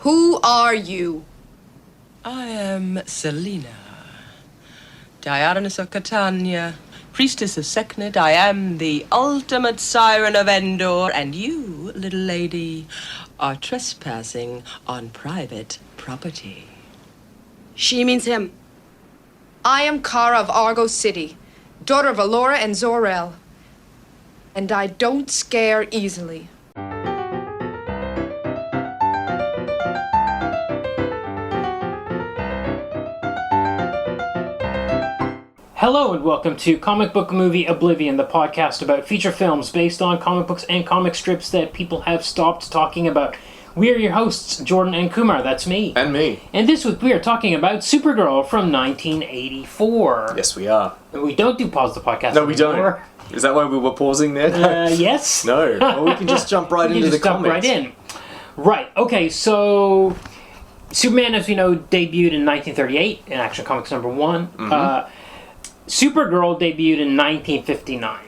Who are you? I am Selena, Dionysus of Catania, priestess of Sekhmet. I am the ultimate siren of Endor, and you, little lady, are trespassing on private property. She means him. I am Kara of Argo City, daughter of Alora and Zor-El. And I don't scare easily. Hello and welcome to Comic Book Movie Oblivion, the podcast about feature films based on comic books and comic strips that people have stopped talking about. We are your hosts, Jordan and Kumar, that's me. And me. And this week we are talking about Supergirl from 1984. Yes, we are. And we don't do pause the podcast No, we anymore. don't. Is that why we were pausing there? Yes. No. Well, we can just jump right into the jump comments. right in. Right, okay, so Superman, as we know, debuted in 1938 in Action Comics #1. Mm-hmm. Supergirl debuted in 1959.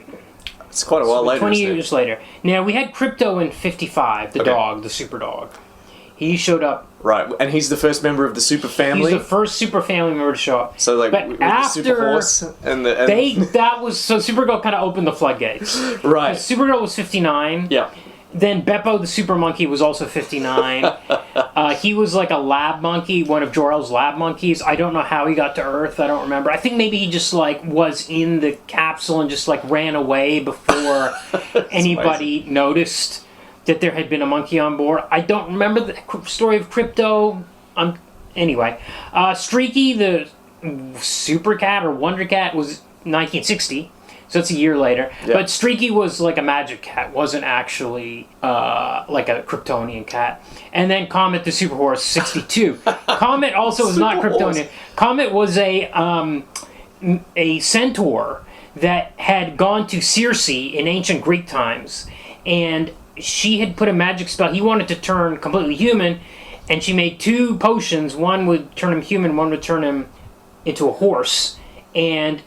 It's quite a while later. 20 years later. Now, we had Krypto in 55, the dog, the super dog. He showed up. Right, and he's the first member of the Super Family. He's the first Super Family member to show up. So, like, but with after the Super Horse and the... so Supergirl kind of opened the floodgates. Right. Supergirl was 59. Yeah. Then Beppo the Super Monkey was also 59. He was like a lab monkey, one of Jor-El's lab monkeys. I don't know how he got to Earth. I don't remember. I think maybe he just like was in the capsule and just like ran away before anybody noticed that there had been a monkey on board. I don't remember the story of Krypto. Anyway, Streaky the Super Cat or Wonder Cat was 1960. So it's a year later. Yep. But Streaky was like a magic cat, wasn't actually like a Kryptonian cat. And then Comet the Super Horse, 62. Comet also was not Kryptonian. Comet was a centaur that had gone to Circe in ancient Greek times. And she had put a magic spell. He wanted to turn completely human. And she made 2 potions. One would turn him human, one would turn him into a horse. And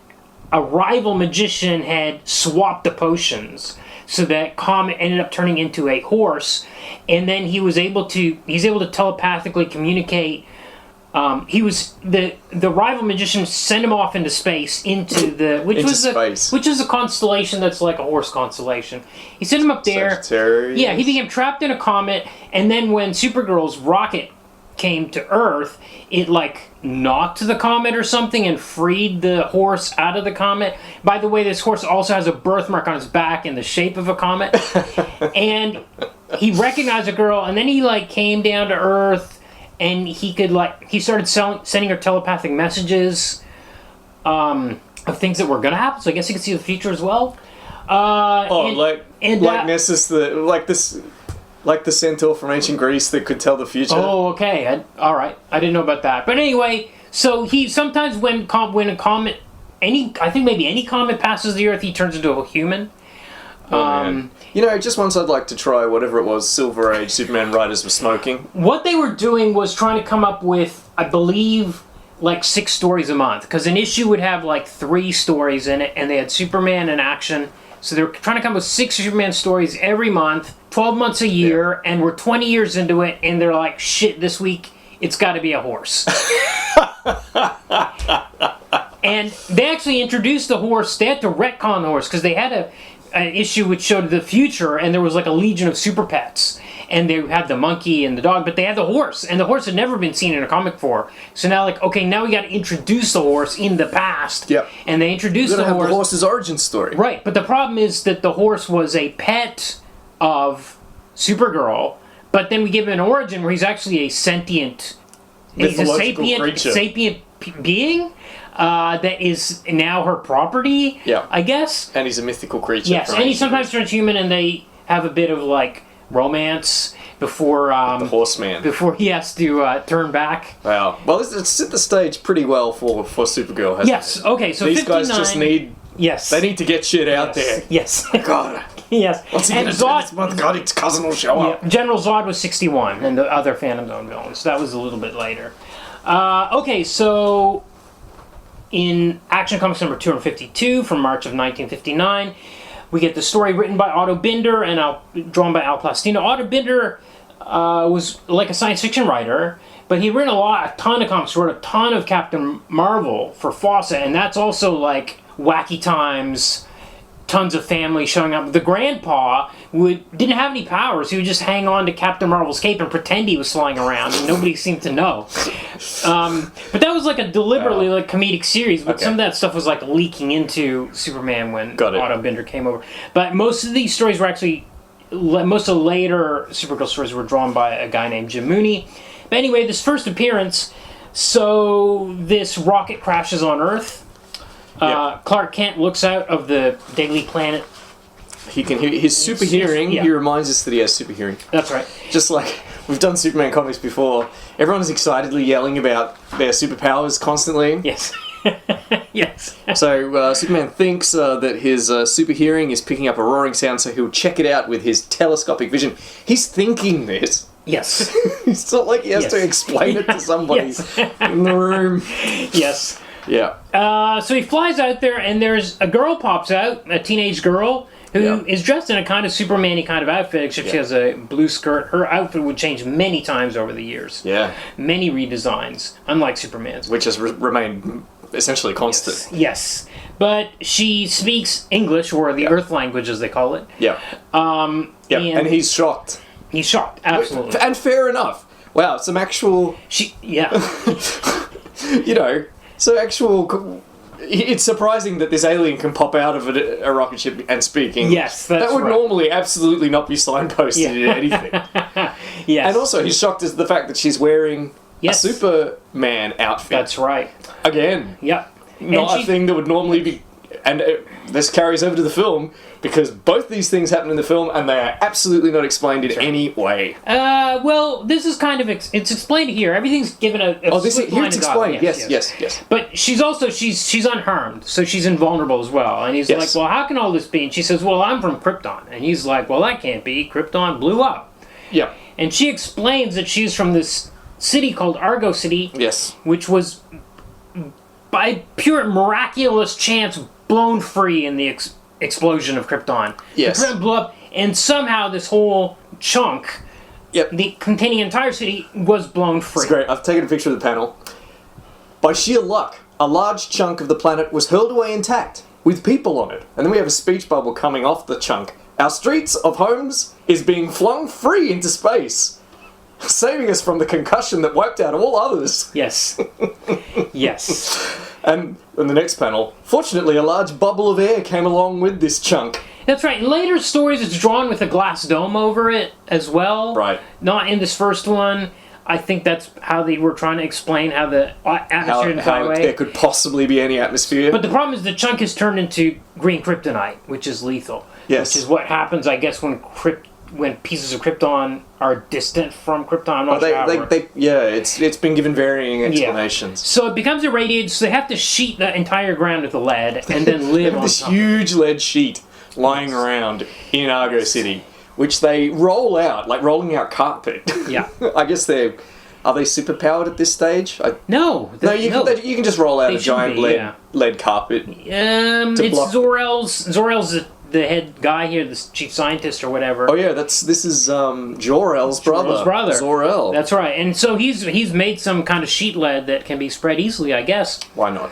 a rival magician had swapped the potions so that Comet ended up turning into a horse, and then he's able to telepathically communicate. The rival magician sent him off into space which is a constellation that's like a horse constellation. He sent him up there. Sagittarius. Yeah, he became trapped in a comet, and then when Supergirl's rocket came to Earth, it like knocked the comet or something and freed the horse out of the comet. By the way, this horse also has a birthmark on his back in the shape of a comet. And he recognized a girl, and then he like came down to Earth, and he started sending her telepathic messages of things that were gonna happen. So I guess he could see the future as well. Like the centaur from ancient Greece that could tell the future. Oh, okay. All right. I didn't know about that. But anyway, so he sometimes when a comet, I think maybe any comet passes the Earth, he turns into a human. Just once I'd like to try whatever it was Silver Age Superman writers were smoking. What they were doing was trying to come up with, I believe, like 6 stories a month. Because an issue would have like 3 stories in it, and they had Superman in action. So they were trying to come up with 6 Superman stories every month, 12 months a year, and we're 20 years into it, and they're like, shit, this week, it's got to be a horse. And they actually introduced the horse. They had to retcon the horse, because they had an issue which showed the future, and there was like a legion of super pets. And they had the monkey and the dog, but they had the horse, and the horse had never been seen in a comic before. So now, now we got to introduce the horse in the past. Yep. And they introduced the horse. The horse's origin story. Right, but the problem is that the horse was a pet of Supergirl, but then we give him an origin where he's actually a sentient, sapient being that is now her property. Yeah. I guess. And he's a mythical creature. Yes, and he sometimes turns human, and they have a bit of like romance before the horseman, before he has to turn back. Wow. Well, it's set the stage pretty well for Supergirl, hasn't it? Yes. Okay. So these 59, guys just need. Yes. They need to get shit out there. Yes. God. Yes. What's he gonna do this month? God, its cousin will show up. General Zod was 61, and the other Phantom Zone villains. So that was a little bit later. Okay, so in Action Comics number 252 from March of 1959, we get the story written by Otto Binder and drawn by Plastino. Otto Binder was like a science fiction writer, but he wrote a ton of comics, wrote a ton of Captain Marvel for Fawcett, and that's also like wacky times, tons of family showing up. The grandpa didn't have any powers. He would just hang on to Captain Marvel's cape and pretend he was flying around, and nobody seemed to know. But that was like a deliberately like comedic series, but some of that stuff was like leaking into Superman when Otto Binder came over. But most of these stories were actually, most of the later Supergirl stories were drawn by a guy named Jim Mooney. But anyway, this first appearance, so this rocket crashes on Earth. Clark Kent looks out of the Daily Planet. He can hear his super hearing. He reminds us that he has super hearing. That's right. Just like we've done Superman comics before, everyone is excitedly yelling about their superpowers constantly. Yes. Yes. So Superman thinks that his super hearing is picking up a roaring sound, so he'll check it out with his telescopic vision. He's thinking this. Yes. It's not like he has to explain it to somebody in the room. Yes. Yeah. So he flies out there, and there's a girl pops out, a teenage girl, who is dressed in a kind of Superman-y kind of outfit, except she has a blue skirt. Her outfit would change many times over the years. Yeah. Many redesigns, unlike Superman's. Which has remained essentially constant. Yes. But she speaks English, or the Earth language, as they call it. Yeah. And he's shocked. He's shocked, absolutely. And fair enough. Wow, some actual... you know... So it's surprising that this alien can pop out of a rocket ship and speak English. Yes, that's that would normally absolutely not be signposted in anything. Yes. And also, he's shocked at the fact that she's wearing a Superman outfit. That's right. Again. Yep. Not a thing that would normally be... And this carries over to the film, because both these things happen in the film, and they are absolutely not explained in any way. Well, this is kind of... it's explained here. Everything's given a here it's explained. Yes. But she's also... She's unharmed, so she's invulnerable as well. And he's like, well, how can all this be? And she says, well, I'm from Krypton. And he's like, well, that can't be. Krypton blew up. Yeah. And she explains that she's from this city called Argo City. Yes. Which was, by pure miraculous chance, blown free in the explosion of Krypton. Yes. Krypton blew up, and somehow this whole chunk, containing the entire city, was blown free. It's great. I've taken a picture of the panel. By sheer luck, a large chunk of the planet was hurled away intact, with people on it. And then we have a speech bubble coming off the chunk. Our streets of homes is being flung free into space, saving us from the concussion that wiped out all others. Yes. Yes. And in the next panel, fortunately a large bubble of air came along with this chunk. That's right. In later stories, it's drawn with a glass dome over it as well. Right. Not in this first one. I think that's how they were trying to explain how the atmosphere didn't fly away. There could possibly be any atmosphere. But the problem is the chunk is turned into green kryptonite, which is lethal. Yes. Which is what happens, I guess, when pieces of Krypton are distant from Krypton. I'm not sure how it works. It's been given varying explanations. So it becomes irradiated, so they have to sheet the entire ground with lead and then live on this top. huge lead sheet lying around in Argo City, which they roll out, like rolling out carpet. Yeah. I guess are they superpowered at this stage? No. You can just roll out a giant lead carpet. It's Zor-El's the head guy here, the chief scientist or whatever. Oh yeah, this is Jor-El's brother. Zor-El. That's right. And so he's made some kind of sheet lead that can be spread easily, I guess. Why not?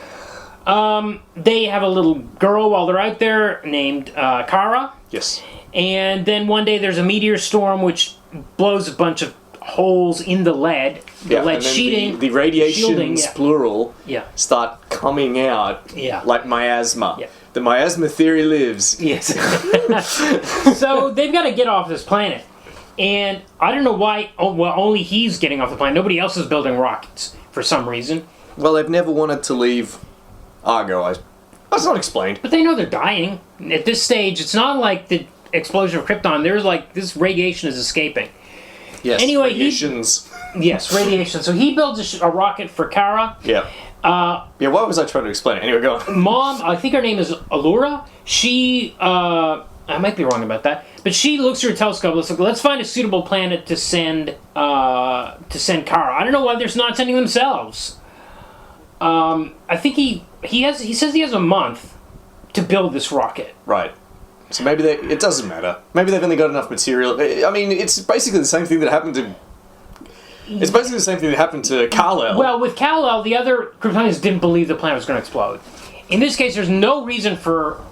They have a little girl while they're out there named Kara. Yes. And then one day there's a meteor storm which blows a bunch of holes in the lead. The lead sheeting. The radiations, plural, start coming out like miasma. Yeah. The miasma theory lives. Yes. So they've got to get off this planet. And I don't know why, only he's getting off the planet. Nobody else is building rockets for some reason. Well, they've never wanted to leave Argo. That's not explained. But they know they're dying. At this stage, it's not like the explosion of Krypton. There's like, this radiation is escaping. Yes, anyway, radiations. Yes, radiation. So he builds a rocket for Kara. Yeah. Why was I trying to explain it? Anyway, go on. Mom, I think her name is Allura. She, I might be wrong about that, but she looks through a telescope. Let's find a suitable planet to send Kara. I don't know why they're not sending themselves. I think he says he has a month to build this rocket. Right. So maybe it doesn't matter. Maybe they've only got enough material. I mean, it's basically the same thing that happened to... It's basically the same thing that happened to Kal-El. Well, with Kal-El, the other Kryptonians didn't believe the planet was going to explode. In this case, there's no reason for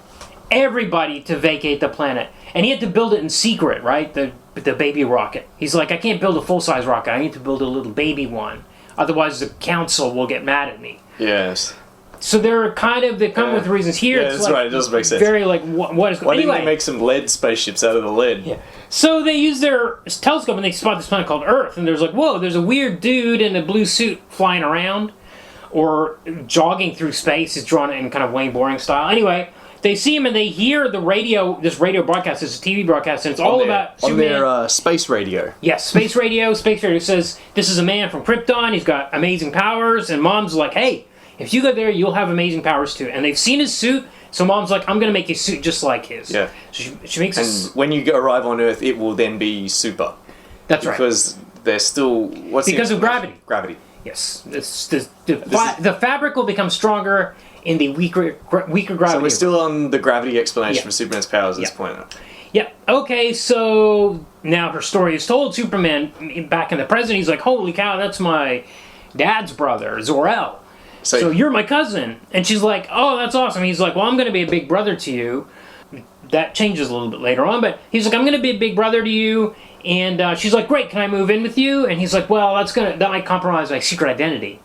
everybody to vacate the planet. And he had to build it in secret, right? The baby rocket. He's like, I can't build a full-size rocket. I need to build a little baby one. Otherwise, the council will get mad at me. Yes. So they come with reasons here. Yeah, it's that's right. It doesn't make sense. Very what is going on? Why didn't they make some lead spaceships out of the lead? Yeah. So they use their telescope and they spot this planet called Earth. And there's like, whoa, there's a weird dude in a blue suit flying around or jogging through space. He's drawn in kind of Wayne Boring style. Anyway, they see him and they hear the radio, this radio broadcast, this TV broadcast, and it's all about Superman. On their space radio. Yes, space radio. Space radio says, this is a man from Krypton. He's got amazing powers. And Mom's like, hey, if you go there, you'll have amazing powers too. And they've seen his suit, so Mom's like, I'm going to make a suit just like his. Yeah. So she makes And when you arrive on Earth, it will then be super. That's right. Because they're still... Because of gravity. Gravity. Yes. The fabric will become stronger in the weaker gravity. So we're still on the gravity explanation Yeah. for Superman's powers at this point. Yeah. Okay, so now her story is told. Superman, back in the present, he's like, holy cow, that's my dad's brother, Zor-El. So you're my cousin. And she's like, oh, that's awesome. He's like, well, I'm going to be a big brother to you. That changes a little bit later on, but he's like, I'm going to be a big brother to you. And she's like, great, can I move in with you? And he's like, well, that might compromise my secret identity.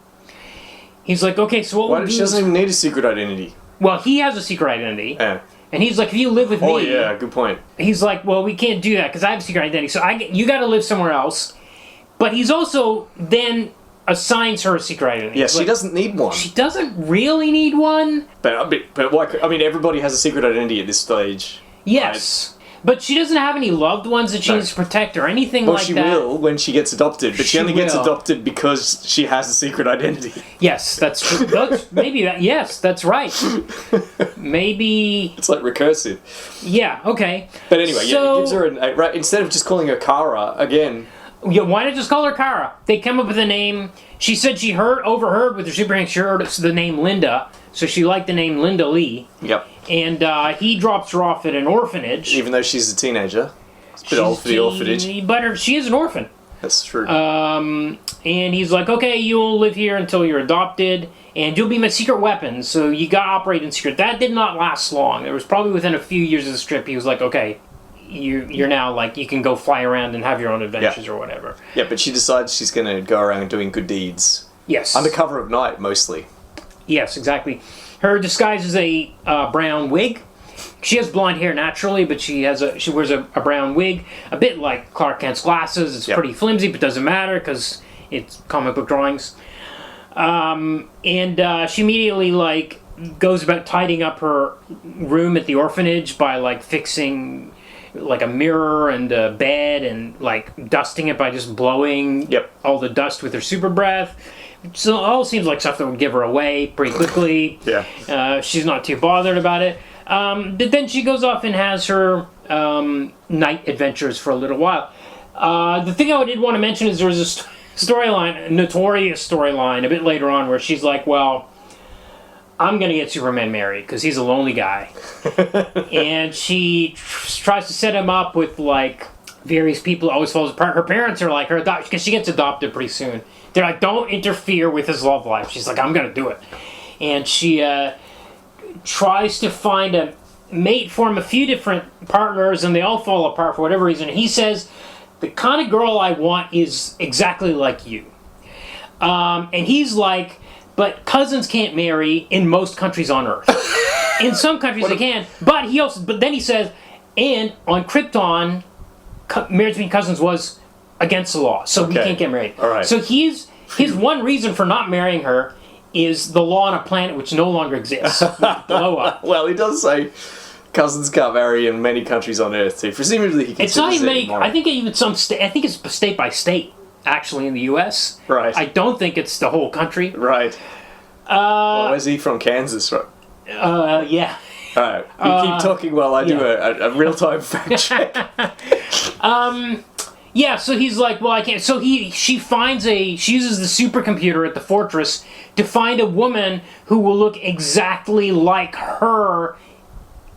He's like, okay, so what Why would she doesn't even need a secret identity? Well, he has a secret identity. Yeah. And he's like, if you live with me... Oh, yeah, good point. He's like, well, we can't do that because I have a secret identity. So you got to live somewhere else. But he's also then assigns her a secret identity. Yeah, she doesn't need one. She doesn't really need one. But like, I mean, everybody has a secret identity at this stage. Yes. But she doesn't have any loved ones that she needs to protect or anything like that. Well, she will when she gets adopted, but she only gets adopted because she has a secret identity. Yes, that's true. Yes, that's right. Maybe... It's like recursive. Yeah, okay. But anyway, it gives her right, instead of just calling her Kara, again... Yeah, why not just call her Kara? They come up with a name. She said she overheard with her superhero, she heard the name Linda, so she liked the name Linda Lee. Yep. And he drops her off at an orphanage. Even though she's a teenager. It's a bit old for the orphanage. But she is an orphan. That's true. And he's like, okay, you'll live here until you're adopted, and you'll be my secret weapon, so you gotta operate in secret. That did not last long. It was probably within a few years of the strip, he was like, okay, you're now, like, you can go fly around and have your own adventures or whatever. Yeah, but she decides she's gonna go around doing good deeds. Yes. Under cover of night, mostly. Yes, exactly. Her disguise is a brown wig. She has blonde hair naturally, but she wears a brown wig, a bit like Clark Kent's glasses. It's pretty flimsy, but doesn't matter because it's comic book drawings. And she immediately goes about tidying up her room at the orphanage by fixing a mirror and a bed and dusting it by just blowing all the dust with her super breath. So it all seems like stuff that would give her away pretty quickly. She's not too bothered about it. But then she goes off and has her night adventures for a little while. The thing I did want to mention is there was a storyline, a notorious storyline, a bit later on where she's like, well, I'm going to get Superman married because he's a lonely guy. And she tries to set him up with various people. Always falls apart. Her parents are like her, because she gets adopted pretty soon. They're like, don't interfere with his love life. She's like, I'm going to do it. And she tries to find a mate for him, a few different partners, and they all fall apart for whatever reason. He says, the kind of girl I want is exactly like you. And he's like, but cousins can't marry in most countries on Earth. In some countries they can, but then he says, and on Krypton, marriage between cousins was against the law, so we can't get married. All right. So his one reason for not marrying her is the law on a planet which no longer exists. Blow up. Well, he does say cousins can't marry in many countries on Earth too. Presumably he considers it's not even it many. immoral. I think even some state. I think it's state by state. Actually, in the U.S. Right. I don't think it's the whole country. Right. Well, where's he from? Kansas, right? Yeah. All right. You keep talking while I do a real-time fact check. Yeah, so he's like, well, I can't. So she uses the supercomputer at the fortress to find a woman who will look exactly like her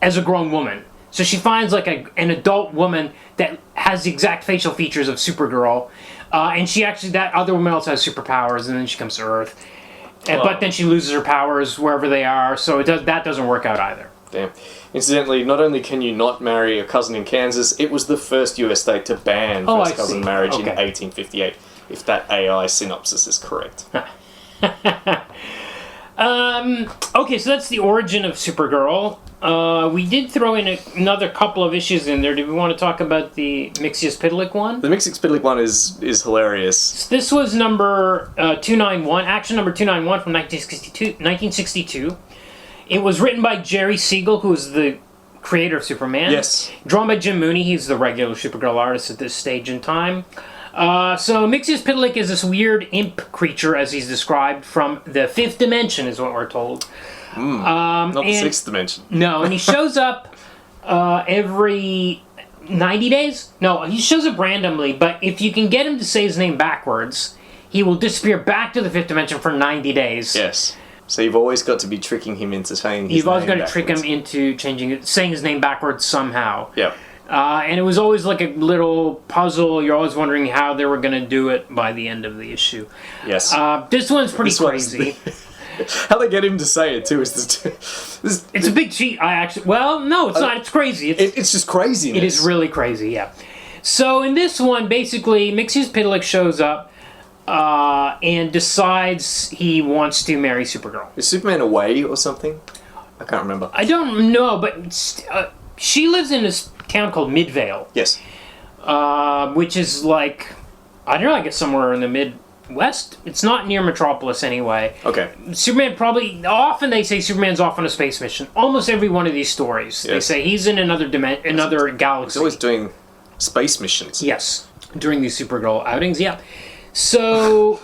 as a grown woman. So she finds like an adult woman that has the exact facial features of Supergirl, and that other woman also has superpowers, and then she comes to Earth. But then she loses her powers wherever they are, so that doesn't work out either. Damn. Incidentally, not only can you not marry a cousin in Kansas, it was the first US state to ban first cousin marriage in 1858, if that AI synopsis is correct. Okay, so that's the origin of Supergirl. We did throw in another couple of issues in there. Did we want to talk about the Mxyzptlk one? The Mxyzptlk one is hilarious. So this was number 291, action number 291 from 1962. It was written by Jerry Siegel, who is the creator of Superman. Yes. Drawn by Jim Mooney. He's the regular Supergirl artist at this stage in time. So Mxyzptlk is this weird imp creature, as he's described, from the fifth dimension, is what we're told. Not the sixth dimension. No, and he shows up every 90 days? No, he shows up randomly, but if you can get him to say his name backwards, he will disappear back to the fifth dimension for 90 days. Yes. So you've always got to be tricking him into saying his name You've always got to backwards. trick him into saying his name backwards somehow. Yep. And it was always like a little puzzle. You're always wondering how they were going to do it by the end of the issue. Yes. This one's pretty crazy. How they get him to say it too is It's a big cheat. Well, no, it's not. It's crazy. It's just craziness. It is really crazy, yeah. So in this one, basically, Mxyzptlk shows up and decides he wants to marry Supergirl. Is Superman away or something? I can't remember. I don't know, but she lives in this town called Midvale. Yes. Which is like, I don't know, I guess somewhere in the Midwest. It's not near Metropolis anyway. Okay. Superman often they say Superman's off on a space mission. Almost every one of these stories. They say he's in another galaxy. He's always doing space missions. Yes, during these Supergirl outings, yeah. So,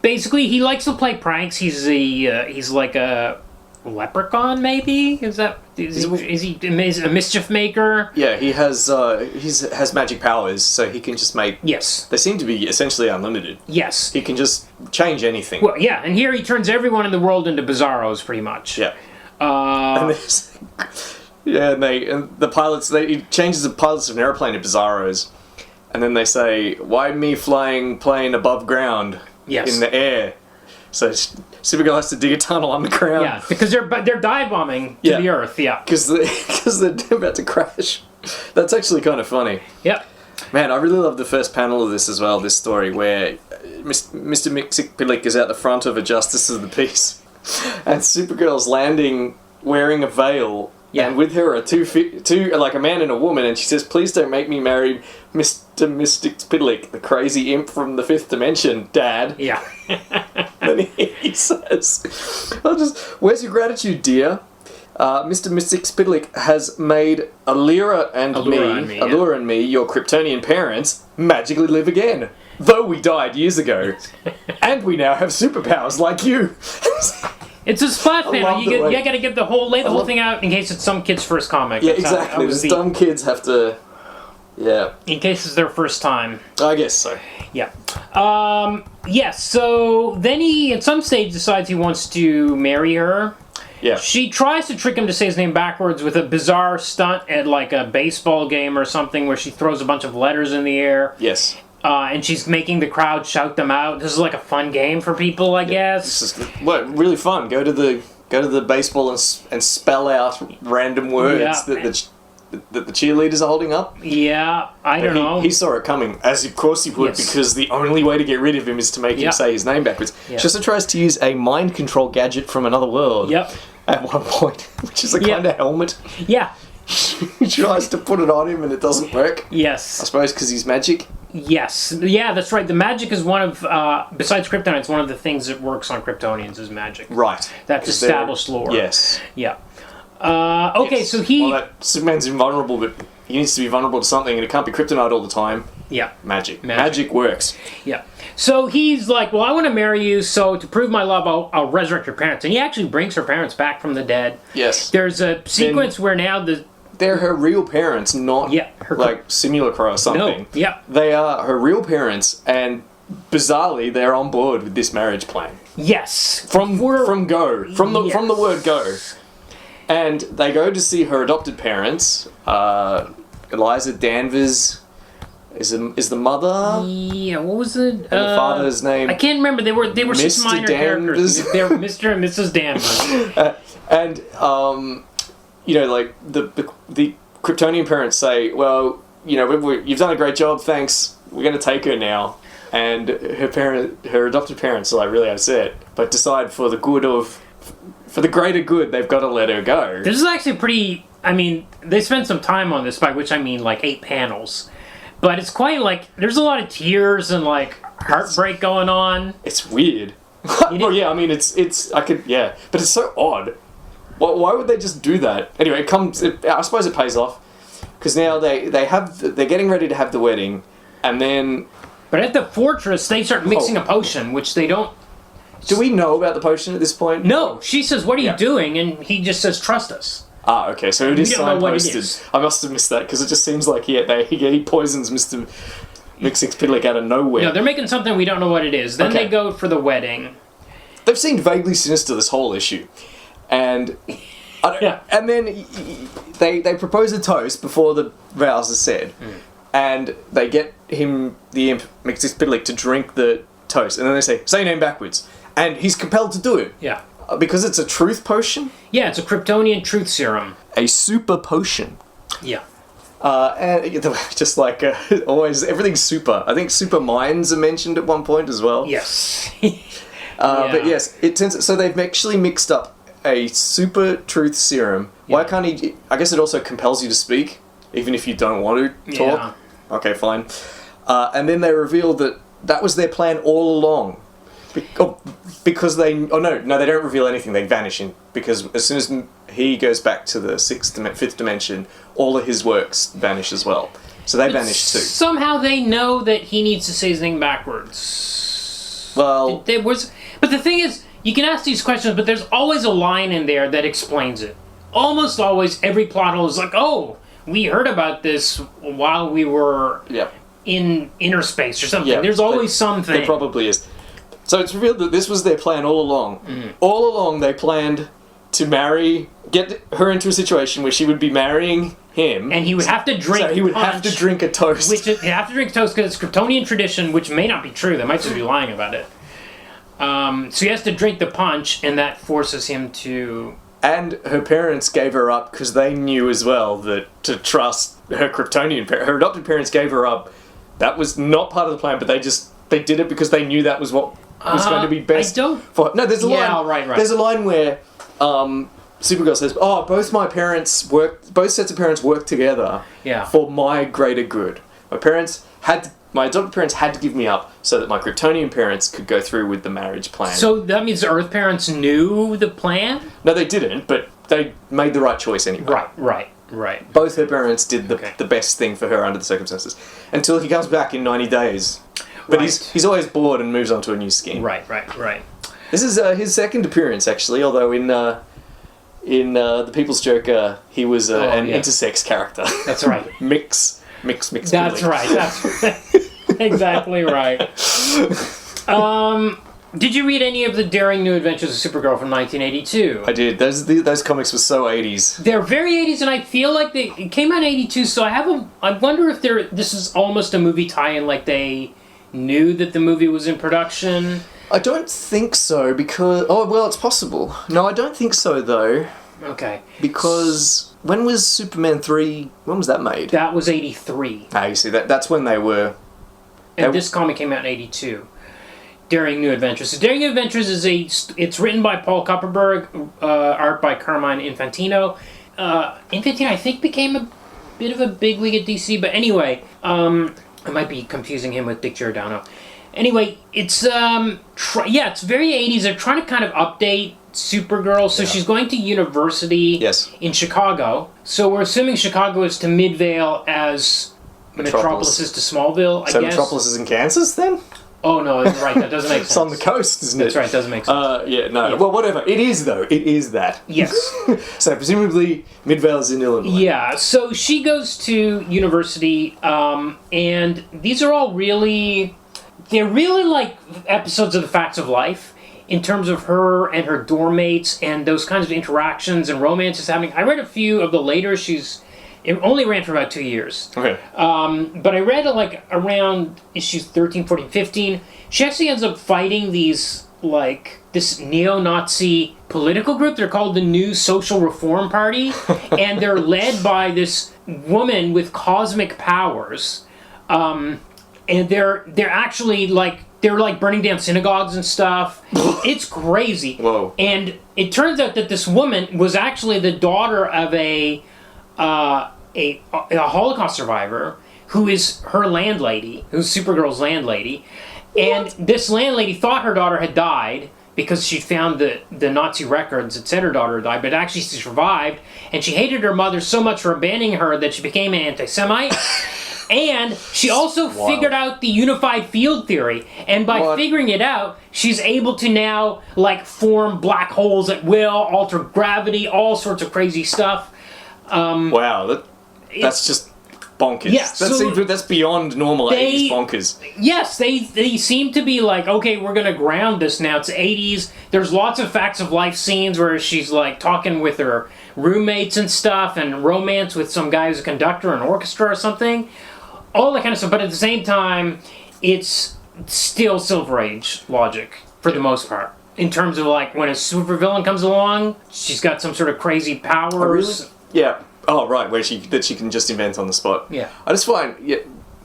basically, he likes to play pranks. He's like a leprechaun, maybe? Is he a mischief maker? Yeah, he has magic powers, so he can just make... Yes. They seem to be essentially unlimited. Yes. He can just change anything. Well, yeah, and here he turns everyone in the world into bizarros, pretty much. Yeah. And the pilots, he changes the pilots of an airplane to bizarros, and then they say, "Why me flying plane above ground in the air?" So Supergirl has to dig a tunnel underground. Yeah, because they're dive bombing to the Earth. Yeah, because they're about to crash. That's actually kind of funny. Yep. Man, I really love the first panel of this as well. This story where Mr. Mxyzptlk is out the front of a Justice of the Peace, and Supergirl's landing wearing a veil. Yeah. And with her are two like a man and a woman, and she says, "Please don't make me marry Mr. Mxyzptlk, the crazy imp from the fifth dimension, Dad." Yeah. And he says, "Where's your gratitude, dear? Mr. Mxyzptlk has made Allura and me, your Kryptonian parents, magically live again. Though we died years ago, and we now have superpowers like you." It's a splash panel. You got to get the whole thing out in case it's some kid's first comic. Yeah, exactly. Those dumb kids have to. Yeah. In case it's their first time. I guess so. Yeah. Yes. So then he, at some stage, decides he wants to marry her. Yeah. She tries to trick him to say his name backwards with a bizarre stunt at like a baseball game or something, where she throws a bunch of letters in the air. Yes. And she's making the crowd shout them out. This is like a fun game for people, I guess. This is really fun. Go to the baseball and spell out random words that the cheerleaders are holding up. Yeah, I don't know. He saw it coming, as of course he would, because the only way to get rid of him is to make him say his name backwards. She also tries to use a mind control gadget from another world. Yep. At one point, which is a kind of helmet. Yeah. She tries to put it on him and it doesn't work. Yes. I suppose because he's magic. Yes. Yeah, that's right. The magic is one of, besides Krypton, it's one of the things that works on Kryptonians is magic. Right. That's established lore. Yes. Yeah. Okay, so Superman's invulnerable, but he needs to be vulnerable to something, and it can't be kryptonite all the time. Yeah. Magic works. Yeah. So he's like, well, I want to marry you, so to prove my love, I'll resurrect your parents. And he actually brings her parents back from the dead. Yes. There's a sequence where now they're her real parents, not like simulacra or something. No. Yeah. They are her real parents, and bizarrely, they're on board with this marriage plan. Yes. From the word go. And they go to see her adopted parents. Eliza Danvers is the mother. Yeah, what was it? And the father's name. I can't remember. They were Mr. such minor Danvers. characters. They're Mr. and Mrs. Danvers. And like the Kryptonian parents say, well, you've done a great job, thanks. We're going to take her now. And her adopted parents are like really upset, but decide for the greater good, they've got to let her go. This is actually pretty. I mean, they spent some time on this, by which I mean like 8 panels. But it's quite like, there's a lot of tears and like heartbreak going on. It's weird. Well, yeah, I mean, but it's so odd. Why would they just do that? Anyway, I suppose it pays off. Because now they're getting ready to have the wedding, and then... But at the fortress, they start mixing a potion, which they don't... Do we know about the potion at this point? No, she says, what are you doing? And he just says, trust us. Ah, okay, so it is signposted. Is. I must have missed that, because it just seems like he poisons Mr. Mxyzptlk out of nowhere. No, they're making something we don't know what it is. Then they go for the wedding. They've seemed vaguely sinister this whole issue. And and then they propose a toast before the vows are said. And they get him, the imp, Mxyzptlk, to drink the toast. And then they say your name backwards. And he's compelled to do it. Yeah. Because it's a truth potion? Yeah, it's a Kryptonian truth serum. A super potion. Yeah. And just like always, everything's super. I think super minds are mentioned at one point as well. Yes. But yes, it turns so they've actually mixed up a super truth serum. Yeah. Why can't he? I guess it also compels you to speak, even if you don't want to talk. Yeah. Okay, fine. And then they reveal that was their plan all along. Because they... Oh, no, they don't reveal anything. They vanish because as soon as he goes back to the fifth dimension, all of his works vanish as well. So they vanish too. Somehow they know that he needs to say his name backwards. Well... But the thing is, you can ask these questions, but there's always a line in there that explains it. Almost always, every plot hole is like, oh, we heard about this while we were in inner space or something. Yeah, there's always something. There probably is. So it's revealed that this was their plan all along. Mm-hmm. All along they planned to get her into a situation where she would be marrying him. And he would have to drink So he would have to drink a toast. He'd have to drink toast because it's Kryptonian tradition, which may not be true. They might just be lying about it. So he has to drink the punch, and that forces him to... And her parents gave her up because they knew as well that to trust her Kryptonian parents. Her adopted parents gave her up. That was not part of the plan, but they did it because they knew that was what was going to be best. I don't... For... No, there's a line. Right. There's a line where Supergirl says, "Oh, both sets of parents work together for my greater good. My adopted parents had to give me up so that my Kryptonian parents could go through with the marriage plan." So that means the Earth parents knew the plan? No, they didn't, but they made the right choice anyway. Right. Both her parents did the best thing for her under the circumstances. Until he comes back in 90 days. But he's always bored and moves on to a new scheme. Right. This is his second appearance, actually, although in The People's Joker, he was an intersex character. That's right. Mix. That's right. Exactly right. Did you read any of the Daring New Adventures of Supergirl from 1982? I did. Those comics were so 80s. They're very 80s, and I feel like it came out in 82, so I wonder if this is almost a movie tie-in, like they knew that the movie was in production. I don't think so, because... Oh, well, it's possible. No, I don't think so, though. Okay. Because... When was Superman 3... When was that made? That was 83. Ah, you see, that's when they were... And this comic came out in 82. Daring New Adventures. So Daring New Adventures it's written by Paul Kupperberg, art by Carmine Infantino. Infantino, I think, became a bit of a bigwig at DC, but anyway, I might be confusing him with Dick Giordano. Anyway, it's it's very 80s. They're trying to kind of update Supergirl, so she's going to university in Chicago. So we're assuming Chicago is to Midvale as Metropolis is to Smallville, I guess. So Metropolis is in Kansas, then? Oh, no, right, that doesn't make sense. It's on the coast, isn't it? That's right, doesn't make sense. Yeah. Well, whatever. It is, though. It is that. Yes. So, presumably, Midvale is in Illinois. Yeah, so she goes to university, and these are all really... They're really like episodes of The Facts of Life, in terms of her and her dorm mates and those kinds of interactions and romances happening. I read a few of the later issues. It only ran for about 2 years. Okay. But I read like around issues 13, 14, 15. She actually ends up fighting these, like, this neo-Nazi political group. They're called the New Social Reform Party. And they're led by this woman with cosmic powers. And they're actually like, they're like burning down synagogues and stuff. It's crazy. Whoa. And it turns out that this woman was actually the daughter of a Holocaust survivor who is her landlady, who's Supergirl's landlady. And this landlady thought her daughter had died because she found the Nazi records that said her daughter died, but actually she survived. And she hated her mother so much for abandoning her that she became an anti-Semite. And she also figured out the unified field theory. And by figuring it out, she's able to now, like, form black holes at will, alter gravity, all sorts of crazy stuff. Wow, that's just bonkers. Yeah, that's beyond normal 80s bonkers. Yes, they seem to be like, okay, we're going to ground this now. It's 80s. There's lots of facts of life scenes where she's like talking with her roommates and stuff, and romance with some guy who's a conductor in an orchestra or something. All that kind of stuff. But at the same time, it's still Silver Age logic for the most part. In terms of, like, when a supervillain comes along, she's got some sort of crazy powers. Oh, really? Yeah. Oh, right, where she can just invent on the spot. Yeah. I just find,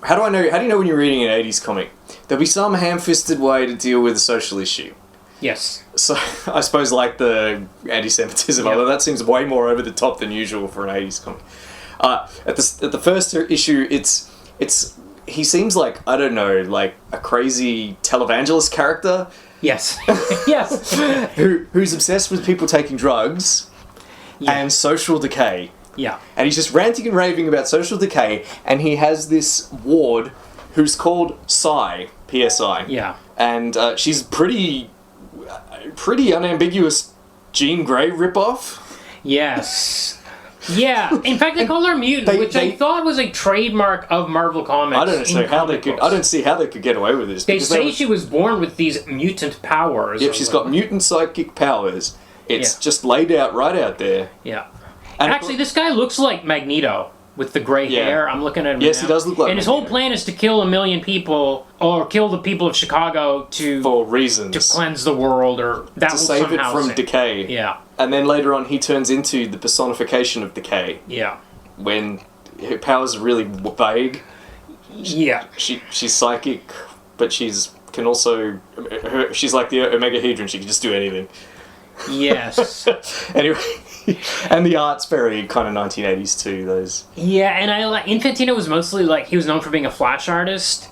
how do you know when you're reading an 80s comic? There'll be some ham-fisted way to deal with a social issue. Yes. So, I suppose, like the anti-Semitism, although that seems way more over the top than usual for an 80s comic. At the first issue, he seems like, I don't know, like a crazy televangelist character. Yes. Yes. who's obsessed with people taking drugs and social decay. Yeah. And he's just ranting and raving about social decay, and he has this ward who's called Psy, PSI. Yeah. And she's pretty unambiguous Jean Grey ripoff. Yes. Yeah. In fact, they call her mutant, which I thought was a trademark of Marvel Comics. I don't know how they could. I don't see how they could get away with this. They say she was born with these mutant powers. Yep, she's got mutant psychic powers. It's just laid out right out there. Yeah. And actually, this guy looks like Magneto with the gray hair. I'm looking at him Yes, now. he does look like And his Magneto. whole plan is to kill 1 million people, or kill the people of Chicago for reasons. to cleanse the world, or that to will save it somehow from decay. Yeah. And then later on, he turns into the personification of decay. Yeah. When her powers are really vague. Yeah. She's psychic, but she's like the Omegahedron. She can just do anything. Yes. Anyway, and the art's very kind of 1980s too. Those. Yeah, and I like Infantino was mostly like he was known for being a flash artist.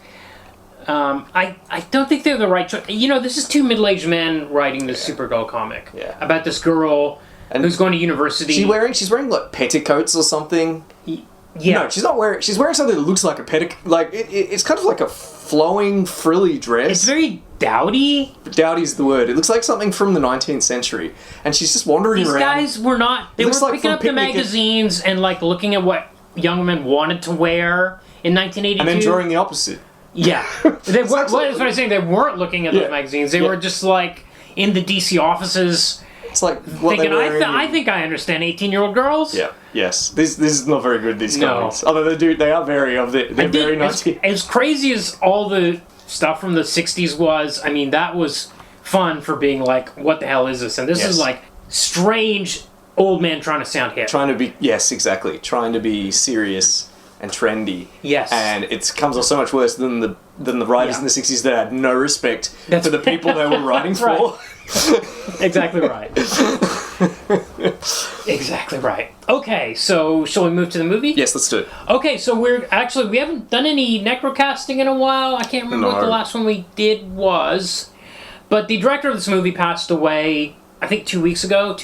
I don't think they're the right choice. You know, this is two middle-aged men writing this Supergirl comic about this girl who's going to university. She's wearing like petticoats or something. Yeah. No, she's not wearing. She's wearing something that looks like a petticoat. Like it's kind of like a flowing, frilly dress. It's very dowdy. Dowdy's the word. It looks like something from the 19th century, and she's just wandering around. These guys were not. They were picking up the magazines and like looking at what young women wanted to wear in 1982, and then drawing the opposite. Yeah, that's what I'm saying. They weren't looking at those magazines. They were just like in the DC offices. It's like what thinking, they I think I understand 18-year-old girls. Yeah. Yes. This is not very good. These comics, although they are very They're very nice. As crazy as all the stuff from the 60s was, I mean, that was fun for being like, what the hell is this? And this is like strange old man trying to sound hip. Trying to be serious and trendy. Yes. And it comes off so much worse than the writers in the 60s that had no respect for the people they were writing for. Exactly right. Exactly right. Okay, so shall we move to the movie? Yes, let's do it. Okay, so we haven't done any necrocasting in a while. I can't remember what the last one we did was. But the director of this movie passed away, I think 3 weeks ago.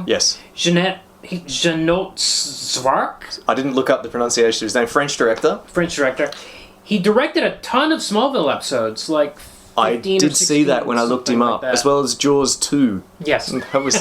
Yes. Jeannot Szwarc. I didn't look up the pronunciation of his name. French director. He directed a ton of Smallville episodes, like 15 I or did 16, see that when I looked him up, as well as Jaws 2. Yes. That was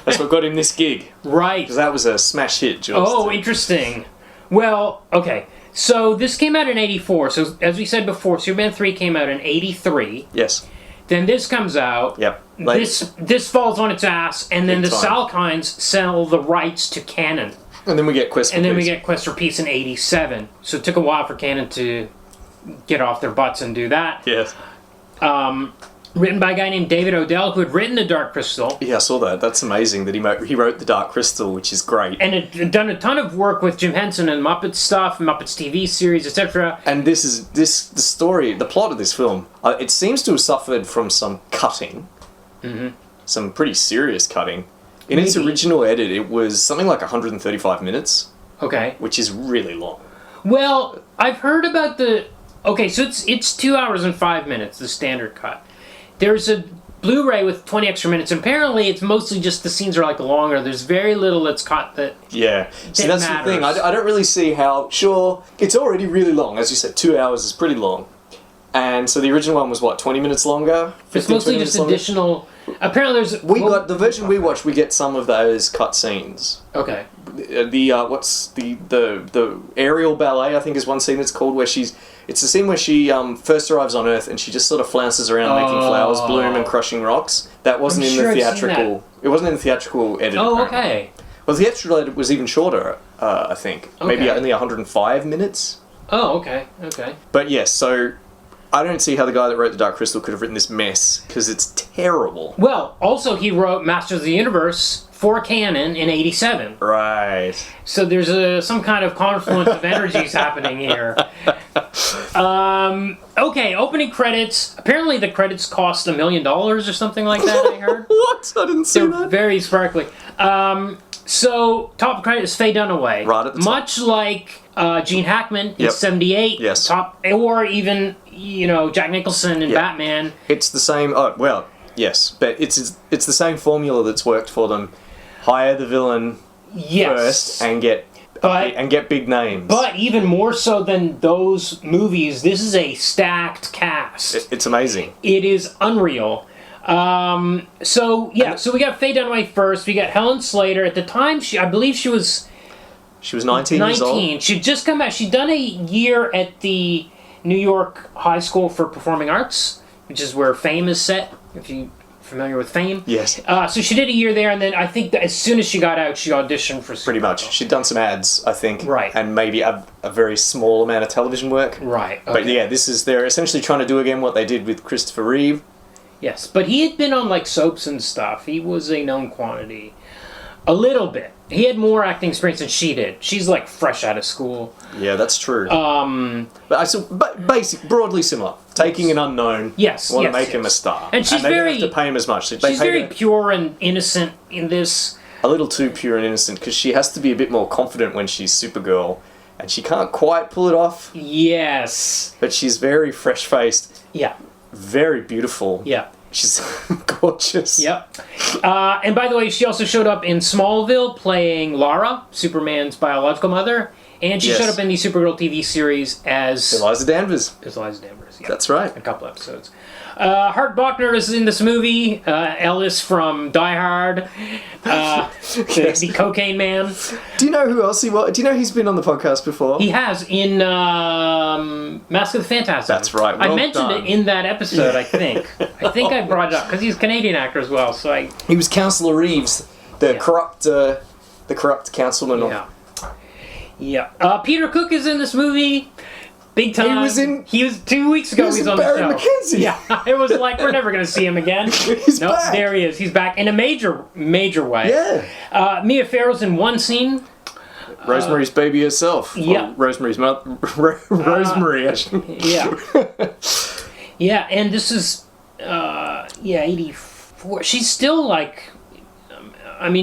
that's what got him this gig. Right. Because that was a smash hit, Jaws 2. Oh, interesting. Well, okay. So this came out in 84. So as we said before, Superman 3 came out in 83. Yes. Then this comes out. Yep. This falls on its ass, and then Big the time. Salkinds sell the rights to Canon. And then we get Quest for And then we Peace. get Quest for Peace in 87. So it took a while for Canon to get off their butts and do that. Yes. Written by a guy named David Odell, who had written The Dark Crystal. Yeah, I saw that. That's amazing that he wrote The Dark Crystal, which is great. And had done a ton of work with Jim Henson and Muppets stuff, Muppets TV series, etc. And the story, the plot of this film, it seems to have suffered from some cutting. Mm-hmm. Some pretty serious cutting. In its original edit, it was something like 135 minutes, Okay. which is really long. Well, I've heard about the... Okay, so it's 2 hours and 5 minutes, the standard cut. There's a Blu-ray with 20 extra minutes, and apparently it's mostly just the scenes are like longer. There's very little that's cut that... Yeah. See, that's matters. the thing. I don't really see how... Sure, it's already really long. As you said, 2 hours is pretty long. And so the original one was, what, 20 minutes longer? It's 15, mostly 20 just minutes longer? additional... Apparently there's... The version we watched, we get some of those cut scenes. Okay. The aerial ballet, I think is one scene it's called, where it's the scene where she first arrives on Earth and she just sort of flounces around making flowers bloom and crushing rocks. That wasn't I'm in sure the I've seen theatrical. It wasn't in the theatrical edit. Oh, apparently. okay. Well, the theatrical edit was even shorter, I think. Maybe Okay. only 105 minutes. Oh, okay. Okay. But yes, so I don't see how the guy that wrote The Dark Crystal could have written this mess, because it's terrible. Well, also he wrote Masters of the Universe for Canon in 87. Right. So there's some kind of confluence of energies happening here. Okay, opening credits. Apparently the credits cost $1 million or something like that, I heard. What? I didn't see They're that. very sparkly. So top credit is Faye Dunaway. Right at the top. Much like Gene Hackman in Yep. 78. Yes. Top, or even, Jack Nicholson in Yeah. Batman. It's the same. Oh well, yes, but it's the same formula that's worked for them. Hire the villain Yes. first and get big names. But even more so than those movies, this is a stacked cast. It's amazing. It is unreal. So we got Faye Dunaway first. We got Helen Slater. At the time, I believe she was 19 years old. 19. She'd just come back. She'd done a year at the New York High School for Performing Arts, which is where Fame is set, if you're familiar with Fame. Yes. So she did a year there, and then I think that as soon as she got out, she auditioned for Pretty much. Supergirl. She'd done some ads, I think. Right. And maybe a very small amount of television work. Right. But okay. yeah, they're essentially trying to do again what they did with Christopher Reeve. Yes, but he had been on like soaps and stuff. He was a known quantity. A little bit. He had more acting experience than she did. She's like fresh out of school. Yeah, that's true. But broadly similar. Taking an unknown. Yes, Want yes, to make yes. him a star. And she's they very- don't have to pay him as much. They She's pay very her pure and innocent in this. a little too pure and innocent, because she has to be a bit more confident when she's Supergirl, and she can't quite pull it off. Yes. But she's very fresh-faced, Yeah. very beautiful. Yeah. She's gorgeous. Yep. And by the way, she also showed up in Smallville playing Lara, Superman's biological mother, and she Yes. showed up in the Supergirl TV series as Eliza Danvers. Eliza Danvers. Yeah. That's right. A couple episodes. Hart Bochner is in this movie. Ellis from Die Hard. Yes. The cocaine man. Do you know who else he was? Do you know he's been on the podcast before? He has in Mask of the Phantasm. That's right. I Well mentioned done. it in that episode, I think. I think I brought it up because he's a Canadian actor as well. So He was Councillor Reeves, the corrupt councilman. yeah. Yeah. Peter Cook is in this movie. Big time. He was 2 weeks ago. He was He's in on Barry the show. McKenzie. Yeah. It was like we're never going to see him again. He's Nope, back. there he is. He's back in a major way. Yeah. Mia Farrow's in one scene. Rosemary's baby herself. yeah. Or Rosemary's mother. Rosemary, actually. Yeah. Yeah, and this is 84. She's still like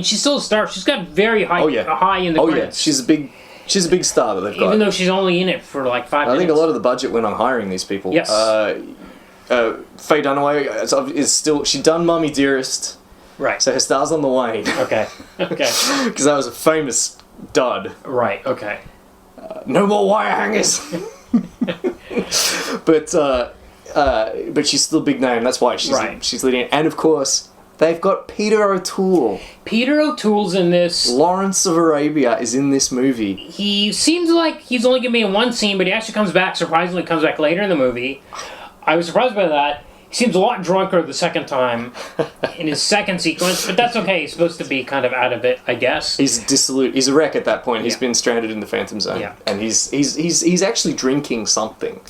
she's still a star. She's got very high high in the Oh yeah, credits. she's a big star that they've got. Even though she's only in it for like 5 minutes. I think a lot of the budget went on hiring these people. Yes. Faye Dunaway is still. She'd done Mummy Dearest, Right. so her star's on the wane. Okay. Okay. Because that was a famous dud. Right. Okay. No more wire hangers. but she's still a big name. That's why she's leading it. And of course, they've got Peter O'Toole. Peter O'Toole's in this. Lawrence of Arabia is in this movie. He seems like he's only going to be in one scene, but he actually comes back. Surprisingly, comes back later in the movie. I was surprised by that. seems a lot drunker the second time in his second sequence, but that's okay. He's supposed to be kind of out of it, I guess. He's dissolute. He's a wreck at that point. He's Yeah. been stranded in the Phantom Zone. Yeah. And he's actually drinking something.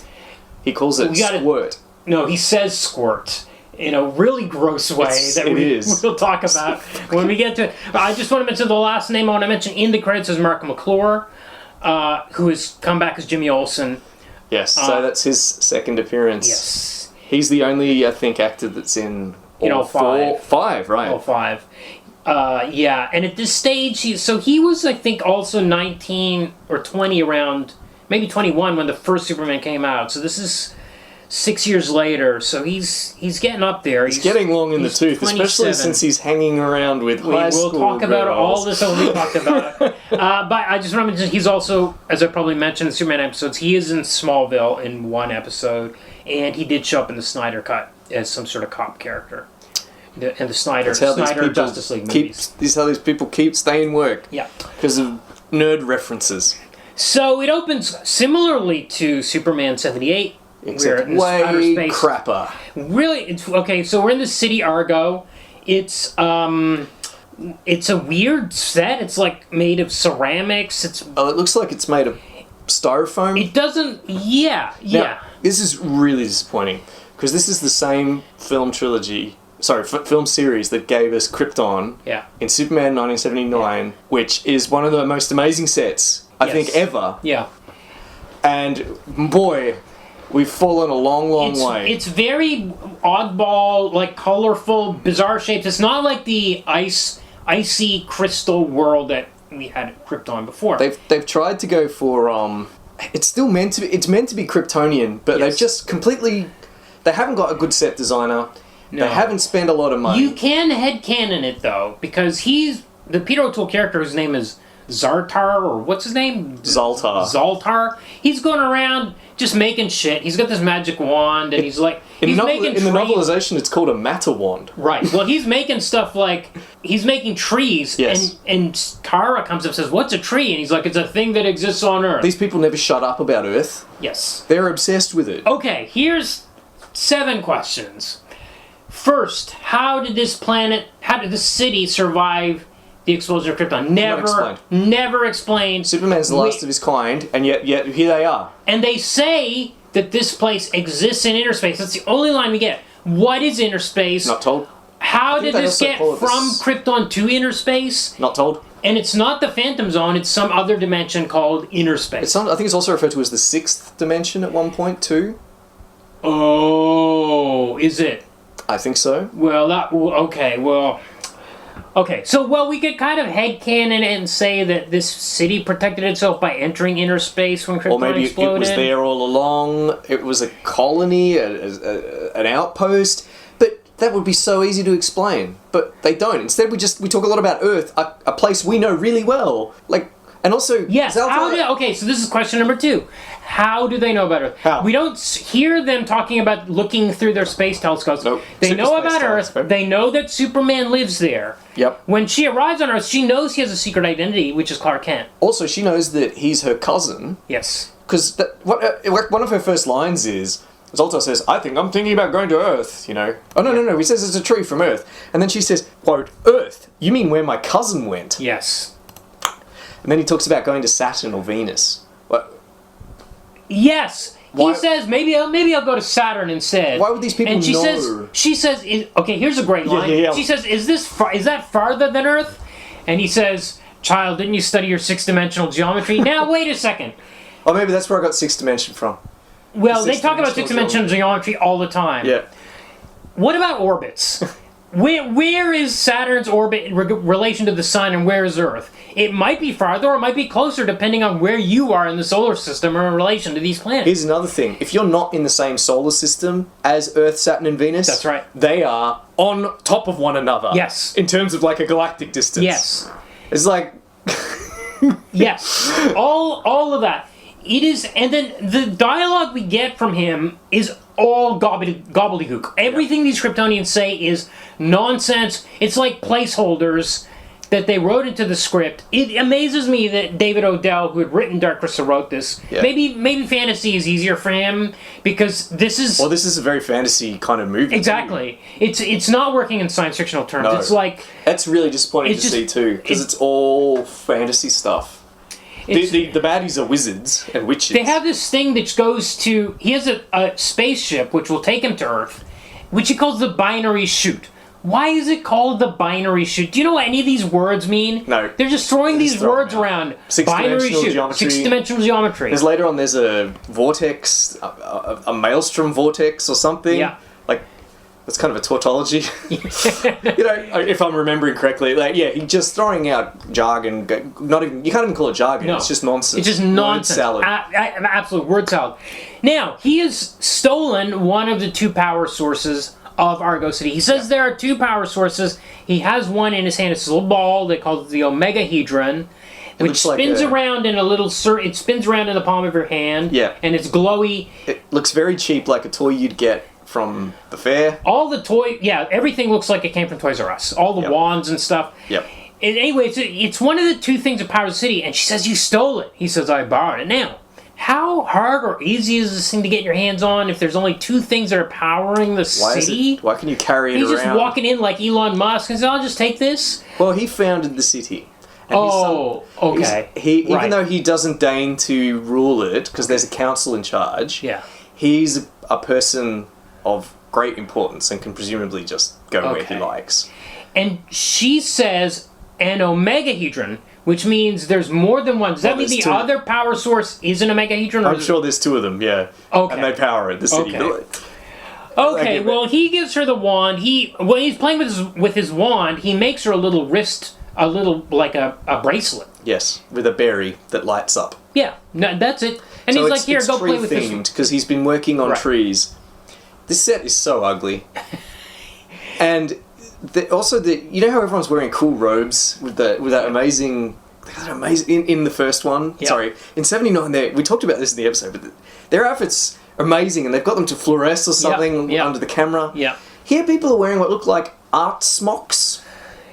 He calls it We gotta- squirt. No, he says squirt in a really gross way we'll talk about when we get to it. I just want to mention the last name I want to mention in the credits is Marc McClure, who has come back as Jimmy Olsen. Yes, so that's his second appearance. Yes. He's the only, I think, actor that's in all five. Five, right. All five. Yeah, and at this stage, he was, I think, also 19 or 20 around, maybe 21 when the first Superman came out. So this is 6 years later, so he's getting up there. He's getting long in the tooth, 27. especially since he's hanging around with high school We'll talk about girls. all this when we talk about it. But I just want to mention, he's also, as I probably mentioned in the Superman episodes, he is in Smallville in one episode, and he did show up in the Snyder Cut as some sort of cop character. And the Snyder Justice League movies. This is how these people keep staying work. Yeah. Because of nerd references. So it opens similarly to Superman 78. Except we're in outer way space. crapper. Really, okay. So we're in the city Argo. It's a weird set. It's like made of ceramics. Oh, it looks like it's made of styrofoam. It doesn't. Yeah. Now, this is really disappointing because this is the same film trilogy. Sorry, film series that gave us Krypton in Superman 1979, which is one of the most amazing sets I think ever. Yeah. And boy, we've fallen a long way. It's very oddball, like colorful, bizarre shapes. It's not like the icy crystal world that we had at Krypton before. They've tried to go for it's still meant to be Kryptonian, but they've just completely they haven't got a good set designer. No. They haven't spent a lot of money. You can headcanon it though, because he's the Peter O'Toole character whose name is Zartar, or what's his name? Zaltar. He's going around just making shit. He's got this magic wand, and he's like... In the novelization, it's called a matter wand. Right. Well, he's making stuff like... He's making trees, and Kara comes up and says, what's a tree? And he's like, it's a thing that exists on Earth. These people never shut up about Earth. Yes. They're obsessed with it. Okay, here's 7 questions. First, how did this city survive the explosion of Krypton? Never explained. Superman's the last of his kind, and yet here they are. And they say that this place exists in inner space. That's the only line we get. What is inner space? Not told. How did this get from Krypton to inner space? Not told. And it's not the Phantom Zone, it's some other dimension called inner space. I think it's also referred to as the 6th dimension at one point, too. Oh, is it? I think so. Well, so we could kind of headcanon it and say that this city protected itself by entering inner space when Krypton exploded. Or maybe exploded. it was there all along. It was a colony, an outpost. But that would be so easy to explain. But they don't. Instead, we talk a lot about Earth, a place we know really well. And also... Yes, so this is question number 2. How do they know about Earth? How? We don't hear them talking about looking through their space telescopes. Nope. They know about Earth. They know that Superman lives there. Yep. When she arrives on Earth, she knows he has a secret identity, which is Clark Kent. Also, she knows that he's her cousin. Yes. Because one of her first lines is... Zoltar says, I'm thinking about going to Earth, you know. Oh, no. He says it's a tree from Earth. And then she says, quote, Earth? You mean where my cousin went? Yes. And then he talks about going to Saturn or Venus. What? Yes. He says, maybe I'll go to Saturn instead. Why would these people know? She says, okay, here's a great line. Yeah. She says, is that farther than Earth? And he says, child, didn't you study your 6-dimensional geometry? Now, wait a second. Or maybe that's where I got 6th dimension from. Well, they talk about 6-dimensional geometry all the time. Yeah. What about orbits? Where is Saturn's orbit in relation to the Sun, and where is Earth? It might be farther or it might be closer depending on where you are in the solar system or in relation to these planets. Here's another thing. If you're not in the same solar system as Earth, Saturn, and Venus... That's right. They are on top of one another. Yes. In terms of like a galactic distance. Yes. It's like... Yes. All of that. It is, and then the dialogue we get from him is all gobbledygook. Everything these Kryptonians say is nonsense. It's like placeholders that they wrote into the script. It amazes me that David Odell, who had written Dark Crystal, wrote this. Yeah. Maybe fantasy is easier for him because this is... Well, this is a very fantasy kind of movie. Exactly. It's not working in science fictional terms. No. It's like... That's really disappointing to see too, because it's all fantasy stuff. The baddies are wizards and witches. They have this thing that goes to... He has a spaceship which will take him to Earth, which he calls the binary chute. Why is it called the binary chute? Do you know what any of these words mean? No. They're just throwing these words them out. around. Six-dimensional geometry. Six-dimensional geometry. There's later on, there's a vortex, a maelstrom vortex or something. Yeah. Like, that's kind of a tautology. You know, if I'm remembering correctly. Like, yeah, he's just throwing out jargon. Not even, you can't even call it jargon. No. It's just nonsense. It's just nonsense. Word salad. Absolute word salad. Now, he has stolen one of the two power sources of Argo City. He says there are two power sources. He has one in his hand. It's a little ball. They call it the Omegahedron, which spins around in a little... It spins around in the palm of your hand. Yeah. And it's glowy. It looks very cheap, like a toy you'd get from the fair. All the everything looks like it came from Toys R Us. All the wands and stuff. Yep. And anyway, it's one of the two things of Power City, and she says, you stole it. He says, I borrowed it. Now, how hard or easy is this thing to get your hands on if there's only two things that are powering the city? Why can you carry it around? He's just walking in like Elon Musk and says, I'll just take this. Well, he founded the city. And okay. Even though he doesn't deign to rule it, because there's a council in charge, he's a person of great importance and can presumably just go where he likes. And she says an omegahedron, which means there's more than one. Does that mean the other power source is an omegahedron? I'm sure there's two of them, yeah. Okay. And they power it, the city. Okay, well, he gives her the wand. When he's playing with his wand, he makes her a little like a bracelet. Yes, with a berry that lights up. Yeah, no, that's it. And he's like, here, go play with this. Because he's been working on trees. This set is so ugly. And also, you know how everyone's wearing cool robes with that amazing in the first one? Yep. Sorry, in 79, we talked about this in the episode, but their outfits are amazing, and they've got them to fluoresce or something under the camera. Yeah. Here, people are wearing what look like art smocks.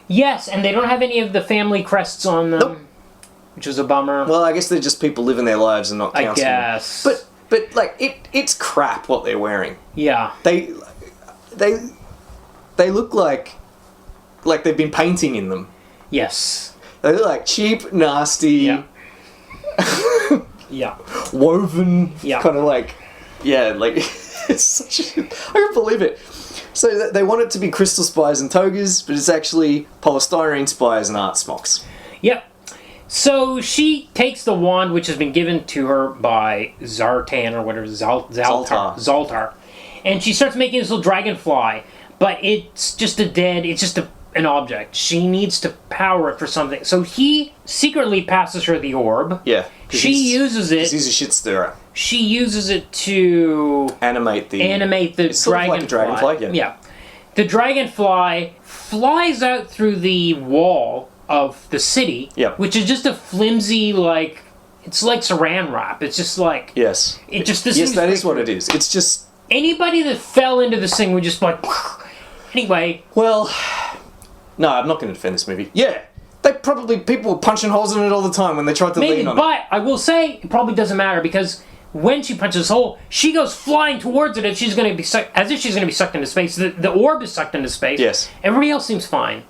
Yes, and they don't have any of the family crests on them, which is a bummer. Well, I guess they're just people living their lives and not counseling. I guess. But like it's crap what they're wearing. Yeah. They look like they've been painting in them. Yes. They look like cheap, nasty, woven, kind of like, it's such I can't believe it. So they want it to be crystal spires and togas, but it's actually polystyrene spires and art smocks. Yep. So she takes the wand, which has been given to her by Zartan or whatever, Zaltar, and she starts making this little dragonfly, but it's just an object. She needs to power it for something. So he secretly passes her the orb. Yeah. She uses it. He's a shit stirrer. She uses it to animate the dragonfly. Sort of like a dragonfly, yeah. The dragonfly flies out through the wall of the city, which is just a flimsy, it's like saran wrap. It's just like... Yes. That is what it is. It's just... Anybody that fell into this thing would just like... Anyway... Well... No, I'm not going to defend this movie. Yeah! People were punching holes in it all the time when they tried to lean on it. But I will say, it probably doesn't matter, because when she punches a hole, she goes flying towards it as if she's going to be sucked into space. The orb is sucked into space. Yes. Everybody else seems fine.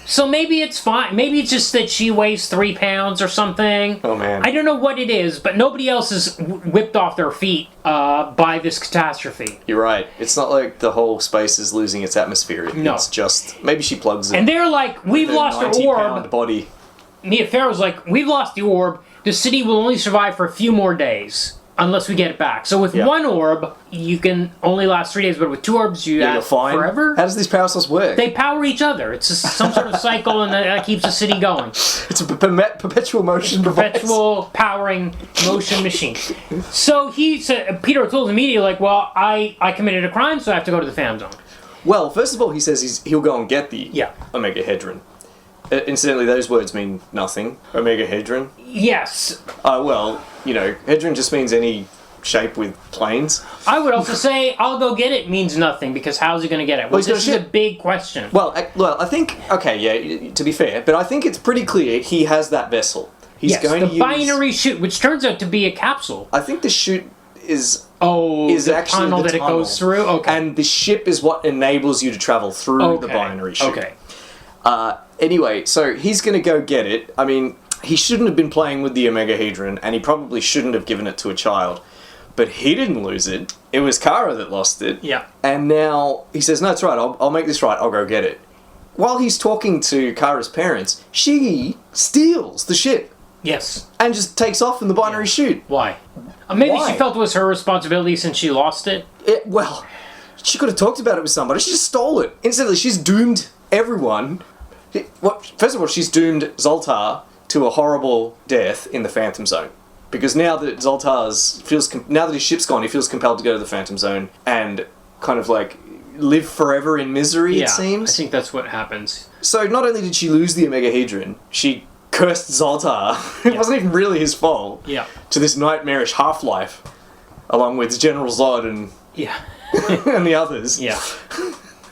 So maybe it's fine. Maybe it's just that she weighs 3 pounds or something. Oh, man. I don't know what it is, but nobody else is whipped off their feet by this catastrophe. You're right. It's not like the whole space is losing its atmosphere. No. It's just... Maybe she plugs it. And they're like, we've lost our orb. 90-pound body. Mia Farrow's like, we've lost the orb. The city will only survive for a few more days. Unless we get it back. So with one orb, you can only last 3 days, but with 2 orbs, you're fine. Forever. How does these power sources work? They power each other. It's some sort of cycle, and that keeps the city going. It's a perpetual motion device. Perpetual powering motion machine. So Peter O'Toole's immediately like, well, I committed a crime, so I have to go to the fan zone. Well, first of all, he says he'll go and get the Omegahedron. Incidentally, those words mean nothing. Omegahedron. Yes. Well, hedron just means any shape with planes. I would also say, I'll go get it means nothing, because how's he going to get it? Well, he's gonna this is a ship. big question. Well, I think, okay, yeah, to be fair, but I think it's pretty clear he has that vessel. He's yes, going the to use... binary chute, which turns out to be a capsule. I think the chute is the actually tunnel the that tunnel. it goes through? Okay. And the ship is what enables you to travel through the binary chute. Okay. Anyway, so he's going to go get it. I mean, he shouldn't have been playing with the Omegahedron, and he probably shouldn't have given it to a child. But he didn't lose it. It was Kara that lost it. Yeah. And now he says, no, it's right, I'll make this right, I'll go get it. While he's talking to Kara's parents, she steals the ship Yes. and just takes off in the binary chute. Why? Maybe Why? she felt it was her responsibility since she lost it. Well, she could have talked about it with somebody. She just stole it. Instantly, she's doomed everyone. First of all, she's doomed Zoltar to a horrible death in the Phantom Zone. Because now that now that his ship's gone, he feels compelled to go to the Phantom Zone and kind of like live forever in misery, it seems. I think that's what happens. So not only did she lose the Omegahedron, she cursed Zoltar. It wasn't even really his fault. Yeah. To this nightmarish half-life, along with General Zod and Yeah. and the others. Yeah.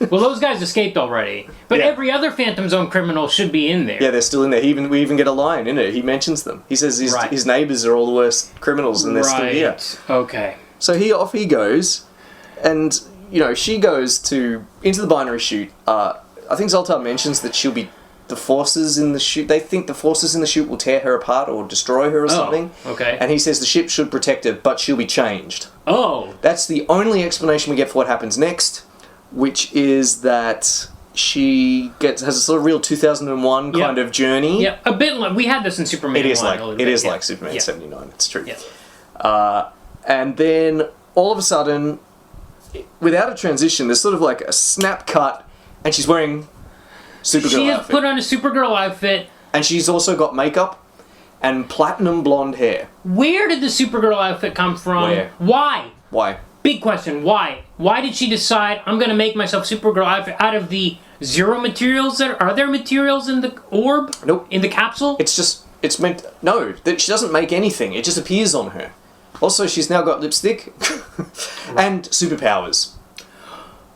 Well, those guys escaped already. But Yeah. every other Phantom Zone criminal should be in there. Yeah, they're still in there. We even get a line in it. He mentions them. He says his neighbours are all the worst criminals, and they're still here. Okay. So off he goes, and she goes into the binary chute. I think Zoltar mentions that she'll be the forces in the chute. They think the forces in the chute will tear her apart or destroy her or something. Okay. And he says the ship should protect her, but she'll be changed. Oh. That's the only explanation we get for what happens next, which is that she has a sort of real 2001 kind of journey. Yeah, a bit like we had this in Superman. It is 1 like Superman 79. It's true. Yeah. And then all of a sudden, without a transition, there's sort of like a snap cut, and she's wearing Supergirl She has outfit. put on a Supergirl outfit. And she's also got makeup and platinum blonde hair. Where did the Supergirl outfit come from? Where? Why? Why? Big question. Why? Why did she decide I'm going to make myself Supergirl outfit out of the zero materials? Are there materials in the orb? Nope. In the capsule? It's meant... No, that she doesn't make anything. It just appears on her. Also, she's now got lipstick and superpowers.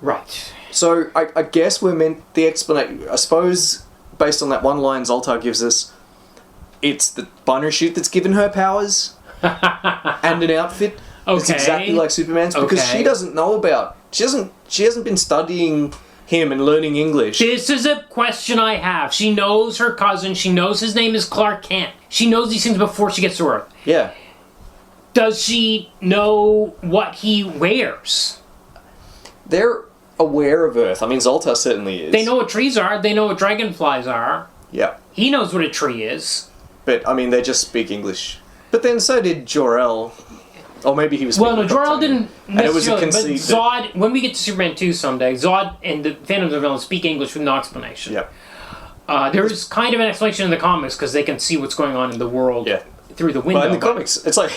Right. So, I guess we're meant... The explanation... I suppose, based on that one line Zoltar gives us, it's the binary chute that's given her powers and an outfit. Okay. It's exactly like Superman's because she doesn't know about... She hasn't been studying him and learning English. This is a question I have. She knows her cousin. She knows his name is Clark Kent. She knows these things before she gets to Earth. Yeah. Does she know what he wears? They're aware of Earth. I mean, Zoltar certainly is. They know what trees are. They know what dragonflies are. Yeah. He knows what a tree is. But, I mean, they just speak English. But then so did Jor-El. Or maybe he was Well, no, speaking Jor-El Kryptonian. didn't And it was a necessarily, conceit but Zod, when we get to Superman 2 someday, Zod and the Phantom of the Villain speak English with no explanation. Yeah. There is kind of an explanation in the comics because they can see what's going on in the world through the window. Well, in the comics, it's like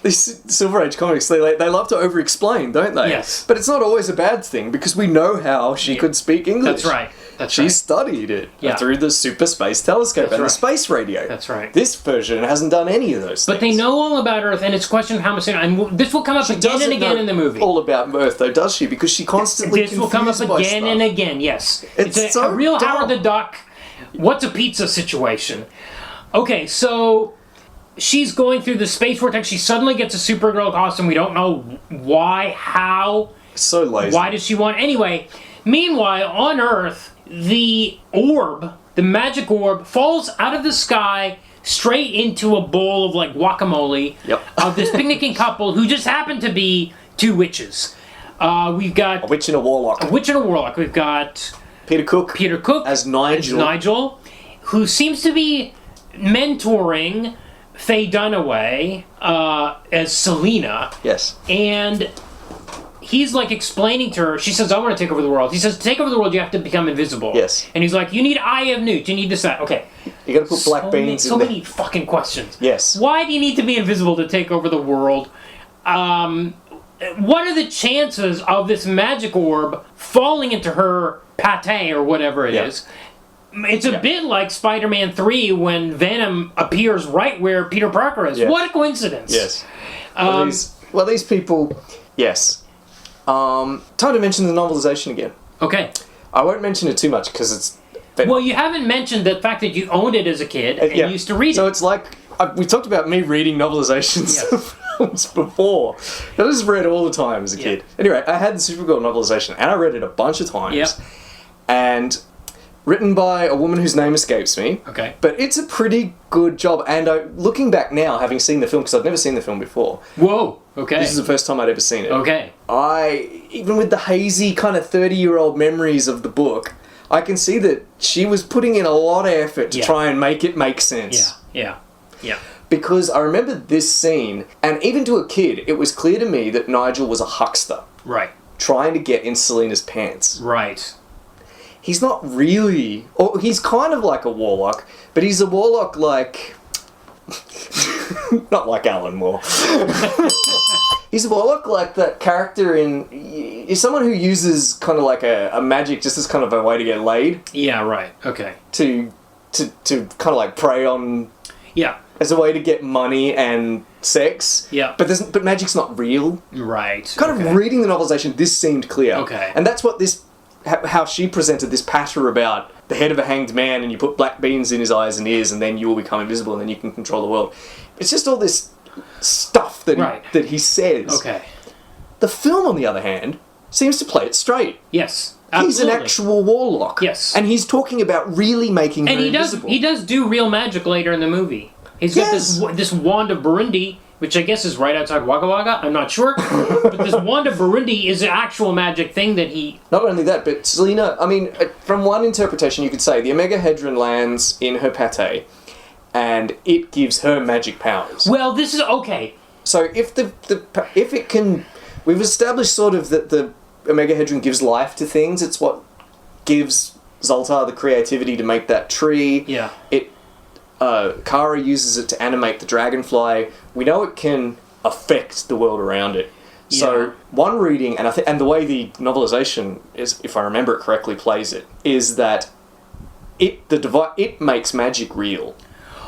these Silver Age comics. They love to over-explain, don't they? Yes. But it's not always a bad thing because we know how she could speak English. That's right. She studied it through the Super Space Telescope and the space radio. That's right. This version hasn't done any of those things. But they know all about Earth, and it's a question of how much. And this will come up again and again in the movie. All about Earth, though, does she? Because she constantly This will come up confused by again stuff. and again. Yes, It's so a real dumb. Howard the Duck. What's a pizza situation? Okay, so she's going through the space vortex. She suddenly gets a Supergirl costume. We don't know why, how. So lazy. Why does she want... Anyway, meanwhile, on Earth, the orb, the magic orb, falls out of the sky straight into a bowl of, like, guacamole of this picnicking couple who just happen to be two witches. We've got... A witch and a warlock. A witch and a warlock. We've got... Peter Cook as Nigel, who seems to be mentoring Faye Dunaway as Selina. Yes. And he's like explaining to her, she says, I want to take over the world. He says, to take over the world, you have to become invisible. Yes. And he's like, you need Eye of Newt, you need this, that. Okay. You gotta put black beans in so there. many fucking questions. Yes. Why do you need to be invisible to take over the world? What are the chances of this magic orb falling into her pate or whatever it is? It's a bit like Spider-Man 3 when Venom appears right where Peter Parker is. Yes. What a coincidence. Yes. these people, yes. Time to mention the novelization again. Okay. I won't mention it too much because it's... Well, you haven't mentioned the fact that you owned it as a kid and used to read it. So it's like, we talked about me reading novelizations of films before. I just read all the time as a kid. Anyway, I had the Supergirl novelization and I read it a bunch of times. Yep. And written by a woman whose name escapes me. Okay. But it's a pretty good job. And looking back now, having seen the film, because I've never seen the film before. Whoa, okay. This is the first time I'd ever seen it. Okay. Even with the hazy kind of 30-year-old memories of the book, I can see that she was putting in a lot of effort to try and make it make sense. Yeah. Because I remember this scene, and even to a kid, it was clear to me that Nigel was a huckster. Right. Trying to get in Selina's pants. Right. He's not really... Or he's kind of like a warlock, but he's a warlock like... not like Alan Moore. He's a warlock like that character in... Is someone who uses kind of like a magic just as kind of a way to get laid. Yeah, right. Okay. To kind of like prey on... Yeah. As a way to get money and sex. Yeah. But magic's not real. Right. Kind of reading the novelization, this seemed clear. Okay. And that's what this... How she presented this patter about the head of a hanged man and you put black beans in his eyes and ears and then you will become invisible and then you can control the world. It's just all this stuff that he says. Okay. The film, on the other hand, seems to play it straight. Yes, absolutely. He's an actual warlock. Yes. And he's talking about really making her invisible. He does do real magic later in the movie. He's got this wand of Burundi, which I guess is right outside Wagga Wagga. I'm not sure. But this wand of Burundi is an actual magic thing that he... Not only that, but Selina, I mean, from one interpretation you could say the Omegahedron lands in her pate and it gives her magic powers. Well, this is... Okay. So if it can... We've established sort of that the Omegahedron gives life to things. It's what gives Zoltar the creativity to make that tree. Yeah. Kara uses it to animate the dragonfly. We know it can affect the world around it. Yeah. So one reading, and the way the novelization is, if I remember it correctly, plays it, is that it makes magic real.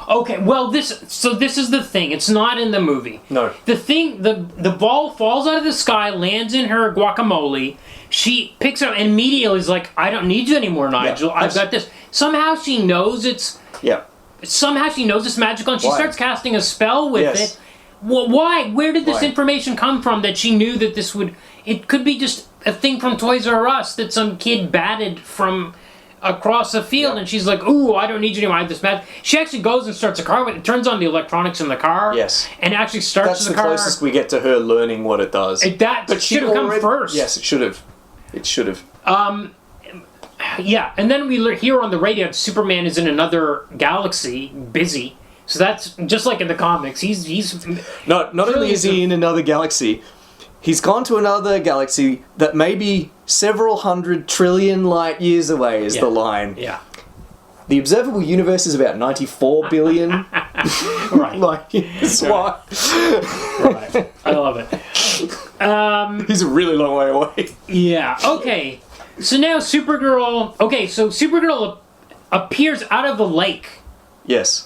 Okay, well, this is the thing. It's not in the movie. No. The ball falls out of the sky, lands in her guacamole. She picks it up and immediately is like, I don't need you anymore, Nigel. I've got this. Somehow she knows it's... Yeah. Somehow she knows it's magical and she starts casting a spell with it. Well, why? Where did this information come from that she knew that this would... It could be just a thing from Toys R Us that some kid batted from across a field and she's like, ooh, I don't need you anymore, I have this magic. She actually goes and starts a car with it, turns on the electronics in the car. Yes. And actually starts the car. That's the closest we get to her learning what it does. But should have come first. Yes, it should have. It should have. Yeah, and then we hear on the radio Superman is in another galaxy, busy. So that's just like in the comics. He's not only is he in another galaxy, he's gone to another galaxy that may be several 100 trillion light years away. Is the line? Yeah. The observable universe is about 94 billion. Right. Like, that's why. Right. I love it. He's a really long way away. Yeah. Okay. So now Supergirl... Okay, so Supergirl appears out of the lake. Yes.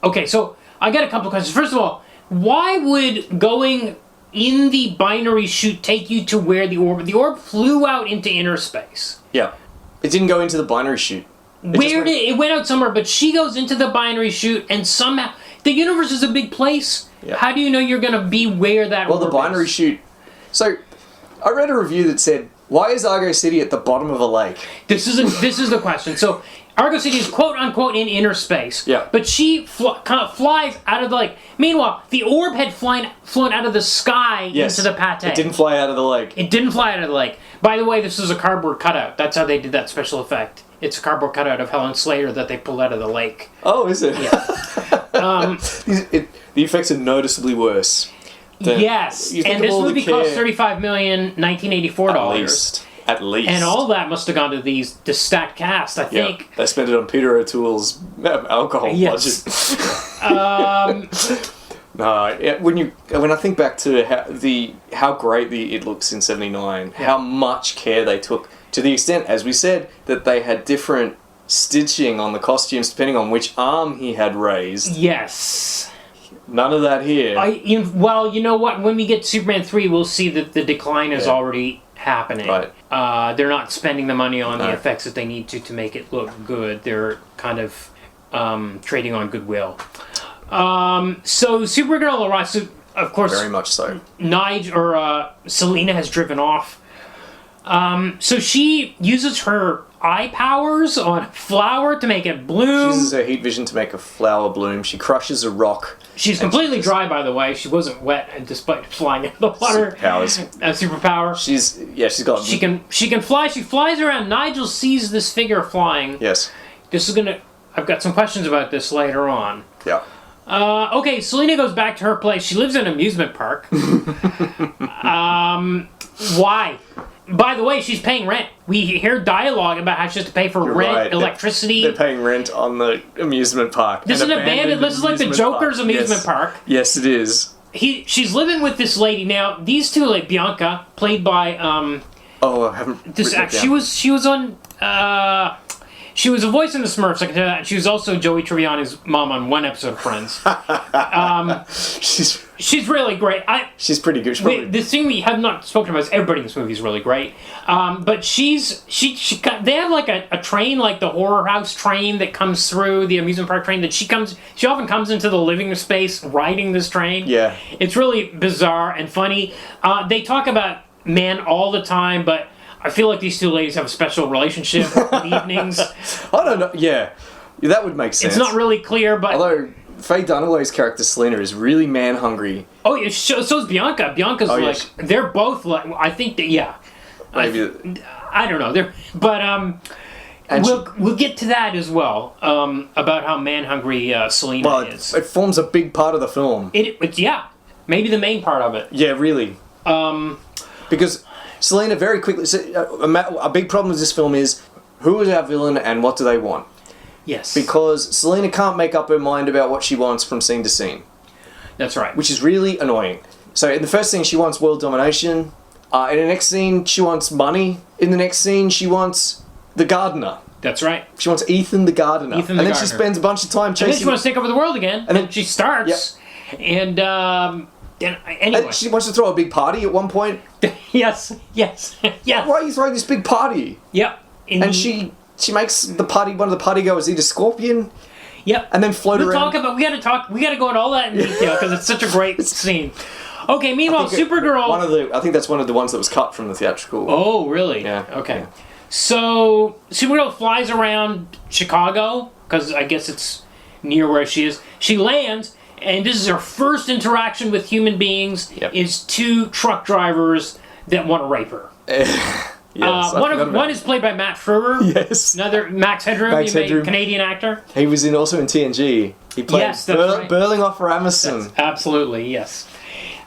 Okay, so I got a couple of questions. First of all, why would going in the binary chute take you to where the orb... The orb flew out into inner space. Yeah. It didn't go into the binary chute. It went out somewhere, but she goes into the binary chute and somehow... The universe is a big place. Yeah. How do you know you're going to be where that orb is? Well, the binary chute... So, I read a review that said, why is Argo City at the bottom of a lake? This is the question. So, Argo City is quote-unquote in inner space. Yeah. But she kind of flies out of the lake. Meanwhile, the orb had flown out of the sky into the pate. It didn't fly out of the lake. It didn't fly out of the lake. By the way, this is a cardboard cutout. That's how they did that special effect. It's a cardboard cutout of Helen Slater that they pulled out of the lake. Oh, is it? Yeah. The effects are noticeably worse. Yes, and this movie cost $35 million, $1984. At least. And all that must have gone to the stacked cast, I think. They spent it on Peter O'Toole's alcohol budget. No, when I think back to how great it looks in '79, how much care they took, to the extent, as we said, that they had different stitching on the costumes depending on which arm he had raised. Yes. None of that here. Well, you know what? When we get to Superman 3, we'll see that the decline is already happening. Right. They're not spending the money on the effects that they need to make it look good. They're kind of trading on goodwill. So Supergirl arrives, of course... Very much so. Selina has driven off. So she uses her eye powers on a flower to make it bloom. She uses her heat vision to make a flower bloom. She crushes a rock. She's completely dry, by the way. She wasn't wet, and despite flying in the water. Superpower. She's got... She can fly. She flies around. Nigel sees this figure flying. Yes. I've got some questions about this later on. Yeah. Okay, Selina goes back to her place. She lives in an amusement park. Why? By the way, she's paying rent. We hear dialogue about how she has to pay for rent, right. electricity. They're paying rent on the amusement park. This is abandoned. This is like the Joker's amusement park. Yes, it is. She's living with this lady now. These two, like Bianca, played by I haven't. this act. She was on. She was a voice in the Smurfs. I can tell you that. She was also Joey Tribbiani's mom on one episode of Friends. She's really great. She's pretty good. The thing we have not spoken about is everybody in this movie is really great. But they have like a train, like the horror house train that comes through the amusement park train. That she often comes into the living space riding this train. Yeah, it's really bizarre and funny. They talk about men all the time, but I feel like these two ladies have a special relationship in the evenings. I don't know. Yeah, that would make sense. It's not really clear, but... Although, Faye Dunaway's character, Selina, is really man-hungry. Oh, yeah, so's Bianca. Bianca's they're both like... I think that, yeah. Maybe... I don't know. We'll get to that as well, about how man-hungry Selina is. It forms a big part of the film. It's maybe the main part of it. Yeah, really. Because... Selina, very quickly, a big problem with this film is, who is our villain and what do they want? Yes. Because Selina can't make up her mind about what she wants from scene to scene. That's right. Which is really annoying. So in the first scene, she wants world domination. In the next scene, she wants money. In the next scene, she wants the gardener. That's right. She wants Ethan the gardener. And then she spends a bunch of time chasing... And then she wants to take over the world again. And then she starts. Yep. And anyway. And she wants to throw a big party at one point. Yes. Why are you throwing this big party? Yep. And she makes one of the party goers eat a scorpion. Yep. And then float around. We gotta go into all that in detail because it's such a great scene. Okay, meanwhile, Supergirl... I think that's one of the ones that was cut from the theatrical. Oh, really? Yeah. Okay. Yeah. So, Supergirl flies around Chicago, because I guess it's near where she is. She lands, and this is her first interaction with human beings, is two truck drivers that want to rape her. Yes, one is played by Matt Frewer. Yes. Another, Max Headroom, Canadian actor. He was also in TNG. He played Burlingoff Ramison. Absolutely, yes.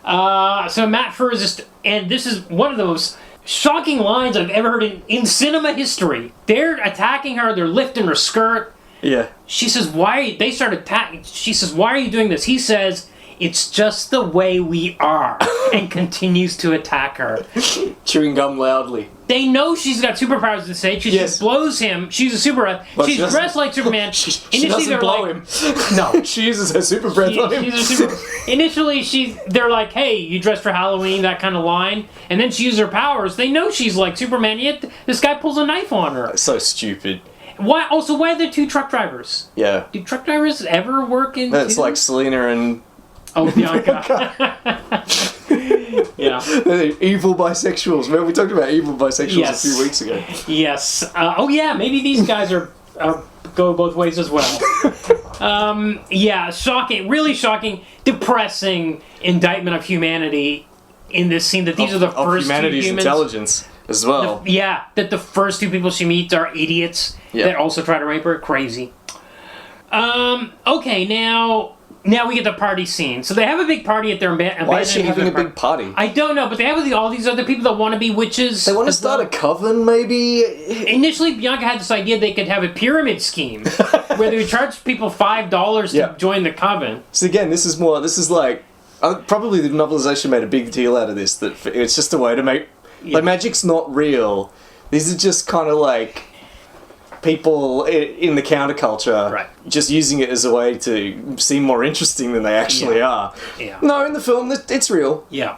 So Matt Frewer is just... And this is one of those shocking lines I've ever heard in cinema history. They're attacking her, they're lifting her skirt. Yeah. She says, they start attacking... She says, why are you doing this? He says... It's just the way we are, and continues to attack her. Chewing gum loudly. They know she's got superpowers at this stage. She just blows him. She's a super... Well, she's dressed like Superman. She doesn't blow him. No. She uses her super breath on him. Initially, they're like, hey, you dressed for Halloween, that kind of line. And then she uses her powers. They know she's like Superman, yet this guy pulls a knife on her. That's so stupid. Why are there two truck drivers? Yeah. Do truck drivers ever work in... It's like Selina and... Oh, Bianca. Yeah. Evil bisexuals. Remember we talked about evil bisexuals a few weeks ago. Yes. Maybe these guys are go both ways as well. Shocking. Really shocking, depressing indictment of humanity in this scene that these are the first humanity's two humans. Intelligence as well. That the first two people she meets are idiots that also try to rape her. Crazy. Okay, now we get the party scene. So they have a big party at their abandoned... Why is she having a big party? I don't know, but they have all these other people that want to be witches. They want to start a coven, maybe? Initially, Bianca had this idea they could have a pyramid scheme where they would charge people $5 to join the coven. So again, this is like... probably the novelization made a big deal out of this, that it's just a way to make... Like, magic's not real. These are just kind of like... people in the counterculture Right. just using it as a way to seem more interesting than they actually are. Yeah. No, in the film, it's real. Yeah.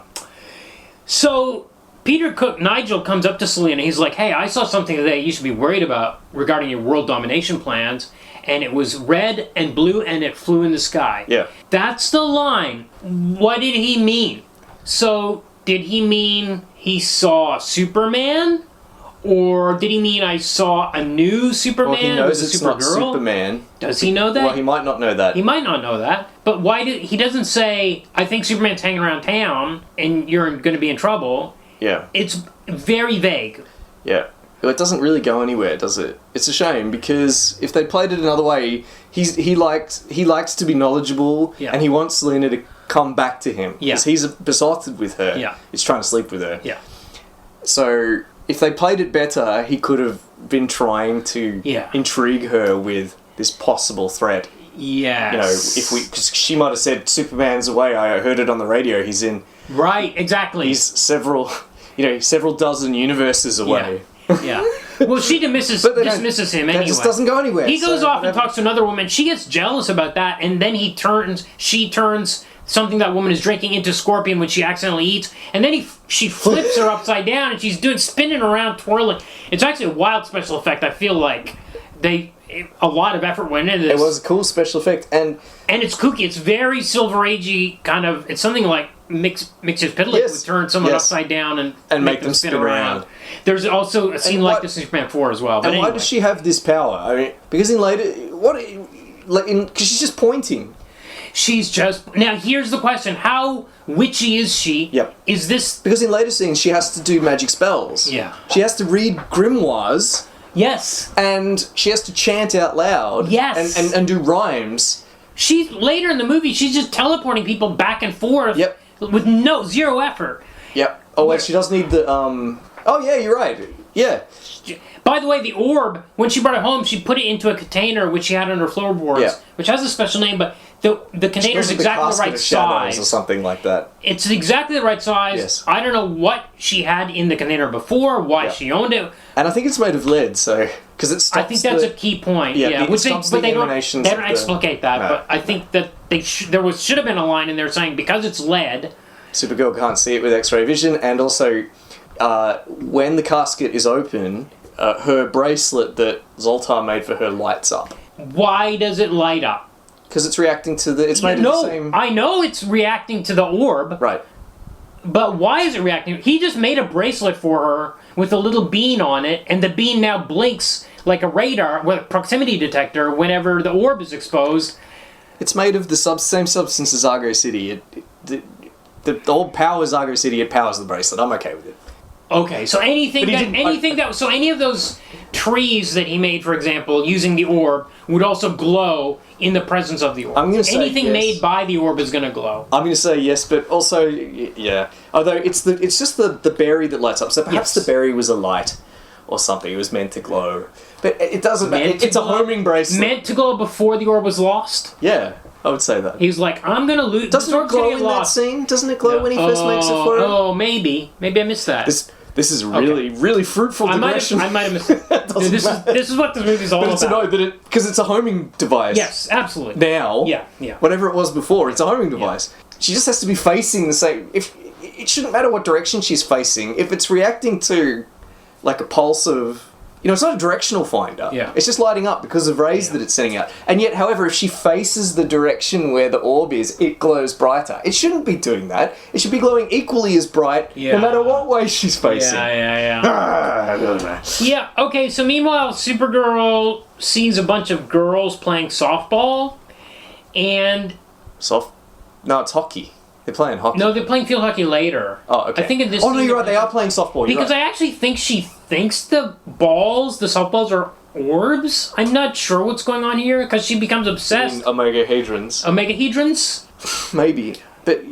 So Nigel comes up to Selena. He's like, "Hey, I saw something today you should be worried about regarding your world domination plans. And it was red and blue and it flew in the sky." Yeah. That's the line. What did he mean? So did he mean he saw Superman? Or did he mean I saw a new Superman? Well, he knows with a it's not Supergirl? Superman. Does he know that? Well, he might not know that. He might not know that, but he doesn't say, "I think Superman's hanging around town and you're going to be in trouble." Yeah. It's very vague. Yeah. Well, it doesn't really go anywhere, does it? It's a shame, because if they played it another way, he likes to be knowledgeable, Yeah. and he wants Selena to come back to him. Yeah. Because he's besotted with her. Yeah. He's trying to sleep with her. Yeah. So if they played it better, he could have been trying to Yeah. intrigue her with this possible threat. Yes. You know, because she might have said, "Superman's away. I heard it on the radio. He's in. Right, exactly. He's several dozen universes away." Yeah. Well, she dismisses But him anyway. That just doesn't go anywhere. He goes so off and whatever. talks to another woman. She gets jealous about that, and then she turns something that woman is drinking into Scorpion when she accidentally eats, and then she flips her upside down, and she's spinning around, twirling. It's actually a wild special effect. I feel like a lot of effort went into this. It was a cool special effect, and it's kooky. It's very Silver Agey kind of. It's something like Mix's Pitlick Yes. would turn someone Yes. upside down and make them spin around. There's also a scene And like what- this in Superman 4 as well. But and anyway. why does she have this power? I mean, because in later, because she's just pointing. She's just now. Here's the question: how witchy is she? Yep. Is this? Because in later scenes, she has to do magic spells. Yeah. She has to read grimoires, Yes. and she has to chant out loud. Yes. And do rhymes. She's later in the movie. She's just teleporting people back and forth. Yep. With zero effort. Yep. Oh wait, she does need the Oh yeah, you're right. Yeah. By the way, the orb, when she brought it home, she put it into a container which she had on her floorboards, Yeah. which has a special name, but the container is She goes with exactly the casket right of shadows size. or something like that. It's exactly the right size. Yes. I don't know what she had in the container before, why Yeah. she owned it. And I think it's made of lead, so because it stops. I think that's a key point. Yeah, it which stops but the they don't emanations they of don't the- explicate that. No. But I think that should have been a line in there saying because it's lead. Supergirl can't see it with X-ray vision, and also when the casket is open, her bracelet that Zoltar made for her lights up Why does it light up? because it's reacting to the. It's made of the same. I know it's reacting to the orb, Right. but why is it reacting? He just made a bracelet for her with a little bean on it, and the bean now blinks like a radar, with a proximity detector, whenever the orb is exposed. It's made of the same substance as Argo City. The old powers Argo City. It powers the bracelet. I'm okay with it. Okay, so But he didn't- any of those trees that he made, for example, using the orb, would also glow in the presence of the orb. I'm gonna say anything yes. made by the orb is going to glow. I'm going to say yes, but also yeah. Although it's just the berry that lights up. So perhaps Yes. the berry was a light or something. It was meant to glow, but it doesn't matter. Meant to It's a glow? homing bracelet. Meant to glow before the orb was lost. Yeah, I would say that. He was like, "I'm going to lose." Doesn't it glow in that lost. scene? Doesn't it glow when he first makes it for her? Oh, maybe I missed that. This is really fruitful I might digression. have missed it. Doesn't this matter. is what this movie's all But it's about. because it's a homing device. Yes, absolutely. Now. Yeah. Whatever it was before, it's a homing device. She just has to be facing the same. If it shouldn't matter what direction she's facing. If it's reacting to like a pulse of. It's not a directional finder. Yeah. It's just lighting up because of rays that it's sending out. And yet, however, if she faces the direction where the orb is, it glows brighter. It shouldn't be doing that. It should be glowing equally as bright, no matter what way she's facing. Yeah. Yeah, okay, so meanwhile, Supergirl sees a bunch of girls playing softball, and... No, it's hockey. They're playing hockey. No, they're playing field hockey later. Oh, okay. I think in this Oh, no, scene you're right. They are playing softball. Because I actually think she thinks the softballs are orbs. I'm not sure what's going on here, because she becomes obsessed. Omegahedrons. Omegahedrons? Maybe. But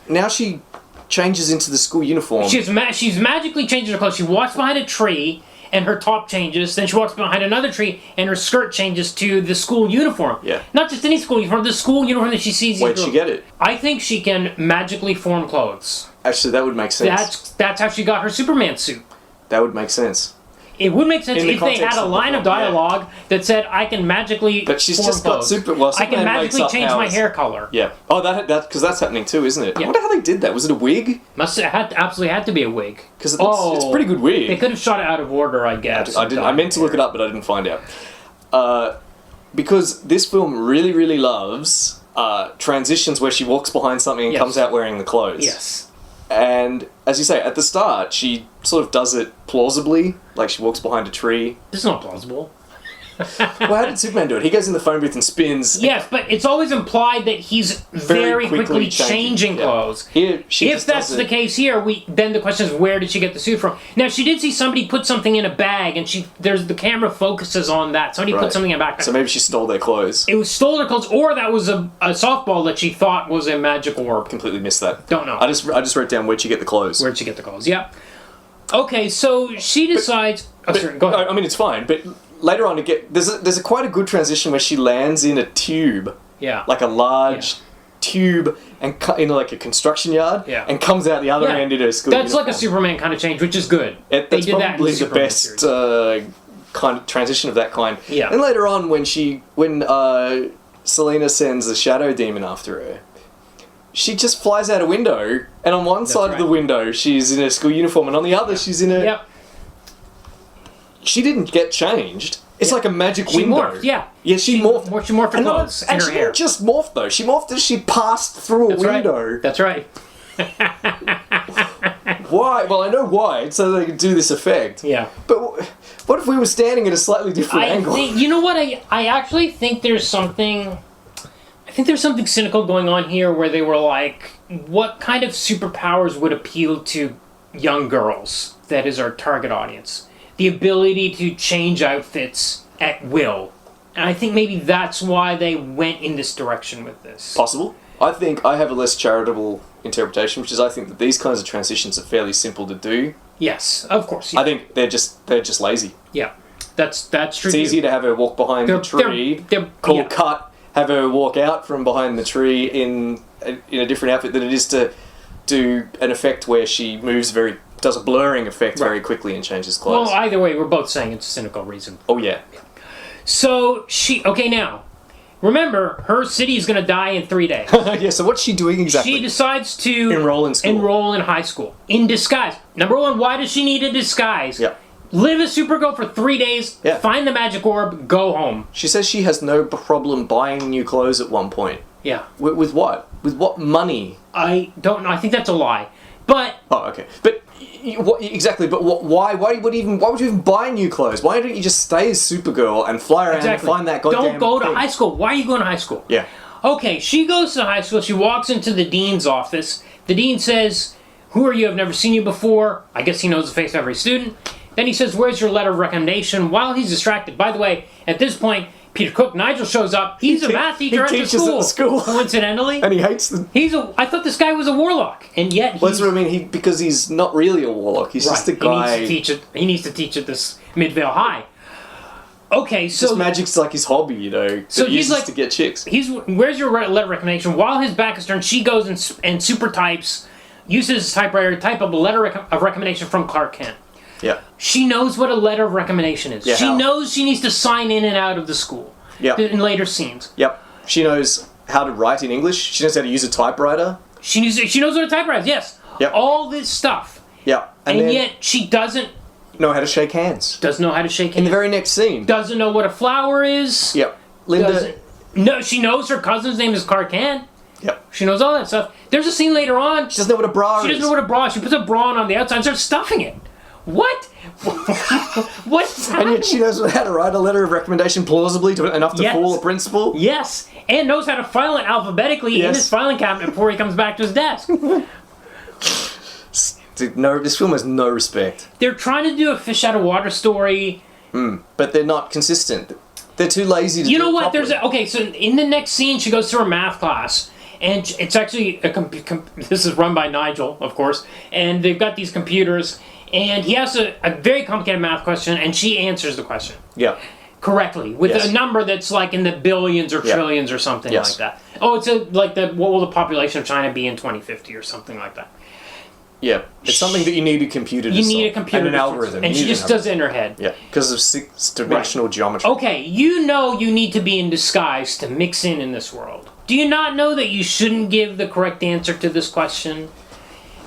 now she changes into the school uniform. She's magically changing her clothes. She walks behind a tree, and her top changes. Then she walks behind another tree, and her skirt changes to the school uniform. Yeah. Not just any school uniform, the school uniform that she sees. Where'd she get it? I think she can magically form clothes. Actually, that would make sense. That's how she got her Superman suit. That would make sense. It would make sense In the if they had context a of the line of film, yeah. dialogue that said, "I can magically." But she's form just got clothes. super. Well, I can Superman magically makes up change my powers. hair color. Yeah. Oh, that because that's happening too, isn't it? Yeah. I wonder how they did that. Was it a wig? Absolutely had to be a wig. Because it's a pretty good wig. They could have shot it out of order, I guess. I didn't. I meant to look it up, but I didn't find out. Because this film really, really loves transitions where she walks behind something and Yes. comes out wearing the clothes. Yes. And as you say, at the start, she sort of does it plausibly, like she walks behind a tree. This is not plausible. Well, how did Superman do it? He goes in the phone booth and spins. Yes, but it's always implied that he's very quickly changing Yeah. clothes. Here, she If just that's does the it. case here, then the question is, where did she get the suit from? Now, she did see somebody put something in a bag, and the camera focuses on that. Somebody put Right. something in a backpack. So maybe she stole their clothes. It was stole their clothes, or that was a softball that she thought was a magic orb. Completely missed that. Don't know. I just wrote down where'd she get the clothes. Where'd she get the clothes? Yep. Okay, so she decides... sorry, go ahead. I mean, it's fine, but later on, there's quite a good transition where she lands in a tube, Yeah. like a large tube, and in like a construction yard, Yeah. and comes out the other Yeah. end in her school That's like a uniform. Superman kind of change, which is good. That's that in probably the Superman best series. kind of transition of that kind. Yeah. And later on, when Selena sends the Shadow Demon after her, she just flies out a window, and on one side of the right. window she's in a school uniform, and on the other she's in a... Yep. She didn't get changed. It's like a magic She window. morphed, yeah. Yeah, she morphed. She morphed her And, clothes and and her she hair. didn't just morph, though. She morphed as she passed through a window. That's right. Why? Well, I know why. It's so they could do this effect. Yeah. But what if we were standing at a slightly different angle? You know what? I actually think there's something... I think there's something cynical going on here where they were like, what kind of superpowers would appeal to young girls? That is our target audience. The ability to change outfits at will. And I think maybe that's why they went in this direction with this. Possible. I think I have a less charitable interpretation, which is I think that these kinds of transitions are fairly simple to do. Yes, of course. Yeah. I think they're just lazy. Yeah, that's true. It's easier to have her walk behind the tree, call cut, have her walk out from behind the tree in a different outfit than it is to do an effect where she does a blurring effect very quickly and changes clothes. Well, either way, we're both saying it's a cynical reason. Oh yeah. So now, remember, her city is going to die in 3 days. Yeah, so what's she doing exactly? She decides to Enroll in school. Enroll in high school. In disguise. Number one, why does she need a disguise? Yeah. Live as Supergirl for 3 days, find the magic orb, go home. She says she has no problem buying new clothes at one point. Yeah. With what? With what money? I don't know. I think that's a lie. But... Oh, okay. But... Exactly, but why would you even buy new clothes? Why don't you just stay as Supergirl and fly around and find that goddamn Don't go to thing? high school. Why are you going to high school? Yeah. Okay, she goes to high school. She walks into the dean's office. The dean says, "Who are you? I've never seen you before." I guess he knows the face of every student. Then he says, "Where's your letter of recommendation?" While he's distracted. By the way, at this point, Peter Cook, Nigel, shows up. He's a math teacher at the teaches at the school. Coincidentally. And he hates them. I thought this guy was a warlock. And yet he's... Well, that's what I mean. Because he's not really a warlock. He's just a guy... He needs to teach at this Midvale High. Okay, so... Just magic's like his hobby, you know. So that he he's uses like... to get chicks. Where's your letter of recommendation? While his back is turned, she goes and super types, uses his typewriter to type up a letter of recommendation from Clark Kent. Yeah. She knows what a letter of recommendation is. Yeah, she how? knows she needs to sign in and out of the school. Yep. In later scenes. Yep. She knows how to write in English. She knows how to use a typewriter. She knows what a typewriter is, yes. Yep. All this stuff. Yep. And then yet she doesn't know how to shake hands. Doesn't know how to shake hands. In the very next scene. Doesn't know what a flower is. Yep. Linda... No, she knows her cousin's name is Clark Kent. Yep. She knows all that stuff. There's a scene later on. She doesn't know what a bra is. She doesn't know what a bra is. She puts a bra on the outside and starts stuffing it. What? What's happening? And yet she knows how to write a letter of recommendation plausibly enough to fool a principal. Yes, and knows how to file it alphabetically in his filing cabinet before he comes back to his desk. No, this film has no respect. They're trying to do a fish out of water story. But they're not consistent. They're too lazy to do it. You know what? Properly. So in the next scene, she goes to her math class. And it's actually, this is run by Nigel, of course. And they've got these computers. And he asks a very complicated math question, and she answers the question. Yeah. Correctly, with a number that's like in the billions or trillions or something like that. Oh, it's what will the population of China be in 2050 or something like that. Yeah, it's something that you need a computer to You solve. need a computer and an to- algorithm. and You she need an just does it in her algorithm. head. Yeah, because of six-dimensional geometry. Okay, you know you need to be in disguise to mix in this world. Do you not know that you shouldn't give the correct answer to this question?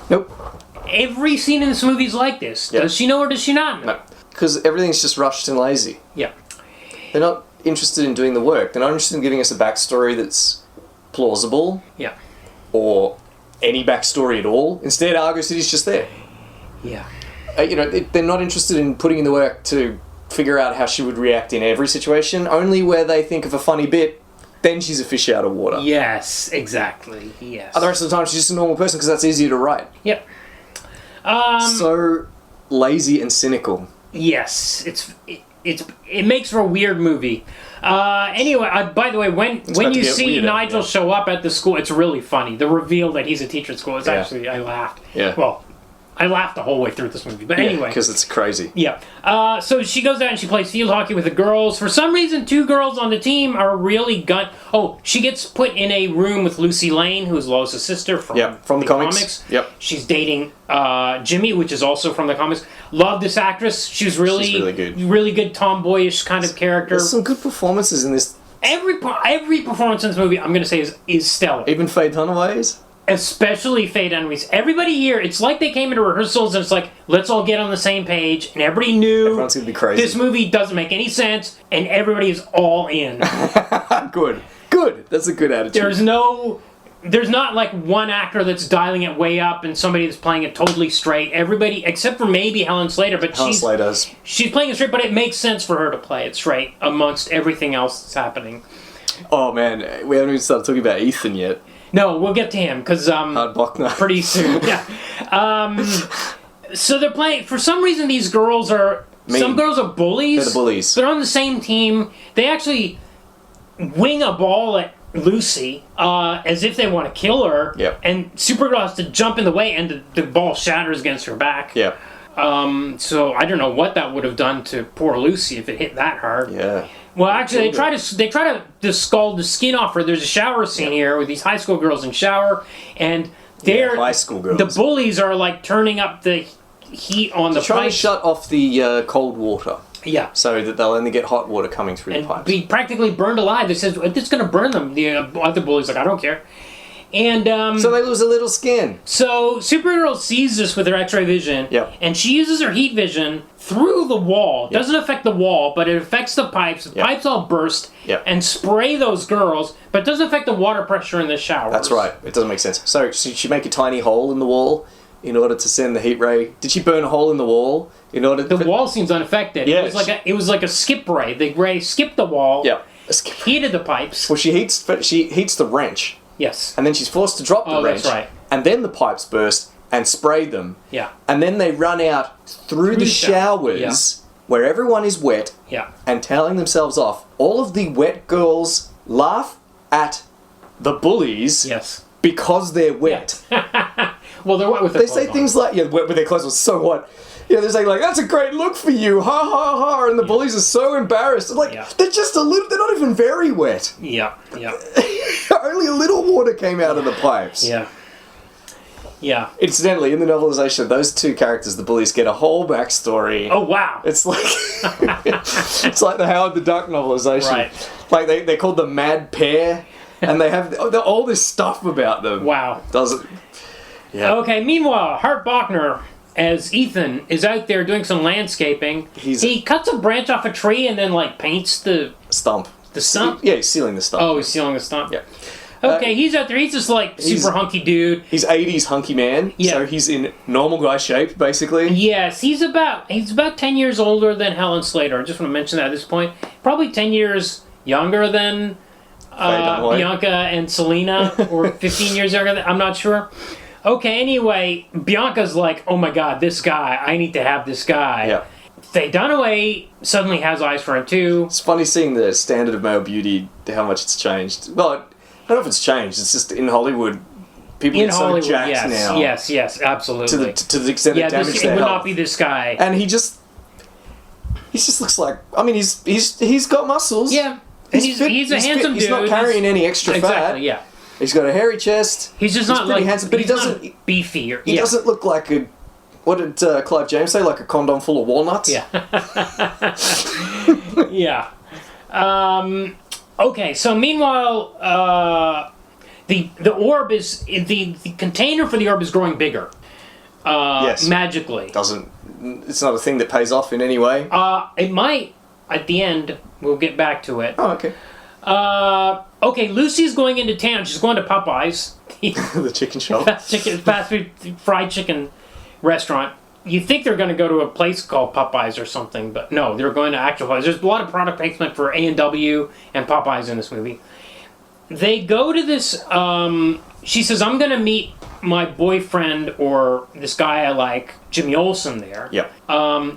Nope. Every scene in this movie is like this. Yeah. Does she know or does she not know? No. Because everything's just rushed and lazy. Yeah. They're not interested in doing the work. They're not interested in giving us a backstory that's plausible Yeah. or any backstory at all. Instead, Argo City's just there. Yeah. They're not interested in putting in the work to figure out how she would react in every situation. Only where they think of a funny bit, then she's a fish out of water. Yes, exactly. Yes. The rest of the time, she's just a normal person because that's easier to write. Yep. So lazy and cynical. Yes, it makes for a weird movie. Anyway, by the way, when about to you get see weirder, Nigel yeah. show up at the school, it's really funny. The reveal that he's a teacher at school is actually, I laughed. Yeah. Well, I laughed the whole way through this movie, but anyway. Because it's crazy. Yeah. So she goes out and she plays field hockey with the girls. For some reason, 2 girls on the team are really Oh, she gets put in a room with Lucy Lane, who is Lois' sister from the comics. Yep. She's dating Jimmy, which is also from the comics. Love this actress. She's really good. really good tomboyish kind of character. There's some good performances in this. Every performance in this movie, I'm going to say, is stellar. Even Faye Dunaway's. Especially Faye Dunaway. Everybody here, it's like they came into rehearsals and it's like, let's all get on the same page. And everybody knew Everyone's going to be crazy. this movie doesn't make any sense, and everybody is all in. Good. That's a good attitude. There's not like one actor that's dialing it way up and somebody that's playing it totally straight. Everybody, except for maybe Helen Slater, but she's playing it straight, but it makes sense for her to play it straight amongst everything else that's happening. Oh man, we haven't even started talking about Ethan yet. No, we'll get to him, because Hart Bochner. pretty soon. Yeah. So they're playing, for some reason these girls are, Mean. some girls are bullies. They're the bullies. They're on the same team. They actually wing a ball at Lucy as if they want to kill her. Yep. And Supergirl has to jump in the way and the ball shatters against her back. Yeah. So I don't know what that would have done to poor Lucy if it hit that hard. Yeah. Well, actually, they try to scald the skin off her. There's a shower scene here with these high school girls in shower, and they're high school girls. The bullies are like turning up the heat on the Trying to pipes. shut off the cold water Yeah. so that they'll only get hot water coming through the And pipes. be practically burned alive. It says it's going to burn them. The other bully's like, I don't care. And So they lose a little skin. so Supergirl sees this with her X-ray vision, Yep. and she uses her heat vision through the wall. Yep. Doesn't affect the wall, but it affects the pipes. The Yep. pipes all burst Yep. and spray those girls, but it doesn't affect the water pressure in the shower. That's right. It doesn't make sense. So she make a tiny hole in the wall in order to send the heat ray. Did she burn a hole in the wall in order? The wall seems unaffected. Yeah, It was like a skip ray. The ray skipped the wall. Yeah. Heated the pipes. Well, she heats the wrench, Yes. and then she's forced to drop the wrench. That's right. And then the pipes burst and spray them. Yeah. And then they run out through the shower. showers where everyone is wet Yeah. and towelling themselves off. All of the wet girls laugh at the bullies Yes. because they're wet. Well, they're wet with their They say clothes on. things like, yeah, wet with their clothes on, so what? Yeah, they're saying like, that's a great look for you, ha ha ha, and the bullies are so embarrassed. Like, Yeah. they're just a little, they're not even very wet. Yeah. Yeah. Only a little water came out of the pipes. Yeah. Yeah. Incidentally, in the novelization, those two characters, the bullies, get a whole backstory. Oh, wow. It's like it's like the Howard the Duck novelization. Right. Like they're called the Mad Pair, and they have all this stuff about them. Wow. Does it? Yeah. Okay, meanwhile, Hart Bochner, as Ethan, is out there doing some landscaping. He cuts a branch off a tree and then, like, paints the Stump. stump? Yeah, he's sealing the stump. Oh, he's sealing the stump? Yeah. Okay, he's out there. He's just, like, super hunky dude. He's 80s hunky man. Yeah. So he's in normal guy shape, basically. Yes, he's about 10 years older than Helen Slater. I just want to mention that at this point. Probably 10 years younger than Dunaway. Bianca and Selena, or 15 years younger than, I'm not sure. Okay, anyway, Bianca's like, oh my god, this guy, I need to have this guy. Yeah. Faye Dunaway suddenly has eyes for him too. It's funny seeing the standard of male beauty, how much it's changed. Well, I don't know if it's changed. It's just in Hollywood, people In get Hollywood, so jacked yes, now. yes, absolutely. To the extent Yeah, it damages it their would health. not be this guy. And he just looks like, I mean, he's got muscles. Yeah, and He's fit, he's a handsome fit. dude. He's not carrying any extra fat. Exactly, yeah. He's got a hairy chest. He's just not pretty like handsome, but he he's doesn't. not beefy. Or, He doesn't look like a. What did Clive James say? Like a condom full of walnuts? Yeah. Yeah. Okay. So meanwhile, the orb is the container for the orb is growing bigger. Yes. Magically. It's not a thing that pays off in any way. It might at the end. We'll get back to it. Oh, okay. Okay. Lucy's going into town. She's going to Popeyes. The chicken shop. fast food fried chicken restaurant. You think they're going to go to a place called Popeyes or something, but no, they're going to actual Popeyes. There's a lot of product placement for A&W and Popeyes in this movie. They go to this, she says, I'm going to meet my boyfriend or this guy I like, Jimmy Olsen there. Yep.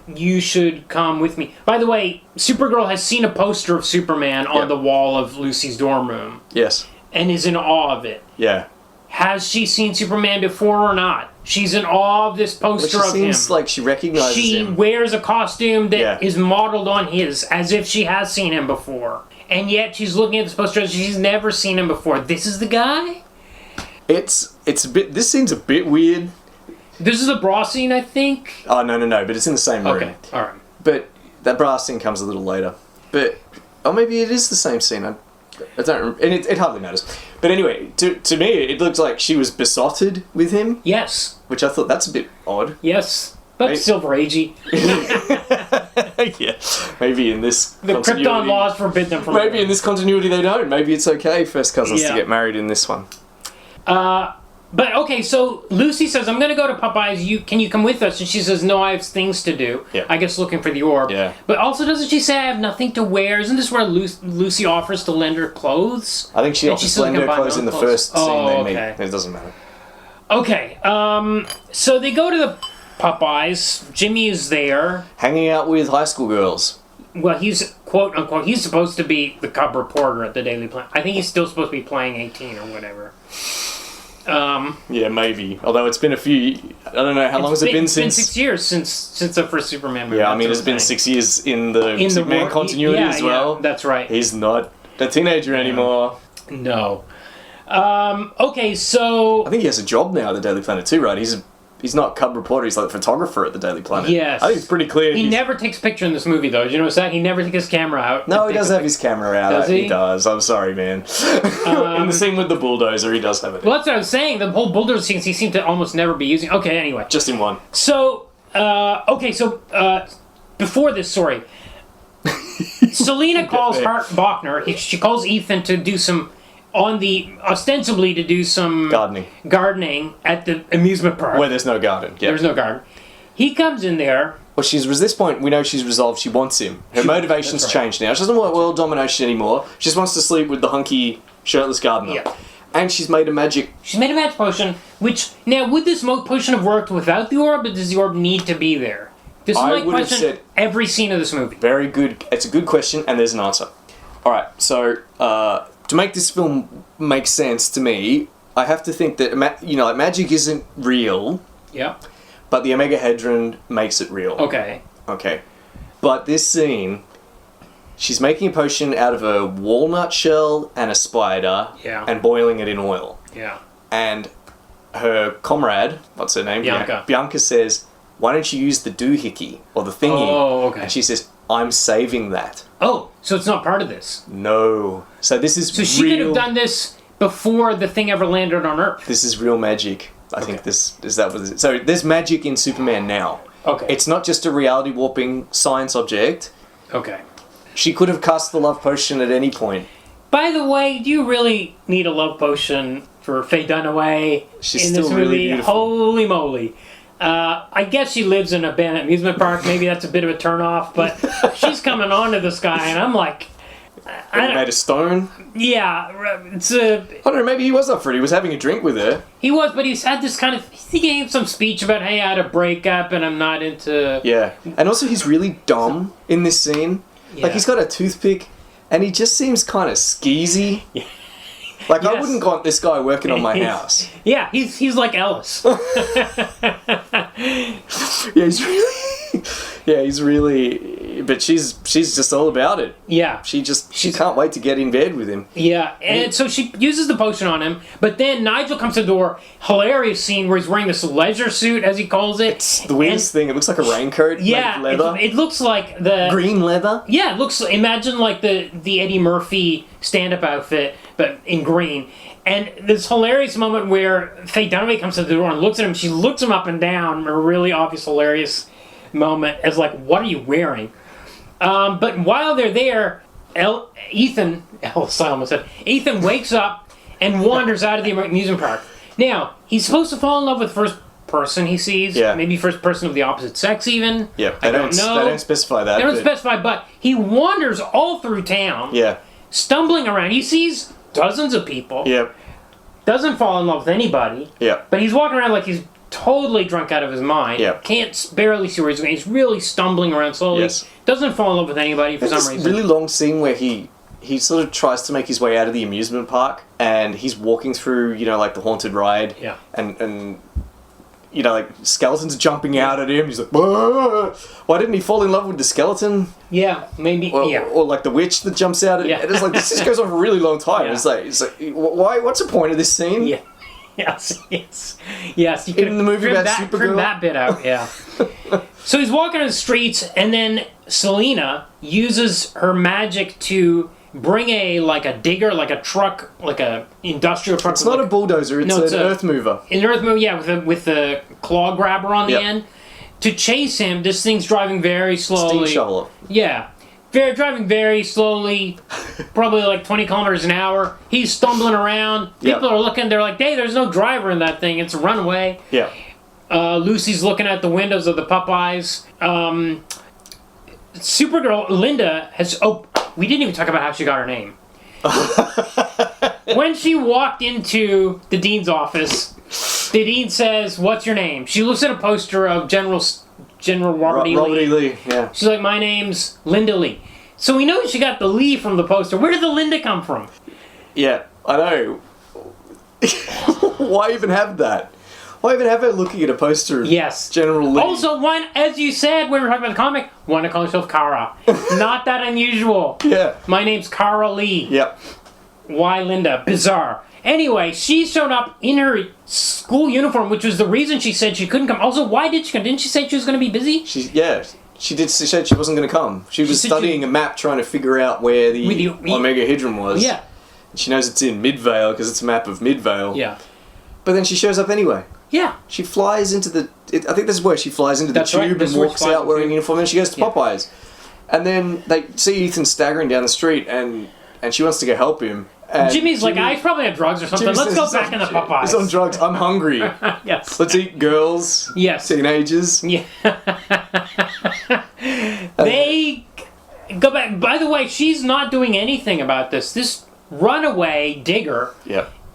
You should come with me. By the way, Supergirl has seen a poster of Superman on the wall of Lucy's dorm room. Yes. And is in awe of it. Yeah. Has she seen Superman before or not? She's in awe of this poster of him. She seems like she recognizes She him. wears a costume that is Yeah. modeled on his, as if she has seen him before. And yet she's looking at this poster as she's never seen him before. This is the guy? It's a bit. This seems a bit weird. This is a bra scene, I think? Oh no, but it's in the same room. Okay, alright. But that bra scene comes a little later. But maybe it is the same scene. I don't remember, and it hardly matters. But anyway, to me, it looks like she was besotted with him. Yes. Which I thought that's a bit odd. Yes. But Right. Silver Agey. Yeah. Maybe in this The continuity, Krypton laws forbid them from... Maybe in this continuity they don't. Maybe it's okay first cousins to Yeah. get married in this one. But okay, so Lucy says, I'm going to go to Popeyes. Can you come with us? And she says, no, I have things to do. Yeah. I guess looking for the orb. Yeah. But also, doesn't she say, I have nothing to wear? Isn't this where Lucy offers to lend her clothes? I think she And offers still to lend can her buy clothes her in the own first clothes. scene they okay. meet. It doesn't matter. Okay, so they go to the Popeyes. Jimmy is there. Hanging out with high school girls. Well, he's, quote unquote, he's supposed to be the cub reporter at the Daily Planet. I think he's still supposed to be playing 18 or whatever. Yeah, maybe. Although it's been a few... I don't know, how long has it been since... It's been 6 years since the first Superman movie. Yeah, I mean, that's it's been what I'm saying. 6 years in the Superman war- continuity yeah, as well. Yeah, that's right. He's not a teenager anymore. No. Okay, so... I think he has a job now at the Daily Planet too, right? He's not cub reporter, he's like photographer at the Daily Planet. Yes. I think it's pretty clear. He never takes a picture in this movie, though. Did you notice that? He never takes his camera out. No, he does have his camera out. Does he? He does. I'm sorry, man. In the scene with the bulldozer, he does have it. Well, that's what I was saying. The whole bulldozer scenes he seemed to almost never be using. Okay, anyway. Just in one. So, before this, sorry. Selena calls there. Hart Bochner. She calls Ethan to do some... ostensibly to do some... Gardening at the amusement park. Where there's no garden. Yeah. There's no garden. He comes in there... Well, at this point, we know she's resolved she wants him. Her motivation's that's right. changed now. She doesn't want world domination anymore. She just wants to sleep with the hunky, shirtless gardener. Yeah. And she's made a magic... She's made a magic potion, which... Now, would this potion have worked without the orb, or does the orb need to be there? This is I my would have question said- every scene of this movie. Very good. It's a good question, and there's an answer. Alright, so... to make this film make sense to me, I have to think that, magic isn't real, Yeah. but the Omegahedron makes it real. Okay. Okay. But this scene, she's making a potion out of a walnut shell and a spider, Yeah. and boiling it in oil. Yeah. And her comrade, what's her name? Bianca. Bianca says, why don't you use the doohickey, or the thingy? Oh, okay. And she says, I'm saving that. Oh, so it's not part of this. No. So this is So she could have done this before the thing ever landed on Earth. This is real magic. I think this is that was it. So there's magic in Superman now. Okay. It's not just a reality warping science object. Okay. She could have cast the love potion at any point. By the way, do you really need a love potion for Faye Dunaway She's in still this really movie? beautiful. Holy moly. I guess she lives in a abandoned amusement park. Maybe that's a bit of a turnoff, but she's coming on to this guy, and I'm like... Made of stone. Yeah, it's a... I don't know, maybe he was up for it. He was having a drink with her. He was, but he's had this kind of... He gave some speech about, hey, I had a breakup, and I'm not into... Yeah. And also he's really dumb in this scene. Yeah. Like, he's got a toothpick, and he just seems kind of skeezy. Yeah. Like, I Yes. wouldn't want this guy working on my house. Yeah, he's like Ellis. Yeah, he's really... Yeah, he's really... But she's just all about it. Yeah. She can't wait to get in bed with him. Yeah, and so she uses the potion on him, but then Nigel comes to the door. Hilarious scene where he's wearing this leisure suit, as he calls it. It's the weirdest thing. It looks like a raincoat made of leather. It looks like the... Green leather? Yeah, it looks... Imagine like the Eddie Murphy stand-up outfit, but in green. And this hilarious moment where Faye Dunaway comes to the door and looks at him. She looks him up and down. A really obvious, hilarious moment as like, what are you wearing? But while they're there, Ethan wakes up and wanders out of the amusement park. Now, he's supposed to fall in love with the first person he sees. Yeah. Maybe first person of the opposite sex even. Yeah, I don't know. They don't specify that. They don't specify, but he wanders all through town. Yeah. Stumbling around. He sees dozens of people. Yeah. Doesn't fall in love with anybody. Yeah. But he's walking around like he's totally drunk out of his mind. Yeah. Can't barely see where he's going. He's really stumbling around slowly. Yes. Doesn't fall in love with anybody for some There's reason. this really long scene where he sort of tries to make his way out of the amusement park, and he's walking through, like the haunted ride. Yeah. And like skeletons are jumping out at him. He's like, whoa! Why didn't he fall in love with the skeleton? Yeah, maybe. Or like the witch that jumps out at him. And it's like, this just goes on for a really long time. Yeah. It's like, why? What's the point of this scene? Yeah. Yes. You In the movie about trim Supergirl? that bit out, yeah. So he's walking on the streets, and then Selena uses her magic to bring a digger, like a truck, like a industrial truck. It's not a bulldozer, it's an earth mover. An earth mover, yeah, with the claw grabber on the Yep. end. To chase him, this thing's driving very slowly. Steam shovel. Yeah. Driving very slowly, probably like 20 kilometers an hour. He's stumbling around. People Yep. are looking, they're like, hey, there's no driver in that thing. It's a runaway. Yeah. Lucy's looking at the windows of the Popeyes. Supergirl, Linda, has... Oh, we didn't even talk about how she got her name. When she walked into the dean's office, the dean says, what's your name? She looks at a poster of General Robert E. Lee. Yeah. She's like, my name's Linda Lee. So we know she got the Lee from the poster. Where did the Linda come from? Yeah, I know. Why even have that? Why even have her looking at a poster of General Lee? Also, as you said when we were talking about the comic, want to call yourself Kara. Not that unusual. Yeah. My name's Kara Lee. Yep. Why Linda? Bizarre. Anyway, she showed up in her school uniform, which was the reason she said she couldn't come. Also, why did she come? Didn't she say she was going to be busy? She said she wasn't going to come. She was studying a map trying to figure out where the Omegahedron was. Yeah. She knows it's in Midvale because it's a map of Midvale. Yeah. But then she shows up anyway. Yeah. She flies into the... I think this is where she flies into the That's right. tube This and is where walks she flies out wearing a into- uniform, and she goes to Popeyes. And then they see Ethan staggering down the street, and she wants to go help him. And Jimmy's like, he's probably on drugs or something. Let's go back in the Popeyes. He's on drugs. I'm hungry. Yes. Let's eat girls. Yes. Teenagers. Yeah. They go back. By the way, she's not doing anything about this. This runaway digger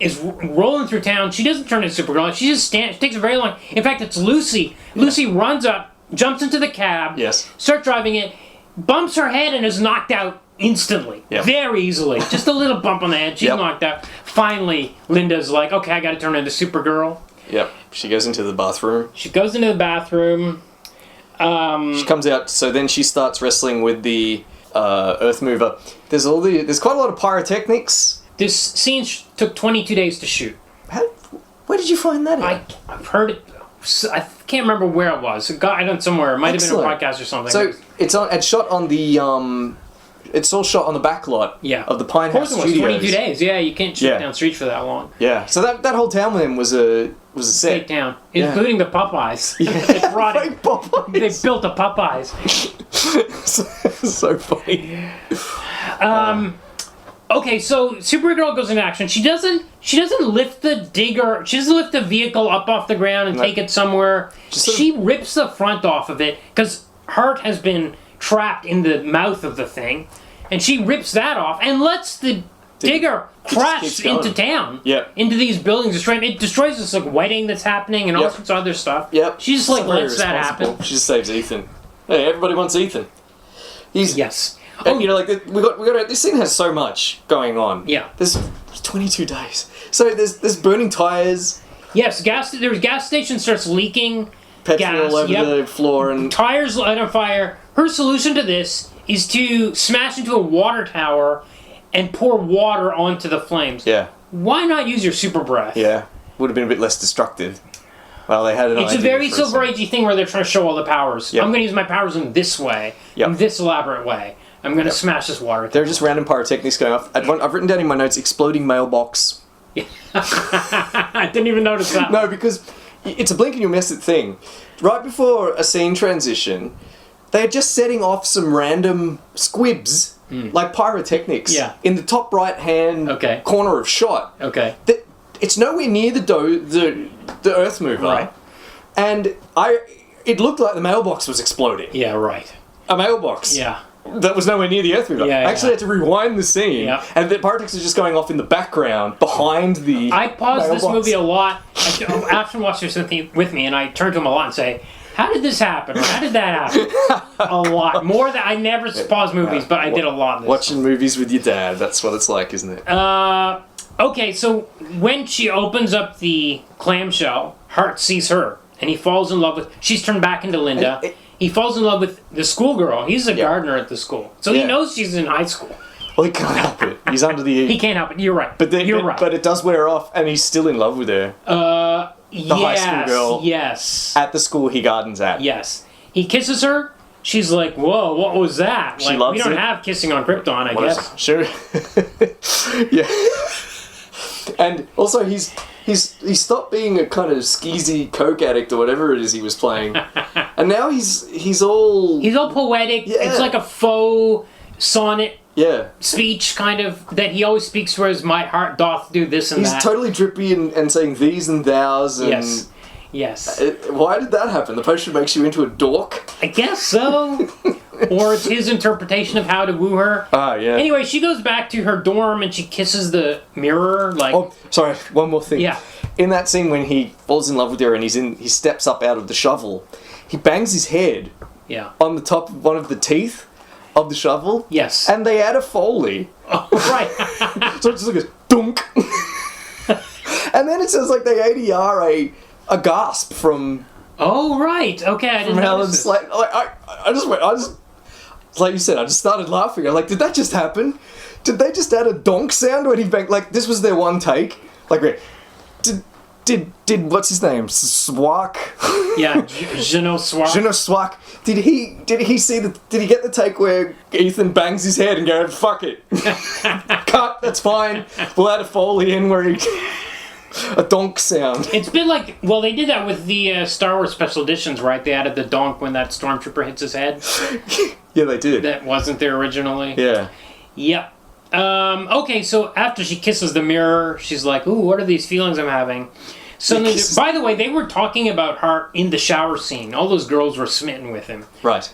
is rolling through town. She doesn't turn into Supergirl. She just stands. It takes a very long... In fact, it's Lucy. Lucy runs up, jumps into the cab, starts driving it, bumps her head, and is knocked out instantly. Very easily. Just a little bump on the head. She's knocked out. Finally, Linda's like, okay, I got to turn into Supergirl. Yep. She goes into the bathroom. She goes into the bathroom. She comes out, so then she starts wrestling with the Earth Mover. There's quite a lot of pyrotechnics. This scene took 22 days to shoot. Where did you find that? I've heard it. I can't remember where it was. I don't somewhere. It might have been a podcast or something. So it's shot on the it's all shot on the back lot of the Pine House Studios. Of course it was 22 days. Yeah, you can't shoot down streets for that long. Yeah. So that whole town with him was a set. Fake town, including the Popeyes. They brought it. Popeyes. They built a Popeyes. So funny. Okay, so Supergirl goes into action. She doesn't lift the digger. She doesn't lift the vehicle up off the ground and take it somewhere. She rips the front off of it because Hart has been trapped in the mouth of the thing, and she rips that off and lets the digger crash into town. Into these buildings. It destroys this wedding that's happening and all sorts of other stuff. She just lets that happen. She just saves Ethan. Hey, everybody wants Ethan. Yes. And we got this scene has so much going on. Yeah. There's 22 days. So there's burning tires. Yes, gas station starts leaking Petrol gas, all over the floor and tires light on fire. her solution to this is to smash into a water tower and pour water onto the flames. Yeah. Why not use your super breath? Yeah. Would have been a bit less destructive. Well, they had an It's a idea very for Silver second. Agey thing where they're trying to show all the powers. Yep. I'm going to use my powers in this way, Yep. in this elaborate way. I'm going to smash this water. There are just random pyrotechnics going off. I've written down in my notes, exploding mailbox. I didn't even notice that. No, because it's a blink and you'll miss it thing. Right before a scene transition, they're just setting off some random squibs, like pyrotechnics, Yeah. in the top right-hand Okay. corner of shot. Okay. It's nowhere near the Earth mover. Right. And it looked like the mailbox was exploding. Yeah, right. A mailbox. Yeah. That was nowhere near the Earth mover. Yeah, I actually yeah. had to rewind the scene, Yeah. and the pyrotechnics are just going off in the background behind the I paused this mailbox. movie a lot. After watching something with me, and I turned to him a lot and say, "How did this happen? Or how did that happen?" A lot more than I never pause movies, but I did a lot. Of this. Watching movies with your dad, that's what it's like, isn't it? Okay, so when she opens up the clamshell, Hart sees her, and he falls in love with. She's turned back into Linda. He falls in love with the schoolgirl. He's a gardener at the school, so he Yeah. knows she's in high school. Well, he can't help it. He's under the... He can't help it. You're right. You're right. But it does wear off, and he's still in love with her. The high school girl. Yes. At the school he gardens at. Yes. He kisses her. She's like, "Whoa, what was that?" She Like, loves we don't it. have kissing on Krypton, I What is guess. it? Sure. Yeah. And also, he's stopped being a kind of skeezy coke addict or whatever it is he was playing, and now he's all He's all poetic. Yeah. It's like a faux sonnet yeah. speech, kind of, that he always speaks for his "my heart doth do this and He's that." totally drippy and saying these and thous and. Yes. Yes. Why did that happen? The potion makes you into a dork? I guess so. Or it's his interpretation of how to woo her. Ah, yeah. Anyway, she goes back to her dorm and she kisses the mirror. Like, Oh, sorry, one more thing. Yeah. In that scene when he falls in love with her and he steps up out of the shovel, he bangs his head yeah. on the top of one of the teeth of the shovel. Yes. And they add a Foley. Oh, right. So it just like goes, dunk. And then it says like they ADR a gasp from Oh, right. Okay, I didn't Helen notice this. Slater. Like, I just, like you said, I just started laughing. I'm like, did that just happen? Did they just add a donk sound when he banged? Like, this was their one take. Like, did what's his name? Szwarc? Yeah, Jeannot Szwarc. Jeannot Szwarc. Did he get the take where Ethan bangs his head and goes, fuck it. Cut, that's fine. We'll add a Foley in where he... a donk sound. It's been like, well, they did that with the Star Wars special editions, right? They added the donk when that stormtrooper hits his head. Yeah, they did. That wasn't there originally. Yeah. Yep. Okay, so after she kisses the mirror, she's like, "Ooh, what are these feelings I'm having?" Suddenly, by the way, they were talking about Hart in the shower scene. All those girls were smitten with him. Right.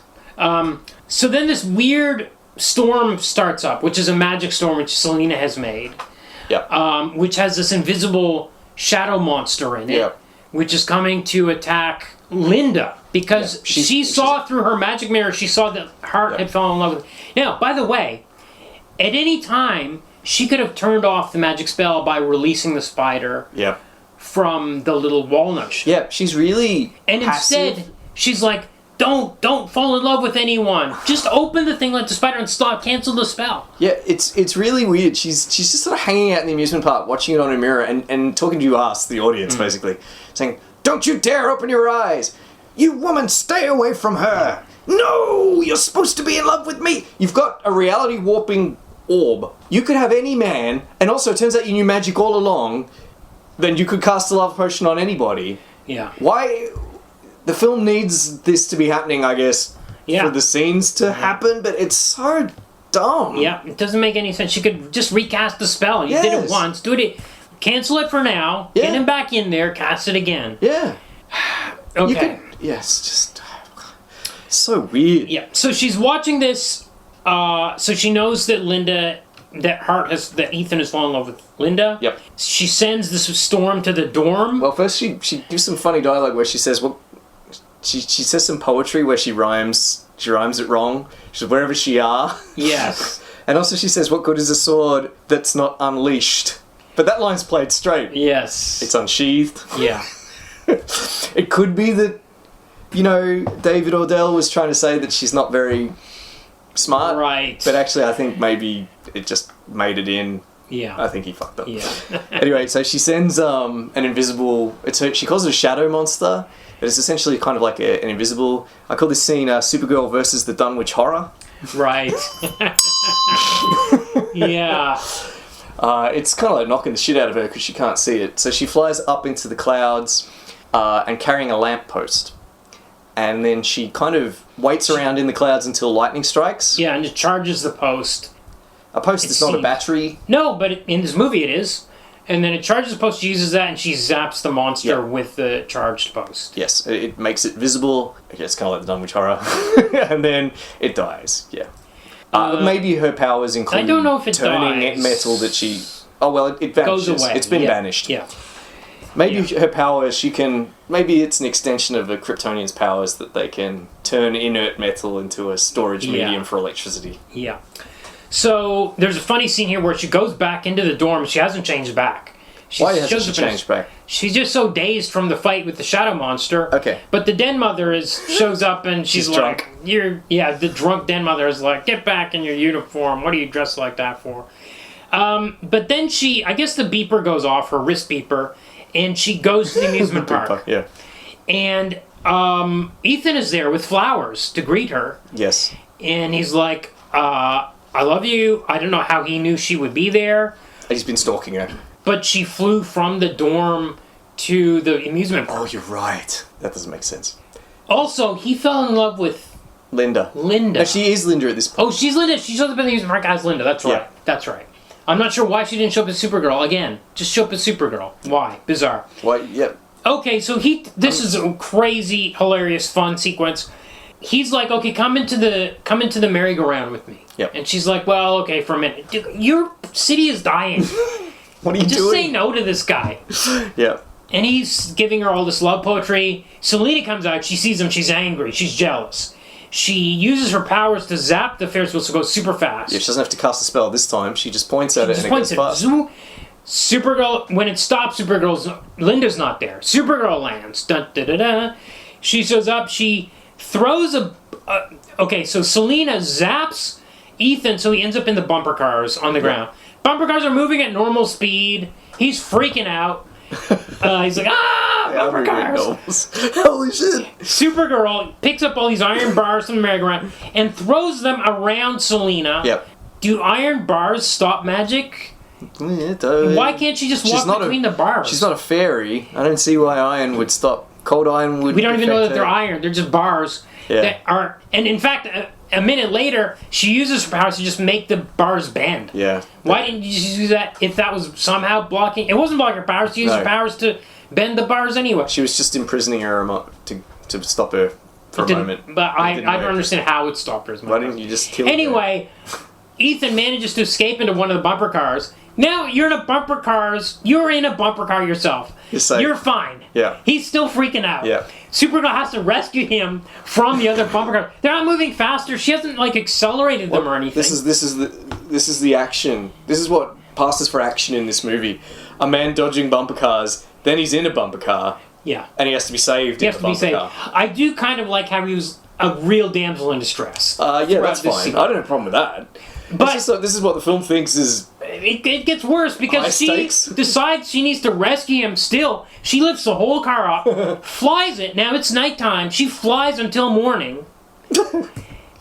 So then this weird storm starts up, which is a magic storm which Selena has made. Yeah. Which has this invisible shadow monster in it, Yep. which is coming to attack Linda. Because Yeah, she saw through her magic mirror, she saw that Hart had fallen in love with her. Now, by the way, at any time, she could have turned off the magic spell by releasing the spider Yep. from the little walnut shell. Yeah, she's really And passive. instead, she's like, don't fall in love with anyone. Just open the thing like the spider and stop, cancel the spell. Yeah, it's really weird. She's just sort of hanging out in the amusement park, watching it on a mirror, and talking to you, us, the audience, basically, saying, "Don't you dare open your eyes! You woman, stay away from her! No, you're supposed to be in love with me! You've got a reality warping orb. You could have any man, and also it turns out you knew magic all along. Then you could cast a love potion on anybody. Yeah. Why?" The film needs this to be happening, I guess, Yeah. for the scenes to happen, but it's so dumb. Yeah, it doesn't make any sense. She could just recast the spell. You did it Yes. once. Do it. Cancel it for now. Yeah. Get him back in there. Cast it again. Yeah. Okay. You could, yes, just so weird. Yeah. So she's watching this. So she knows that that Ethan has fallen in love with Linda. Yep. She sends this storm to the dorm. Well, first she gives some funny dialogue where she says, "Well, she says some poetry where she rhymes it wrong. She says, wherever she are." Yes. And also she says, "What good is a sword that's not unleashed?" But that line's played straight. Yes. It's unsheathed. Yeah. It could be that you know, David Odell was trying to say that she's not very smart. Right. But actually, I think maybe it just made it in. Yeah. I think he fucked up. Yeah. Anyway, so she sends an invisible... she calls it a shadow monster, but it's essentially kind of like an invisible... I call this scene Supergirl versus the Dunwich Horror. Right. Yeah. It's kind of like knocking the shit out of her because she can't see it. So she flies up into the clouds and carrying a lamppost. And then she kind of waits around in the clouds until lightning strikes. Yeah, and it charges the post. A post is not a battery. No, but in this movie it is. And then it charges the post, she uses that, and she zaps the monster with the charged post. Yes, it makes it visible. Okay, it's kind of like the Dunwich Horror. And then it dies, yeah. Maybe her powers include I don't know if it turning dies. metal that she... Oh, well, it vanishes. Goes away. It's been banished. Yeah. Maybe her powers, she can... Maybe it's an extension of a Kryptonian's powers that they can turn inert metal into a storage medium for electricity. Yeah. So, there's a funny scene here where she goes back into the dorm. She hasn't changed back. Why hasn't she changed back? She's just so dazed from the fight with the shadow monster. Okay. But the den mother shows up and she's like... drunk. The drunk den mother is like, get back in your uniform. What are you dressed like that for? But then I guess the beeper goes off, her wrist beeper, and she goes to the amusement park. Yeah. And Ethan is there with flowers to greet her. Yes. And he's like, I love you. I don't know how he knew she would be there. He's been stalking her. But she flew from the dorm to the amusement park. Oh, you're right. That doesn't make sense. Also, he fell in love with Linda. Linda. No, she is Linda at this point. Oh, she's Linda. She shows up in the amusement park as Linda. That's right. Yeah. That's right. I'm not sure why she didn't show up as Supergirl. Again, just show up as Supergirl. Why? Bizarre. Why? Yep. Okay, so this is a crazy, hilarious, fun sequence. He's like, okay, come into the merry-go-round with me. Yep. And she's like, well, okay, for a minute. Dude, your city is dying. What are you Just doing? say no to this guy. Yeah. And he's giving her all this love poetry. Selena comes out. She sees him. She's angry. She's jealous. She uses her powers to zap the Ferris wheel to go super fast. Yeah, she doesn't have to cast a spell this time. She just points at it and it goes fast. Zoom. Supergirl, when it stops, Linda's not there. Supergirl lands. Dun, da, da, da. She shows up. She throws okay, so Selena zaps Ethan, so he ends up in the bumper cars on the ground. Bumper cars are moving at normal speed. He's freaking out. He's like, bumper cars! Holy shit! Supergirl picks up all these iron bars from the merry-go-round and throws them around Selena. Yep. Do iron bars stop magic? Yeah, Why can't she just walk between the bars? She's not a fairy. I don't see why iron would stop. Cold iron would... We don't even know that affect they're her. iron. They're just bars that are... And in fact, a minute later, she uses her powers to just make the bars bend. Yeah. Why didn't you just use that if that was somehow blocking... It wasn't blocking her powers. She used her powers to bend the bars anyway. She was just imprisoning her to stop her for a moment. But I don't understand how it stopped her. Why didn't you just kill her? Anyway, Ethan manages to escape into one of the bumper cars. Now you're in a bumper car yourself. You're safe. You're fine. Yeah. He's still freaking out. Yeah. Supergirl has to rescue him from the other bumper car. They're not moving faster. She hasn't accelerated them or anything. This is the action. This is what passes for action in this movie. A man dodging bumper cars, then he's in a bumper car. Yeah. And he has to be saved in a bumper car. I do kind of like how he was a real damsel in distress. Yeah, that's fine. I don't have a problem with that. But this is what the film thinks is... It gets worse because she stakes. decides she needs to rescue him still. She lifts the whole car up, flies it. Now it's nighttime. She flies until morning.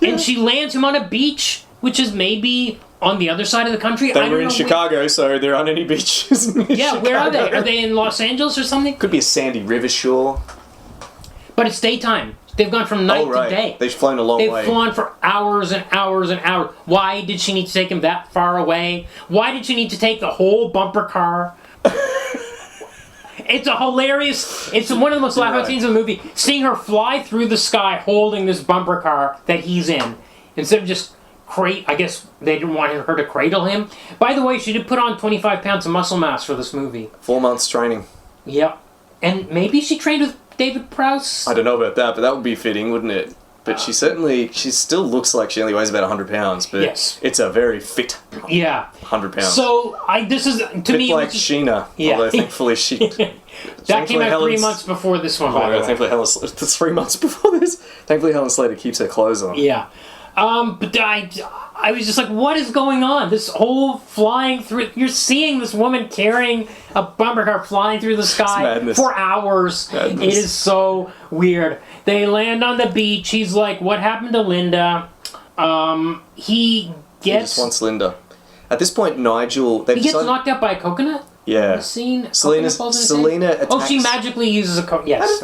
And she lands him on a beach, which is maybe on the other side of the country. They were in Chicago, so there aren't any beaches in Chicago. Where are they? Are they in Los Angeles or something? Could be a sandy river shore. But it's daytime. They've gone from night to day. They've flown a long way. They've flown for hours and hours and hours. Why did she need to take him that far away? Why did she need to take the whole bumper car? It's a hilarious... It's one of the most laugh-out scenes in the movie. Seeing her fly through the sky holding this bumper car that he's in. Instead of just... I guess they didn't want her to cradle him. By the way, she did put on 25 pounds of muscle mass for this movie. 4 months training. Yep. And maybe she trained with David Prowse? I don't know about that, but that would be fitting, wouldn't it? But she still looks like she only weighs about 100 pounds, but Yes. it's a very fit Yeah. 100 pounds. So this is to bit me. like Sheena, although thankfully she... That came out 3 months before this one, by the way. Thankfully it's 3 months before this. Thankfully Helen Slater keeps her clothes on. Yeah. But I was just like, what is going on? This whole flying through... You're seeing this woman carrying a bumper car flying through the sky madness. for hours. Madness. It is so weird. They land on the beach. He's like, what happened to Linda? He just wants Linda. At this point, Nigel... He gets knocked out by a coconut? Yeah. The scene? Selena attacks... Oh, she magically uses a coconut. Yes.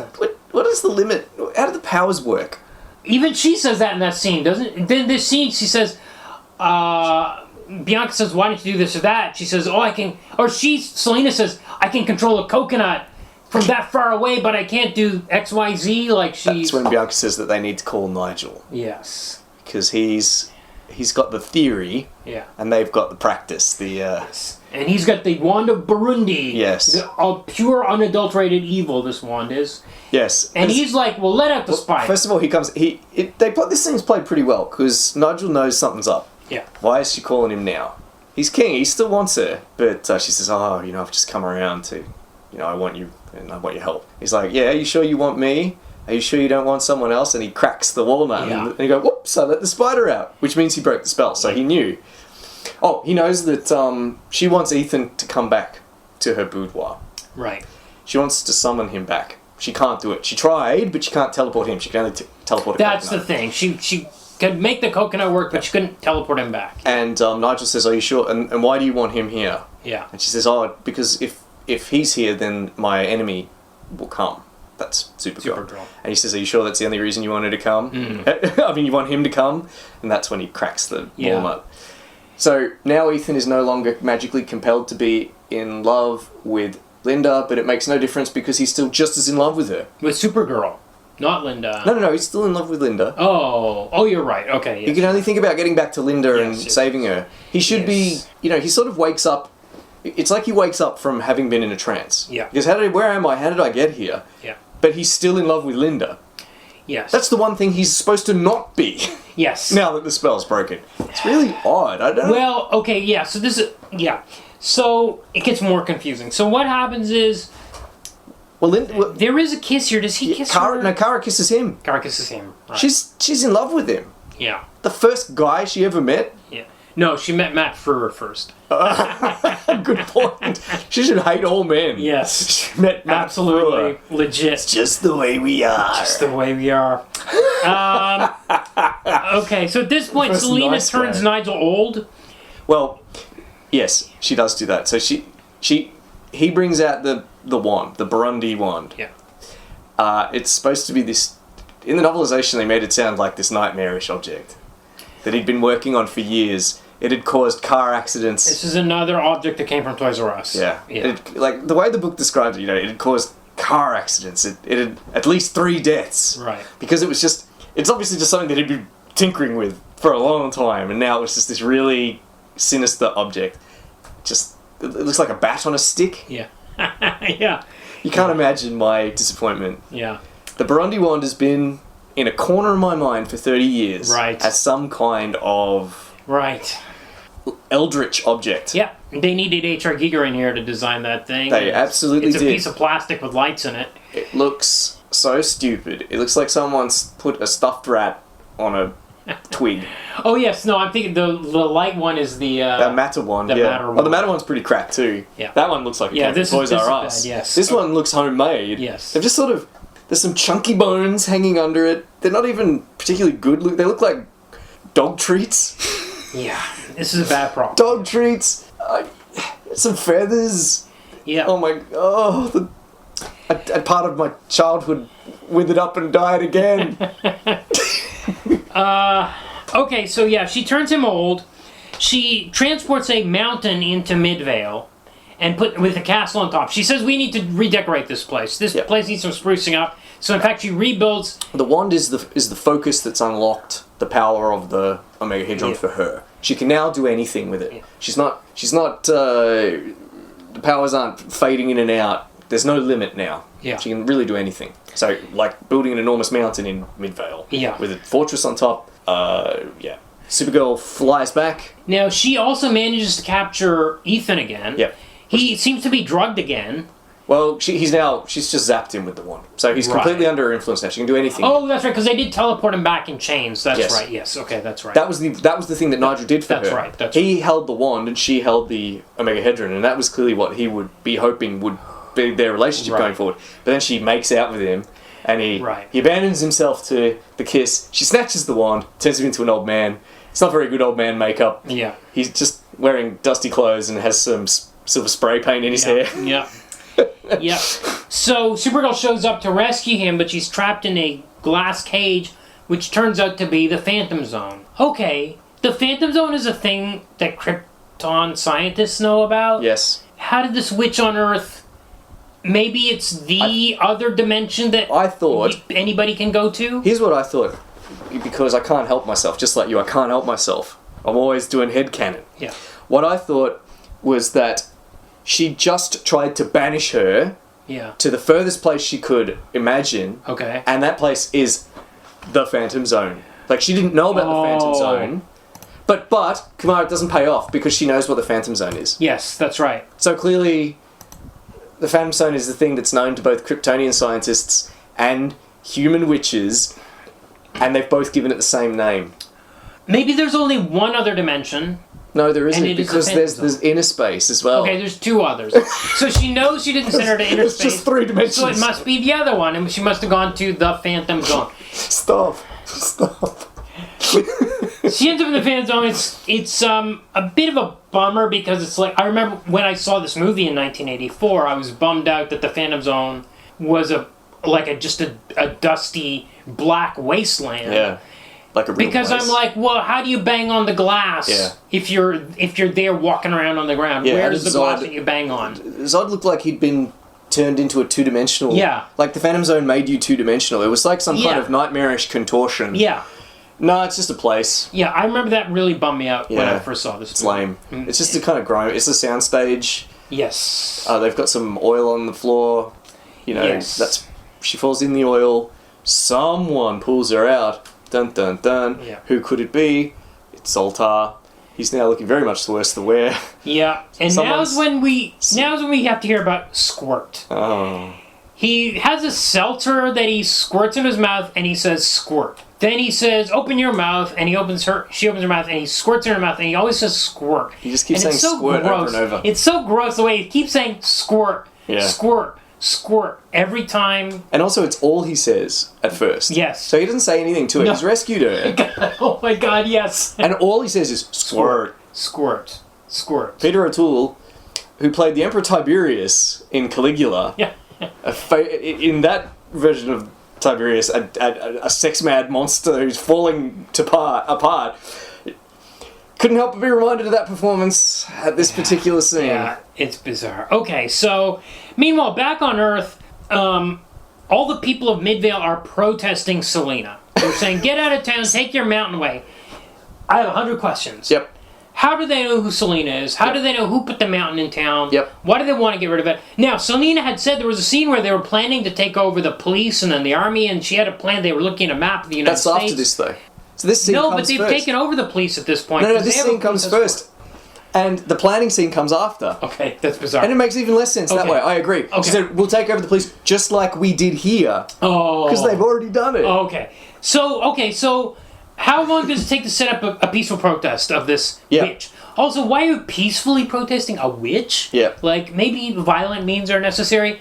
What is the limit? How do the powers work? Even she says that in that scene, doesn't? Then this scene, she says, Bianca says, why don't you do this or that? She says, I can... Or Selena says, I can control a coconut from that far away, but I can't do X, Y, Z. Like she's... That's when Bianca says that they need to call Nigel. Yes. Because he's got the theory, Yeah. and they've got the practice. And he's got the wand of Burundi. Yes. Pure, unadulterated evil, this wand is. Yes. And he's like, well, let out the spider. First of all, this thing's played pretty well, because Nigel knows something's up. Yeah. Why is she calling him now? He's king, he still wants her. But she says, I've just come around to, I want you, and I want your help. He's like, yeah, are you sure you want me? Are you sure you don't want someone else? And he cracks the walnut, and he goes, whoops, I let the spider out. Which means he broke the spell, so he knew. Oh, he knows that she wants Ethan to come back to her boudoir. Right. She wants to summon him back. She can't do it. She tried, but she can't teleport him. She can only teleport a That's coconut. the thing. She could make the coconut work, but she couldn't teleport him back. And Nigel says, are you sure? And why do you want him here? Yeah. And she says, because if he's here, then my enemy will come. That's Supergirl. And he says, are you sure that's the only reason you wanted to come? I mean, you want him to come? And that's when he cracks the walnut. So now Ethan is no longer magically compelled to be in love with Linda, but it makes no difference because he's still just as in love with her. With Supergirl, not Linda. No, he's still in love with Linda. Oh, you're right. Okay. Yes. He can only think about getting back to Linda and saving her. He should be, he sort of wakes up. It's like he wakes up from having been in a trance. Yeah. Because where am I? How did I get here? Yeah. But he's still in love with Linda. Yes. That's the one thing he's supposed to not be. Yes. Now that the spell's broken. It's really odd. I don't know. Well, okay, yeah. So this is So it gets more confusing. So what happens is, there is a kiss here. Does he kiss her? No, Kara kisses him. Kara kisses him. Right. She's in love with him. Yeah. The first guy she ever met. Yeah. No, she met Matt Furrer first. Good point. She should hate all men. Yes. She met Matt Absolutely. Furrer. Legit. It's just the way we are. Just the way we are. Okay, so at this point, Selena turns Nigel old. Well, yes, she does do that. So he brings out the wand, the Burundi wand. Yeah. It's supposed to be this. In the novelization, they made it sound like this nightmarish object that he'd been working on for years. It had caused car accidents. This is another object that came from Toys R Us. Yeah. Like the way the book describes it, it had caused car accidents. It had at least 3 deaths. Right. Because it's obviously just something that he'd been tinkering with for a long time, and now it was just this really sinister object. It looks like a bat on a stick. Yeah. Yeah. You can't imagine my disappointment. Yeah. The Burundi wand has been in a corner of my mind for 30 years. Right. As some kind of Right. eldritch object. Yeah. They needed H.R. Giger in here to design that thing. They absolutely did. It's a did. piece of plastic with lights in it. It looks so stupid. It looks like someone's put a stuffed rat on a twig. Oh yes, no, I'm thinking the light one is the That matter one, the yeah. matter Oh, one. the matter one's pretty crap too. Yeah. That one looks like it came from Toys R Us. Bad, yes. This one looks homemade. Yes. They've just sort of... There's some chunky bones hanging under it. They're not even particularly good. They look like dog treats. Yeah, this is a bad problem. Dog treats. Some feathers. Yeah. Oh my... Oh, a part of my childhood withered up and died again. Okay, so yeah, she turns him old. She transports a mountain into Midvale and with a castle on top. She says we need to redecorate this place. This place needs some sprucing up. So in fact, she rebuilds. The wand is the focus that's unlocked the power of the Omegahedron for her. She can now do anything with it. Yeah. She's not. The powers aren't fading in and out. There's no limit now. Yeah. She can really do anything. So, like building an enormous mountain in Midvale. Yeah. With a fortress on top. Yeah. Supergirl flies back. Now, she also manages to capture Ethan again. Yep. He seems to be drugged again. Well, she's just zapped him with the wand. So he's completely under her influence now. She can do anything. Oh, that's right, because they did teleport him back in chains. That's Yes. right, yes. Okay, that's right. That was the thing that Nigel did for her. That's right. He held the wand and she held the Omegahedron, and that was clearly what he would be hoping would be their relationship going forward. But then she makes out with him, and he abandons himself to the kiss. She snatches the wand, turns him into an old man. It's not very good old man makeup. Yeah. He's just wearing dusty clothes and has some silver spray paint in his hair. Yeah. Yeah. So Supergirl shows up to rescue him, but she's trapped in a glass cage, which turns out to be the Phantom Zone. Okay, the Phantom Zone is a thing that Krypton scientists know about? Yes. How did this witch on Earth... Maybe it's the other dimension that I thought... anybody can go to? Here's what I thought. Because I can't help myself, just like you, I can't help myself. I'm always doing headcanon. Yeah. What I thought was that she just tried to banish her to the furthest place she could imagine. Okay. And that place is the Phantom Zone. Like, she didn't know about the Phantom Zone. But, Kumar, it doesn't pay off because she knows what the Phantom Zone is. Yes, that's right. So clearly, the Phantom Zone is the thing that's known to both Kryptonian scientists and human witches, and they've both given it the same name. Maybe there's only one other dimension. No, there isn't, And it is because the there's inner space as well. Okay, there's two others. So she knows she didn't send her to inner There's space. just 3 dimensions. So it must be the other one, and she must have gone to the Phantom Zone. Stop. She ends up in the Phantom Zone. It's a bit of a bummer because it's like, I remember when I saw this movie in 1984, I was bummed out that the Phantom Zone was just a dusty black wasteland. Yeah. Like a real Because place. I'm like, well, how do you bang on the glass if you're there walking around on the ground? Yeah, Where's the glass Zod- that you bang on? Zod looked like he'd been turned into a 2-dimensional... Yeah. Like the Phantom Zone made you 2-dimensional. It was like some kind of nightmarish contortion. Yeah. No, it's just a place. Yeah, I remember that really bummed me out when I first saw this It's movie. lame. It's just a kind of grime. It's a soundstage. Yes. They've got some oil on the floor. You know, she falls in the oil. Someone pulls her out. Dun dun dun. Yeah. Who could it be? It's Zoltar. He's now looking very much the worse for wear. Yeah, and now's when we have to hear about Squirt. Oh. He has a seltzer that he squirts in his mouth, and he says squirt. Then he says, "Open your mouth," and she opens her mouth, and he squirts in her mouth, and he always says squirt. He just keeps and saying it's so squirt gross. over and over. It's so gross the way he keeps saying squirt, Yeah. squirt, squirt every time. And also, it's all he says at first. Yes. So he doesn't say anything to her. No. He's rescued her. Oh my God, yes. And all he says is squirt. Squirt, squirt. Peter O'Toole, who played the Emperor Tiberius in Caligula, Yeah. in that version of Tiberius, a sex-mad monster who's falling apart. Couldn't help but be reminded of that performance at this particular scene. Yeah, it's bizarre. Okay, so meanwhile, back on Earth, all the people of Midvale are protesting Selena. They're saying, "Get out of town, take your mountain away." I have 100 questions. Yep. How do they know who Selena is? How do they know who put the mountain in town? Yep. Why do they want to get rid of it? Now, Selena had said there was a scene where they were planning to take over the police and then the army, and she had a plan. They were looking at a map of the United That's States. after this, though. So this scene No, comes but they've first. taken over the police at this point. No, 'cause this they have a scene comes police first. And the planning scene comes after. Okay, that's bizarre. And it makes even less sense that Okay. way. I agree. Okay. She said, we'll take over the police just like we did here. Oh. Because they've already done it. Okay. So how long does it take to set up a peaceful protest of this witch? Also, why are you peacefully protesting a witch? Yeah. Like, maybe violent means are necessary.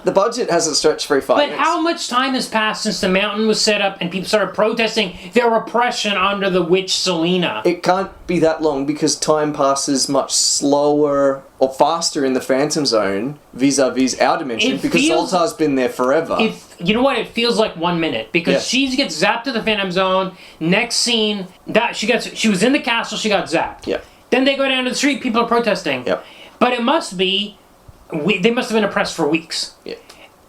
The budget hasn't stretched very far. But how much time has passed since the mountain was set up and people started protesting their oppression under the witch Selena? It can't be that long because time passes much slower or faster in the Phantom Zone vis-a-vis our dimension because Zoltar's been there forever. You know what? It feels like 1 minute because Yeah. she gets zapped to the Phantom Zone. Next scene, she was in the castle. She got zapped. Yeah. Then they go down to the street. People are protesting. Yep. But it must be they must have been oppressed for weeks. Yeah.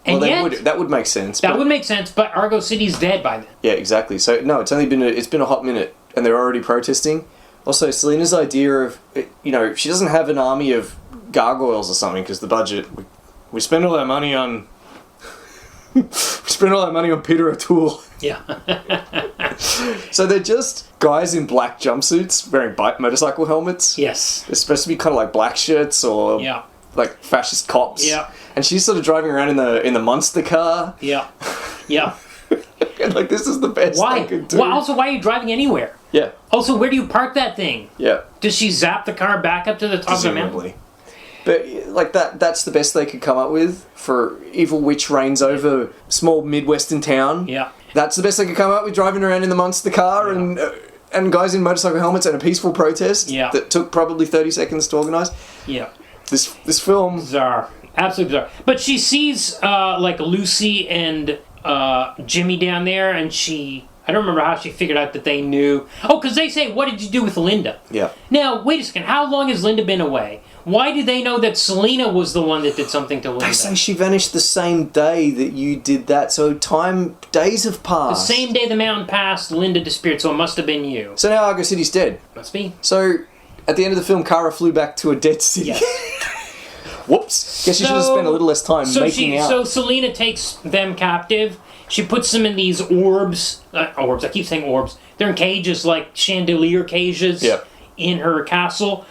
And Well, yet, that would make sense. that would make sense. But Argo City's dead by then. Yeah, exactly. So no, it's been a hot minute, and they're already protesting. Also, Selena's idea of she doesn't have an army of gargoyles or something because the budget We spend all our money on... we spend all our money on Peter O'Toole. Yeah. So they're just guys in black jumpsuits wearing motorcycle helmets. Yes. They're supposed to be kind of like black shirts or like fascist cops. Yeah. And she's sort of driving around in the monster car. Yeah. Yeah. And like, this is the best Why? they could do. Well, also, why are you driving anywhere? Yeah. Also, where do you park that thing? Yeah. Does she zap the car back up to the top of the mountain? Presumably. But like that's the best they could come up with for evil witch reigns over small Midwestern town. Yeah. That's the best they could come up with, driving around in the monster car and guys in motorcycle helmets and a peaceful protest that took probably 30 seconds to organise. Yeah. This film... Bizarre. Absolutely bizarre. But she sees like Lucy and Jimmy down there, and I don't remember how she figured out that they knew. Oh, because they say, what did you do with Linda? Yeah. Now, wait a second. How long has Linda been away? Why do they know that Selena was the one that did something to Linda? They say she vanished the same day that you did that, so days have The passed. same day the mountain passed, Linda disappeared, so it must have been you. So now Argo City's dead. Must be. So, at the end of the film, Kara flew back to a dead city. Yes. Whoops. Guess you should have spent a little less time making out. So Selena takes them captive. She puts them in these orbs. Orbs, I keep saying orbs. They're in cages, like chandelier cages in her castle.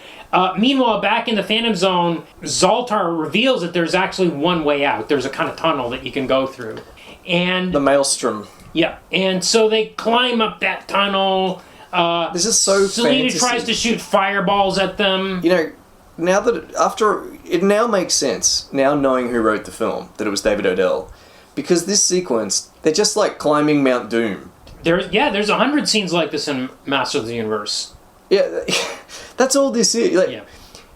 Meanwhile, back in the Phantom Zone, Zoltar reveals that there's actually one way out. There's a kind of tunnel that you can go through. And the Maelstrom. Yeah, and so they climb up that tunnel. This is so Selena fantasy. tries to shoot fireballs at them. You know, now that it now makes sense, now knowing who wrote the film, that it was David Odell. Because this sequence, they're just like climbing Mount Doom. There's 100 scenes like this in Masters of the Universe. Yeah, that's all this is. Like,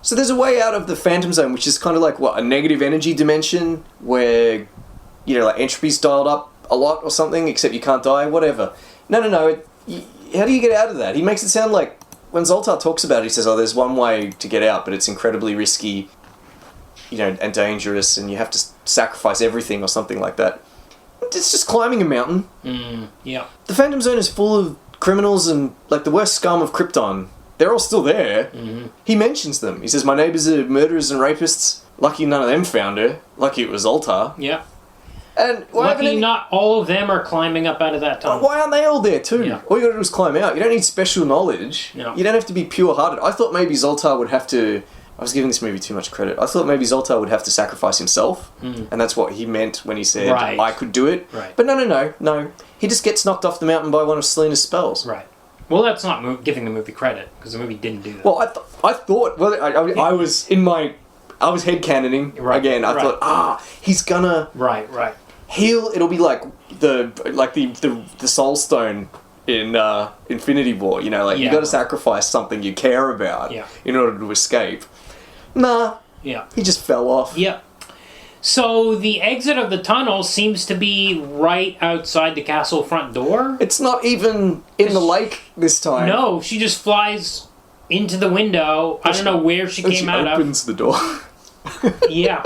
so there's a way out of the Phantom Zone, which is kind of like, a negative energy dimension, where, like entropy's dialed up a lot or something, except you can't die, whatever. No. How do you get out of that? He makes it sound like, when Zoltar talks about it, he says, there's one way to get out, but it's incredibly risky, and dangerous, and you have to sacrifice everything or something like that. It's just climbing a mountain. Yeah. The Phantom Zone is full of criminals and, like, the worst scum of Krypton. They're all still there. Mm-hmm. He mentions them. He says, my neighbours are murderers and rapists. Lucky none of them found her. Lucky it was Zoltar. Yeah. And lucky not all of them are climbing up out of that tunnel. Why aren't they all there too? Yeah. All you gotta do is climb out. You don't need special knowledge. No. You don't have to be pure-hearted. I thought maybe Zoltar would have to... I was giving this movie too much credit. I thought maybe Zoltar would have to sacrifice himself, and that's what he meant when he said, I could do it. Right. But no. He just gets knocked off the mountain by one of Selena's spells. Right. Well, that's not giving the movie credit, because the movie didn't do that. Well, I thought... Well, I was in my... I was headcanoning again. I thought, he's gonna... Right. It'll be like the Soul Stone in Infinity War, you gotta sacrifice something you care about in order to escape. Nah. Yeah. He just fell off. Yep. So the exit of the tunnel seems to be right outside the castle front door. It's not even in the lake this time. No, she just flies into the window. I don't know where she came out of. She opens the door. Yeah.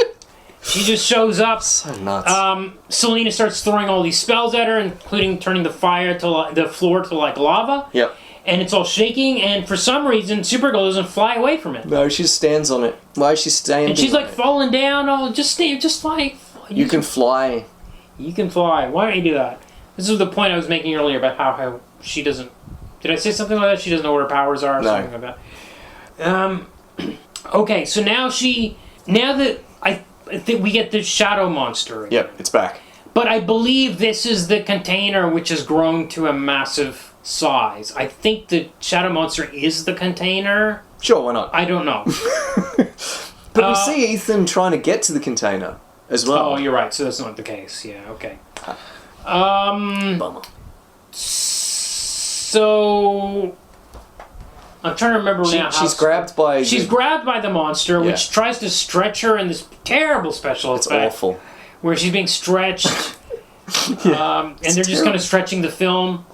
She just shows up. So nuts. Selena starts throwing all these spells at her, including turning the floor to like lava. Yep. And it's all shaking, and for some reason, Supergirl doesn't fly away from it. No, she just stands on it. Why is she standing? And she's like falling down. Oh, just fly. You can fly. You can fly. Why don't you do that? This is the point I was making earlier about how she doesn't... Did I say something like that? She doesn't know what her powers are or something like that. Okay, so now that I think we get the shadow monster again. Yep, it's back. But I believe this is the container which has grown to a massive size. I think the shadow monster is the container. Sure, why not? I don't know. But we see Ethan trying to get to the container as well. Oh, you're right. So that's not the case. Yeah, okay. Bummer. So I'm trying to remember now. She's grabbed by... She's grabbed by the monster, which tries to stretch her in this terrible special effect. It's awful. Where she's being stretched. And they're just kind of stretching the film.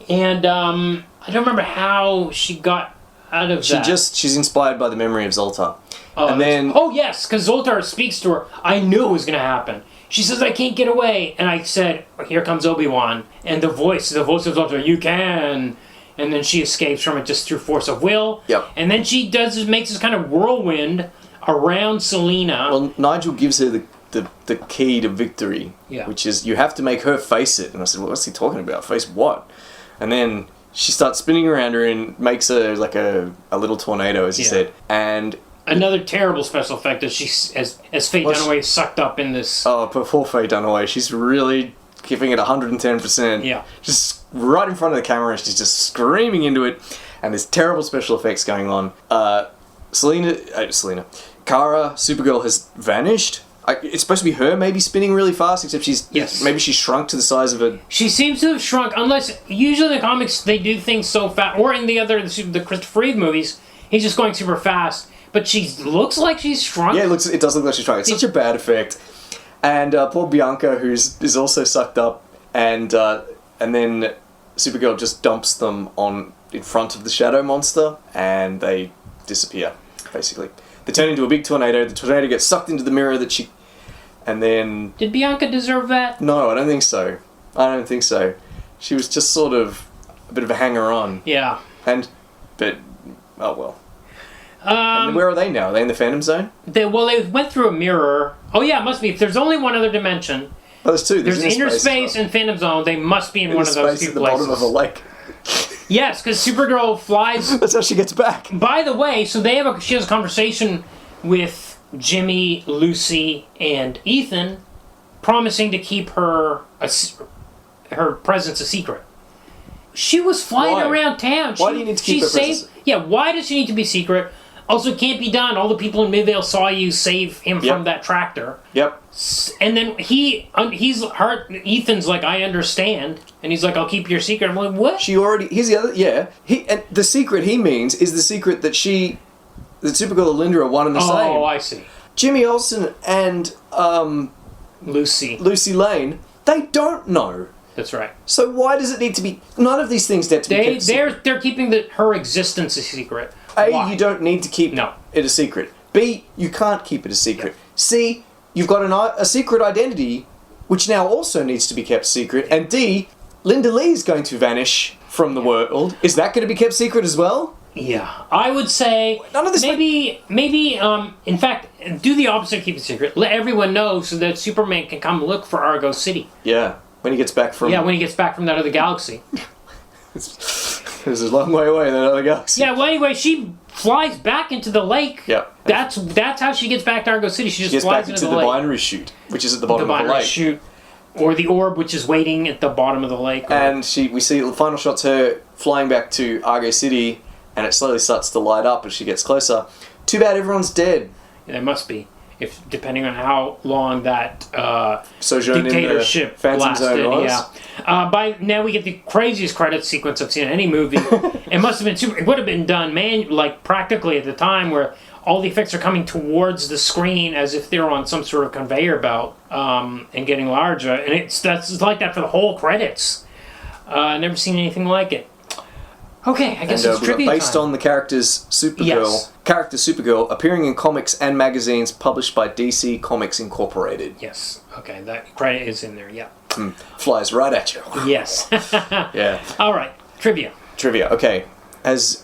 And I don't remember how she got out of that. She's inspired by the memory of Zoltar. Yes, because Zoltar speaks to her. I knew it was going to happen. She says, I can't get away. And I said, here comes Obi-Wan. And the voice of Zoltar, you can. And then she escapes from it just through force of will. Yep. And then she makes this kind of whirlwind around Selena. Well, Nigel gives her the key to victory, which is you have to make her face it. And I said, well, what's he talking about? Face what? And then she starts spinning around her and makes her like a little tornado, as you said. And another terrible special effect as as Faye Dunaway is sucked up in this. Oh, poor Faye Dunaway. She's really giving it 110%. Yeah. Just right in front of the camera, and she's just screaming into it. And there's terrible special effects going on. Kara, Supergirl, has vanished. It's supposed to be her maybe spinning really fast, except maybe she's shrunk to the size of a... She seems to have shrunk, unless usually in the comics they do things so fast, or in the Christopher Reeve movies, he's just going super fast. But she looks like she's shrunk. Yeah, it does look like she's shrunk. It's such a bad effect. And poor Bianca, is also sucked up, and then Supergirl just dumps them in front of the shadow monster, and they disappear, basically. They turn into a big tornado. The tornado gets sucked into the mirror and then... Did Bianca deserve that? No, I don't think so. She was just sort of a bit of a hanger-on. Yeah. But, oh well. And where are they now? Are they in the Phantom Zone? They went through a mirror. Oh yeah, it must be. If there's only one other dimension... Oh, there's two. There's inner space and Phantom Zone. They must be in one of those two places. At the bottom of a lake. Yes, because Supergirl flies... That's how she gets back. By the way, so she has a conversation with Jimmy, Lucy, and Ethan, promising to keep her presence a secret. She was flying around town. Why do you need to keep her presence? Yeah, why does she need to be secret? Also, it can't be done. All the people in Midvale saw you save him from that tractor. Yep. And then Ethan's like, I understand. And he's like, I'll keep your secret. I'm like, what? Here's the other, and the secret he means is the secret that Supergirl and Linda are one and the same. Oh, I see. Jimmy Olsen and, Lucy Lane, they don't know. That's right. So why does it need to be... None of these things need to be kept secret. They're keeping her existence a secret. A, you don't need to keep it a secret. B, you can't keep it a secret. Yeah. C, you've got a secret identity, which now also needs to be kept secret. And D, Linda Lee's going to vanish from the world. Is that going to be kept secret as well? Yeah. I would say... None of this... Maybe, in fact, do the opposite, keep it secret. Let everyone know so that Superman can come look for Argo City. Yeah. When he gets back from... Yeah, when he gets back from that other galaxy. There's a long way away in that other galaxy. Yeah, well, anyway, she flies back into the lake. Yeah. That's how she gets back to Argo City. She just flies into the lake. The binary chute, which is at the bottom of the lake. The binary chute. Or the orb, which is waiting at the bottom of the lake. And we see the final shot's her flying back to Argo City, and it slowly starts to light up as she gets closer. Too bad everyone's dead. Yeah, there must be. Depending on how long that dictatorship lasted, by now we get the craziest credit sequence I've seen in any movie. It must have been super. It would have been done practically at the time, where all the effects are coming towards the screen as if they're on some sort of conveyor belt and getting larger. And that's like that for the whole credits. Never seen anything like it. Okay, I guess it's trivia based time. on the character's Supergirl appearing in comics and magazines published by DC Comics Incorporated. Yes. Okay, that credit is in there. Yeah. Flies right at you. Yes. Yeah. All right. Trivia. Okay. As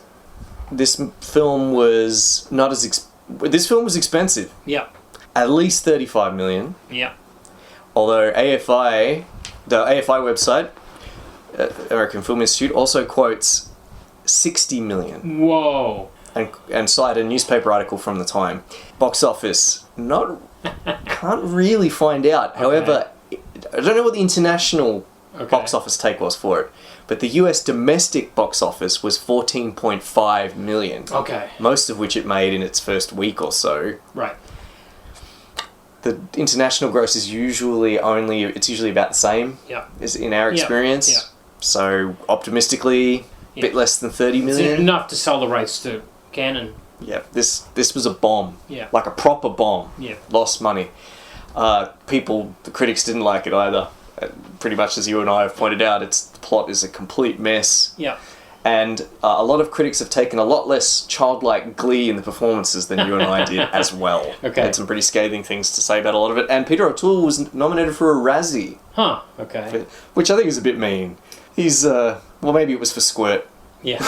this film was this film was expensive. Yeah. At least $35 million. Yeah. Although the AFI website, American Film Institute, also quotes $60 million. Whoa. And cite a newspaper article from the time. Box office, can't really find out. Okay. However, I don't know what the international box office take was for it, but the US domestic box office was $14.5 million. Okay. Most of which it made in its first week or so. Right. The international gross is usually about the same. Yeah. Is in our experience. Yeah. So optimistically, a bit less than 30 million. It's enough to sell the rights to Canon. Yeah, this was a bomb. Yeah. Like a proper bomb. Yeah. Lost money. The critics didn't like it either. Pretty much as you and I have pointed out, the plot is a complete mess. Yeah. And a lot of critics have taken a lot less childlike glee in the performances than you and I did as well. Okay. Had some pretty scathing things to say about a lot of it. And Peter O'Toole was nominated for a Razzie. Huh, okay. Which I think is a bit mean. He's, maybe it was for Squirt. Yeah.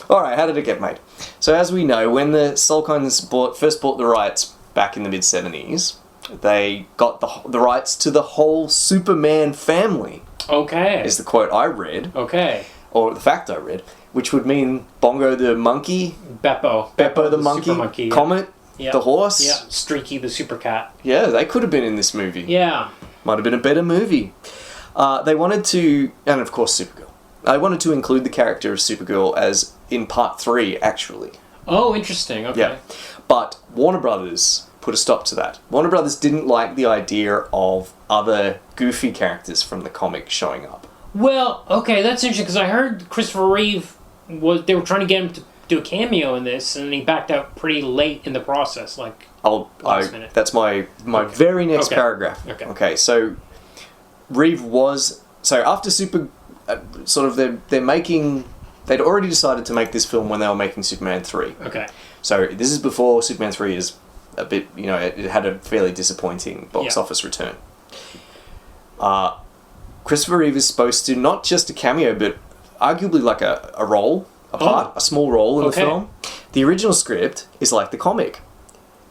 Alright, how did it get made? So as we know, when the Solkines first bought the rights back in the mid-70s, they got the rights to the whole Superman family, Okay. is the quote I read, Okay. or the fact I read, which would mean Bongo the monkey, Beppo. Beppo the super monkey, yeah. Comet Yeah. the horse. Yeah. Streaky the super cat. Yeah, they could have been in this movie. Yeah. Might have been a better movie. They wanted to, and of course Supergirl. They wanted to include the character of Supergirl as in part 3, actually. Oh, interesting. Okay. Yeah. But Warner Brothers put a stop to that. Warner Brothers didn't like the idea of other goofy characters from the comic showing up. Well, okay, that's interesting because I heard Christopher Reeve they were trying to get him to do a cameo in this, and he backed out pretty late in the process, like last minute. That's my very next Okay. paragraph. Okay. So Reeve was after they'd already decided to make this film when they were making Superman 3. Okay. So this is before Superman 3 is a bit, it had a fairly disappointing box office return. Christopher Reeve is supposed to not just a cameo, but arguably like a role, a small role in the film. The original script is like the comic.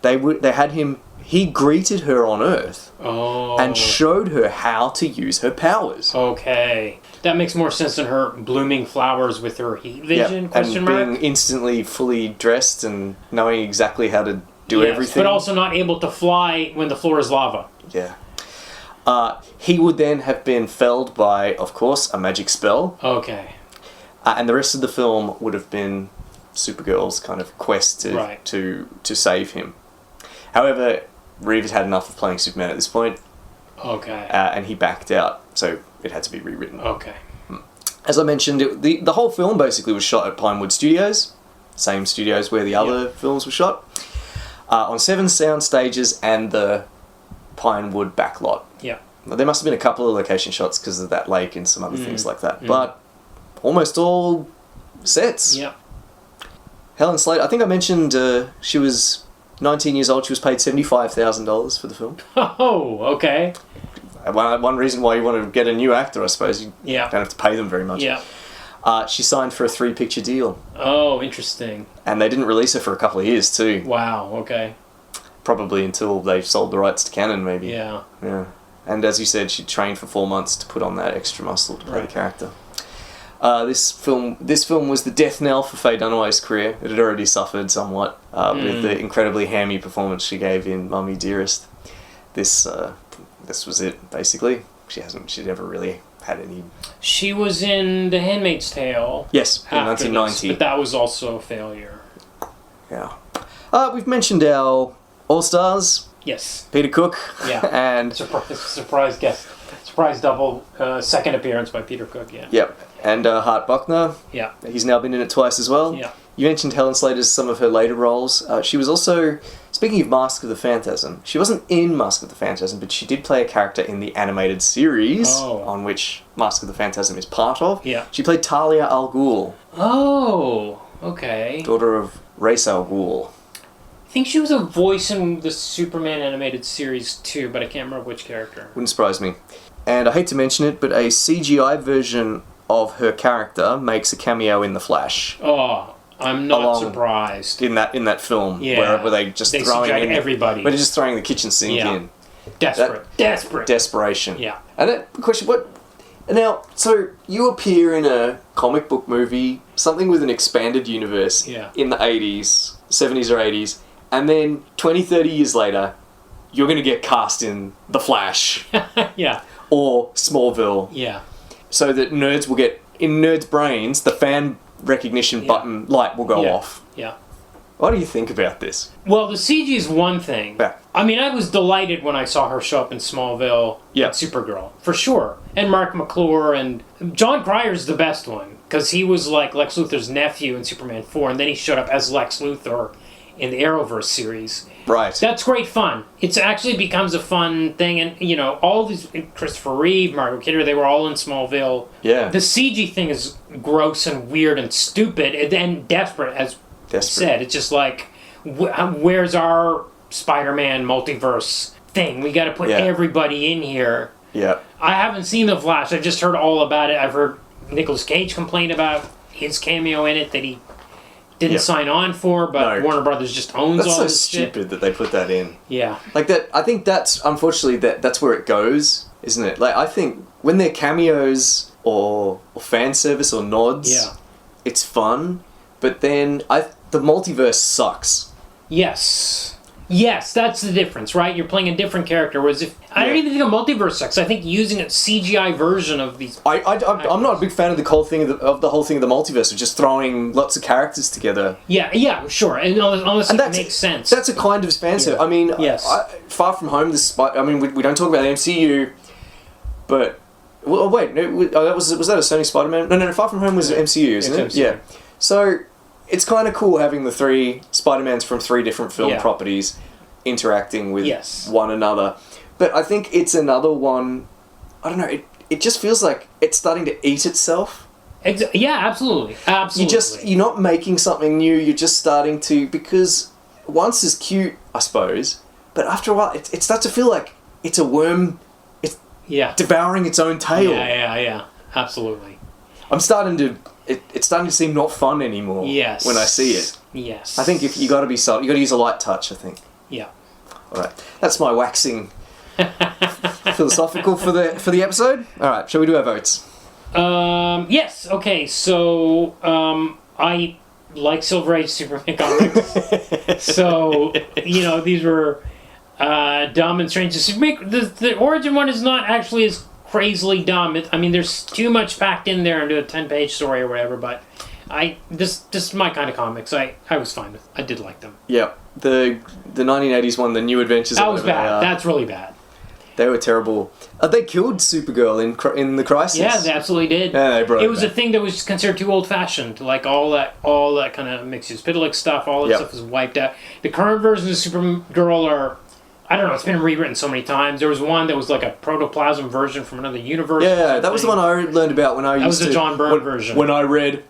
They had him. He greeted her on Earth and showed her how to use her powers. Okay. That makes more sense than her blooming flowers with her heat vision, question mark? And being instantly fully dressed and knowing exactly how to do everything. But also not able to fly when the floor is lava. Yeah. He would then have been felled by, of course, a magic spell. Okay. And the rest of the film would have been Supergirl's kind of quest to save him. However, Reeve had enough of playing Superman at this point. Okay. And he backed out, so it had to be rewritten. Okay. As I mentioned, the whole film basically was shot at Pinewood Studios, same studios where the other films were shot, on 7 sound stages and the Pinewood backlot. Yeah. There must have been a couple of location shots because of that lake and some other things like that, but almost all sets. Yeah. Helen Slater, I think I mentioned she was 19 years old. She was paid $75,000 for the film. Oh, okay. One reason why you want to get a new actor, I suppose, you Yeah. don't have to pay them very much. Yeah. She signed for a 3-picture deal, Oh, interesting. and they didn't release her for a couple of years too. Wow, okay. Probably until they sold the rights to Canon, maybe. Yeah. Yeah. And as you said, she trained for 4 months to put on that extra muscle to play the character. This film was the death knell for Faye Dunaway's career. It had already suffered somewhat with the incredibly hammy performance she gave in Mummy Dearest. This was it, basically. She never really had any... She was in The Handmaid's Tale. Yes, in after 1990. this, but that was also a failure. Yeah. We've mentioned our All-Stars. Yes. Peter Cook. Yeah. And... Surprise guest. Surprise double second appearance by Peter Cook, yeah. Yep. And Hart Bochner. Yeah. He's now been in it twice as well. Yeah. You mentioned Helen Slater's some of her later roles. She was also, speaking of Mask of the Phantasm, she wasn't in Mask of the Phantasm, but she did play a character in the animated series on which Mask of the Phantasm is part of. Yeah. She played Talia al Ghul. Oh, okay. Daughter of Ra's al Ghul. I think she was a voice in the Superman animated series too, but I can't remember which character. Wouldn't surprise me. And I hate to mention it, but a CGI version of her character makes a cameo in The Flash. Oh, I'm not surprised. In that film, Yeah. where they just They throwing CGI'd in everybody. But they're just throwing the kitchen sink Yeah. in. Desperate. Desperation. Yeah. And that question, what? Now, so you appear in a comic book movie, something with an expanded universe in the 80s, 70s or 80s, and then 20, 30 years later, you're going to get cast in The Flash. Yeah. Or Smallville. Yeah. So that nerds will get, in nerds' brains, the fan recognition button light will go off. Yeah. What do you think about this? Well, the CG is one thing. Yeah. I mean, I was delighted when I saw her show up in Smallville and Supergirl, for sure. And Marc McClure, and John Cryer's the best one, because he was like Lex Luthor's nephew in Superman 4, and then he showed up as Lex Luthor in the Arrowverse series. Right. That's great fun. It actually becomes a fun thing, and, you know, all these, Christopher Reeve, Margot Kidder, they were all in Smallville. Yeah. The CG thing is gross and weird and stupid, and desperate, as said. It's just like, where's our Spider-Man multiverse thing? We got to put everybody in here. Yeah. I haven't seen The Flash. I've just heard all about it. I've heard Nicolas Cage complain about his cameo in it, that he didn't sign on for, but No. Warner Brothers just owns That's all so this shit. stupid that they put that in. Yeah. Like that, I think that's, unfortunately, that's where it goes, isn't it? Like, I think when they're cameos or fan service or nods, it's fun, but then the multiverse sucks. Yes. Yes, that's the difference, right? You're playing a different character, whereas I don't even think a multiverse sucks. I think using a CGI version of these... I'm not a big fan of the whole thing of the multiverse, of just throwing lots of characters together. Yeah, sure. And honestly, it makes sense. That's a kind of fan service. I mean, Far From Home, we don't talk about the MCU, but... Well, wait, was that a Sony Spider-Man? No, Far From Home was MCU, isn't it? MCU. Yeah. So, it's kind of cool having the 3 Spider-Mans from 3 different film properties interacting with one another. But I think it's another one... I don't know, it just feels like it's starting to eat itself. Yeah, absolutely. You're not making something new, you're just starting to... Because once is cute, I suppose, but after a while, it starts to feel like it's a worm... devouring its own tail. Yeah, absolutely. I'm starting to... It's starting to seem not fun anymore. Yes. When I see it. Yes. I think if you got to be subtle, you got to use a light touch. I think. Yeah. All right. That's my waxing philosophical for the episode. All right. Shall we do our votes? Yes. Okay. So I like Silver Age Superman comics. So these were dumb and strange. The origin one is not actually as crazily dumb. There's too much packed in there into a 10-page story or whatever, but this is my kind of comics. I was fine with. I did like them. Yeah. The 1980s one, the New Adventures. That was bad. That's really bad. They were terrible. They killed Supergirl in the Crisis. Yeah, they absolutely did. Yeah, they brought it was a thing that was considered too old-fashioned. Like all that kind of mixed Spitalik stuff. All that stuff was wiped out. The current versions of Supergirl are... I don't know, it's been rewritten so many times. There was one that was like a protoplasm version from another universe. Yeah, that was the one I learned about when I used to... That was the John Byrne version. When I read,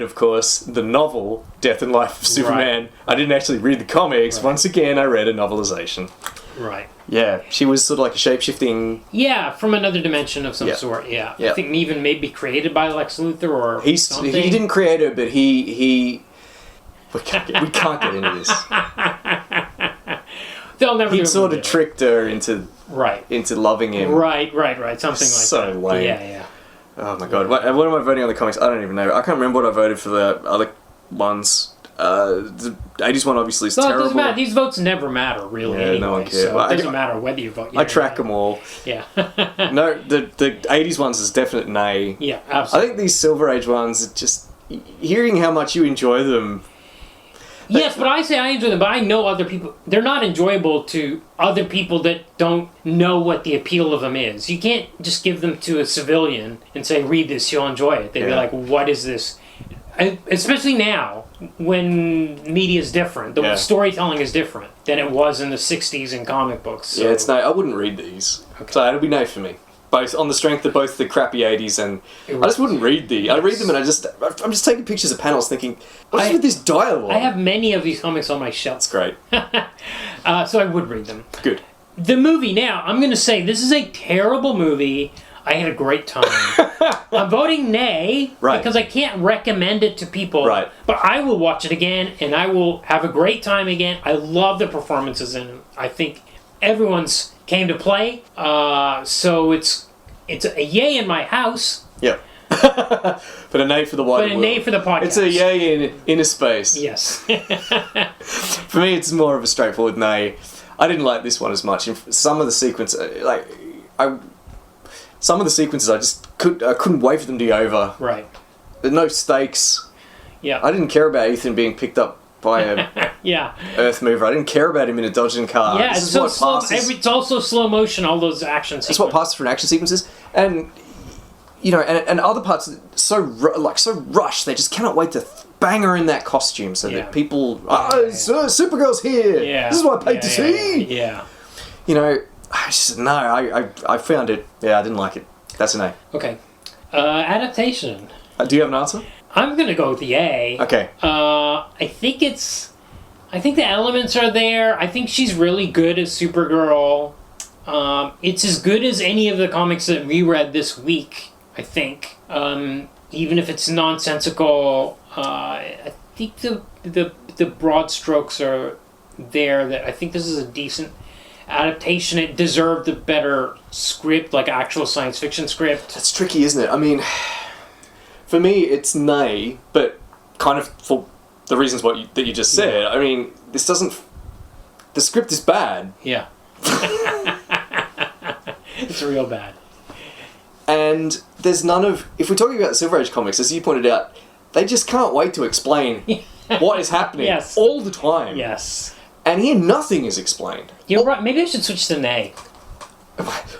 of course, the novel, Death and Life of Superman. Right. I didn't actually read the comics. Right. Once again, I read a novelization. Right. Yeah, she was sort of like a shape-shifting... Yeah, from another dimension of some sort, yeah. I think even maybe created by Lex Luthor or something. He didn't create her, but he... We can't get into this. They'll never. He sort of tricked her into loving him. Right. Something like that. So lame. Yeah. Oh my god. What am I voting on the comics? I don't even know. I can't remember what I voted for the other ones. The 80s one obviously is terrible. It doesn't matter. These votes never matter, really. Yeah, anyway, no one cares. So it doesn't matter whether you vote. I track them all. Yeah. No, the 80s ones is definite nay. Yeah, absolutely. I think these Silver Age ones, just hearing how much you enjoy them. Yes, but I say I enjoy them, but I know other people... They're not enjoyable to other people that don't know what the appeal of them is. You can't just give them to a civilian and say, read this, you'll enjoy it. They'd be like, what is this? Especially now, when media is different. The storytelling is different than it was in the 60s in comic books. So. Yeah, it's no. I wouldn't read these. Okay. So it'll be no for me. Both on the strength of both the crappy 80s and... I just wouldn't read these. I read them and I'm just taking pictures of panels thinking, what's with this dialogue? I have many of these comics on my shelf. That's great. So I would read them. Good. The movie, now, I'm going to say, this is a terrible movie. I had a great time. I'm voting nay because I can't recommend it to people. Right. But I will watch it again and I will have a great time again. I love the performances in it. I think everyone's came to play. So it's a yay in my house. Yep. But a nay for the wider world. But a nay for the podcast. It's a yay in inner space. Yes. For me, it's more of a straightforward nay. I didn't like this one as much. Some of the sequences, I just couldn't wait for them to be over. Right. There's no stakes. Yeah. I didn't care about Ethan being picked up by a Earth mover. I didn't care about him in a dodging car. Yeah, it's so slow. It's also slow motion. All those action sequences. That's what passes for an action sequences, and and other parts so rushed. They just cannot wait to bang her in that costume so that people. Supergirl's here. Yeah. This is what I paid to see. Yeah. I found it. Yeah, I didn't like it. That's an A. Okay. Adaptation. Do you have an answer? I'm gonna go with the A. Okay. I think the elements are there. I think she's really good as Supergirl. It's as good as any of the comics that we read this week, I think. Even if it's nonsensical, I think the broad strokes are there. That I think this is a decent adaptation. It deserved a better script, like actual science fiction script. It's tricky, isn't it? I mean, for me, it's nay, but kind of for the reasons that you just said. I mean, this doesn't. The script is bad. Yeah. It's real bad. And there's none of... If we're talking about Silver Age comics, as you pointed out, they just can't wait to explain what is happening all the time. Yes. And here, nothing is explained. You're right. Maybe I should switch to nay.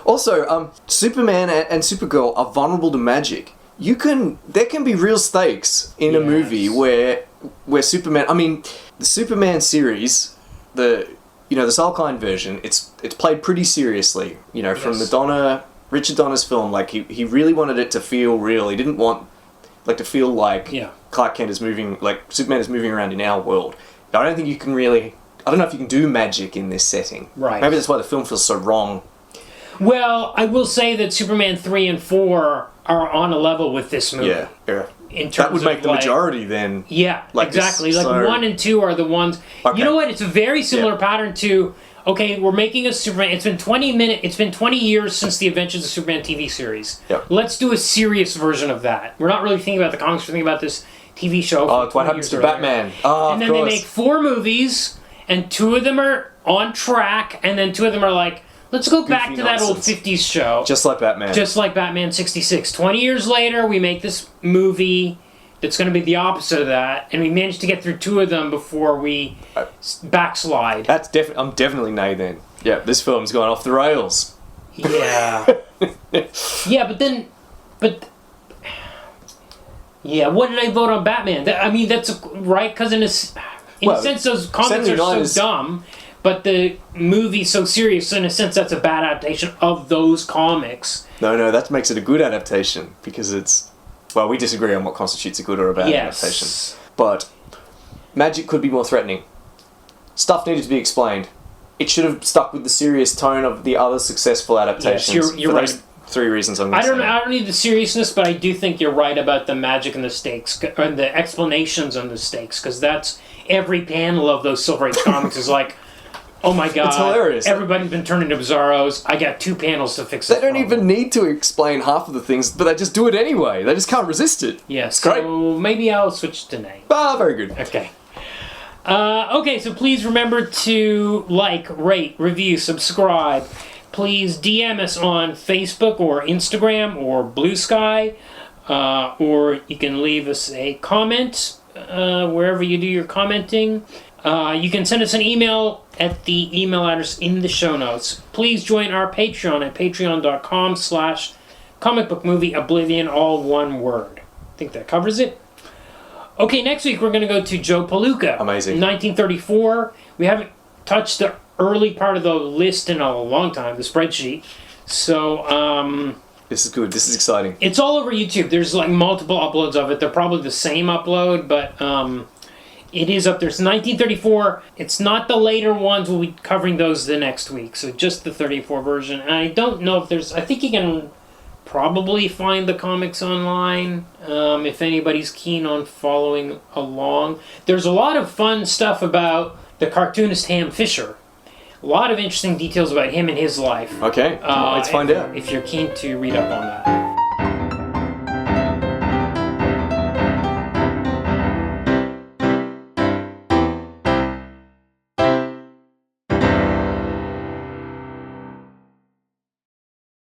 Also, Superman and Supergirl are vulnerable to magic. There can be real stakes in a movie where Superman... I mean, the Superman series, the Salkind version, it's played pretty seriously. From the Richard Donner's film, like he really wanted it to feel real. He didn't want to feel like Clark Kent is moving, like Superman is moving around in our world. I don't think you can really... I don't know if you can do magic in this setting. Right. Maybe that's why the film feels so wrong. Well, I will say that Superman 3 and 4 are on a level with this movie. Yeah. In terms that would make of, the majority then. Yeah, exactly. This, 1 and 2 are the ones... Okay. You know what? It's a very similar pattern to... Okay, we're making a Superman... It's been 20 years since the Adventures of Superman TV series. Yep. Let's do a serious version of that. We're not really thinking about the comics, we're thinking about this TV show. Oh, it's what happens to Batman. Oh, and then they make 4 movies, and 2 of them are on track, and then 2 of them are like... Let's go back to that old 50s show. Just like Batman. Just like Batman 66. 20 years later, we make this movie that's going to be the opposite of that, and we managed to get through 2 of them before we backslide. I'm definitely nay then. Yeah, this film's gone off the rails. Yeah. Yeah, what did I vote on Batman? That's right, because in a sense, those comics are so dumb. But the movie's so serious, so in a sense, that's a bad adaptation of those comics. No, that makes it a good adaptation, because it's... Well, we disagree on what constitutes a good or a bad adaptation. But magic could be more threatening. Stuff needed to be explained. It should have stuck with the serious tone of the other successful adaptations. Yes, you're right. Those 3 reasons I'm going to say. I don't need the seriousness, but I do think you're right about the magic and the stakes, and the explanations on the stakes, because that's... Every panel of those Silver Age comics is like... Oh my god, it's hilarious. Everybody's been turned into bizarros. I got 2 panels to fix it. They don't even need to explain half of the things, but they just do it anyway. They just can't resist it. Yes, it's great. So maybe I'll switch to nay. Very good. Okay. Okay, so please remember to like, rate, review, subscribe. Please DM us on Facebook or Instagram or Blue Sky. Or you can leave us a comment wherever you do your commenting. You can send us an email at the email address in the show notes. Please join our Patreon at patreon.com/comicbookmovieoblivion, all one word. I think that covers it. Okay, next week we're going to go to Joe Palooka. Amazing. 1934. We haven't touched the early part of the list in a long time, the spreadsheet. So, this is good. This is exciting. It's all over YouTube. There's multiple uploads of it. They're probably the same upload, but it is up there. It's 1934. It's not the later ones. We'll be covering those the next week. So just the 34 version. And I don't know if there's... I think you can probably find the comics online if anybody's keen on following along. There's a lot of fun stuff about the cartoonist Ham Fisher. A lot of interesting details about him and his life. Okay, let's find out. If you're keen to read up on that.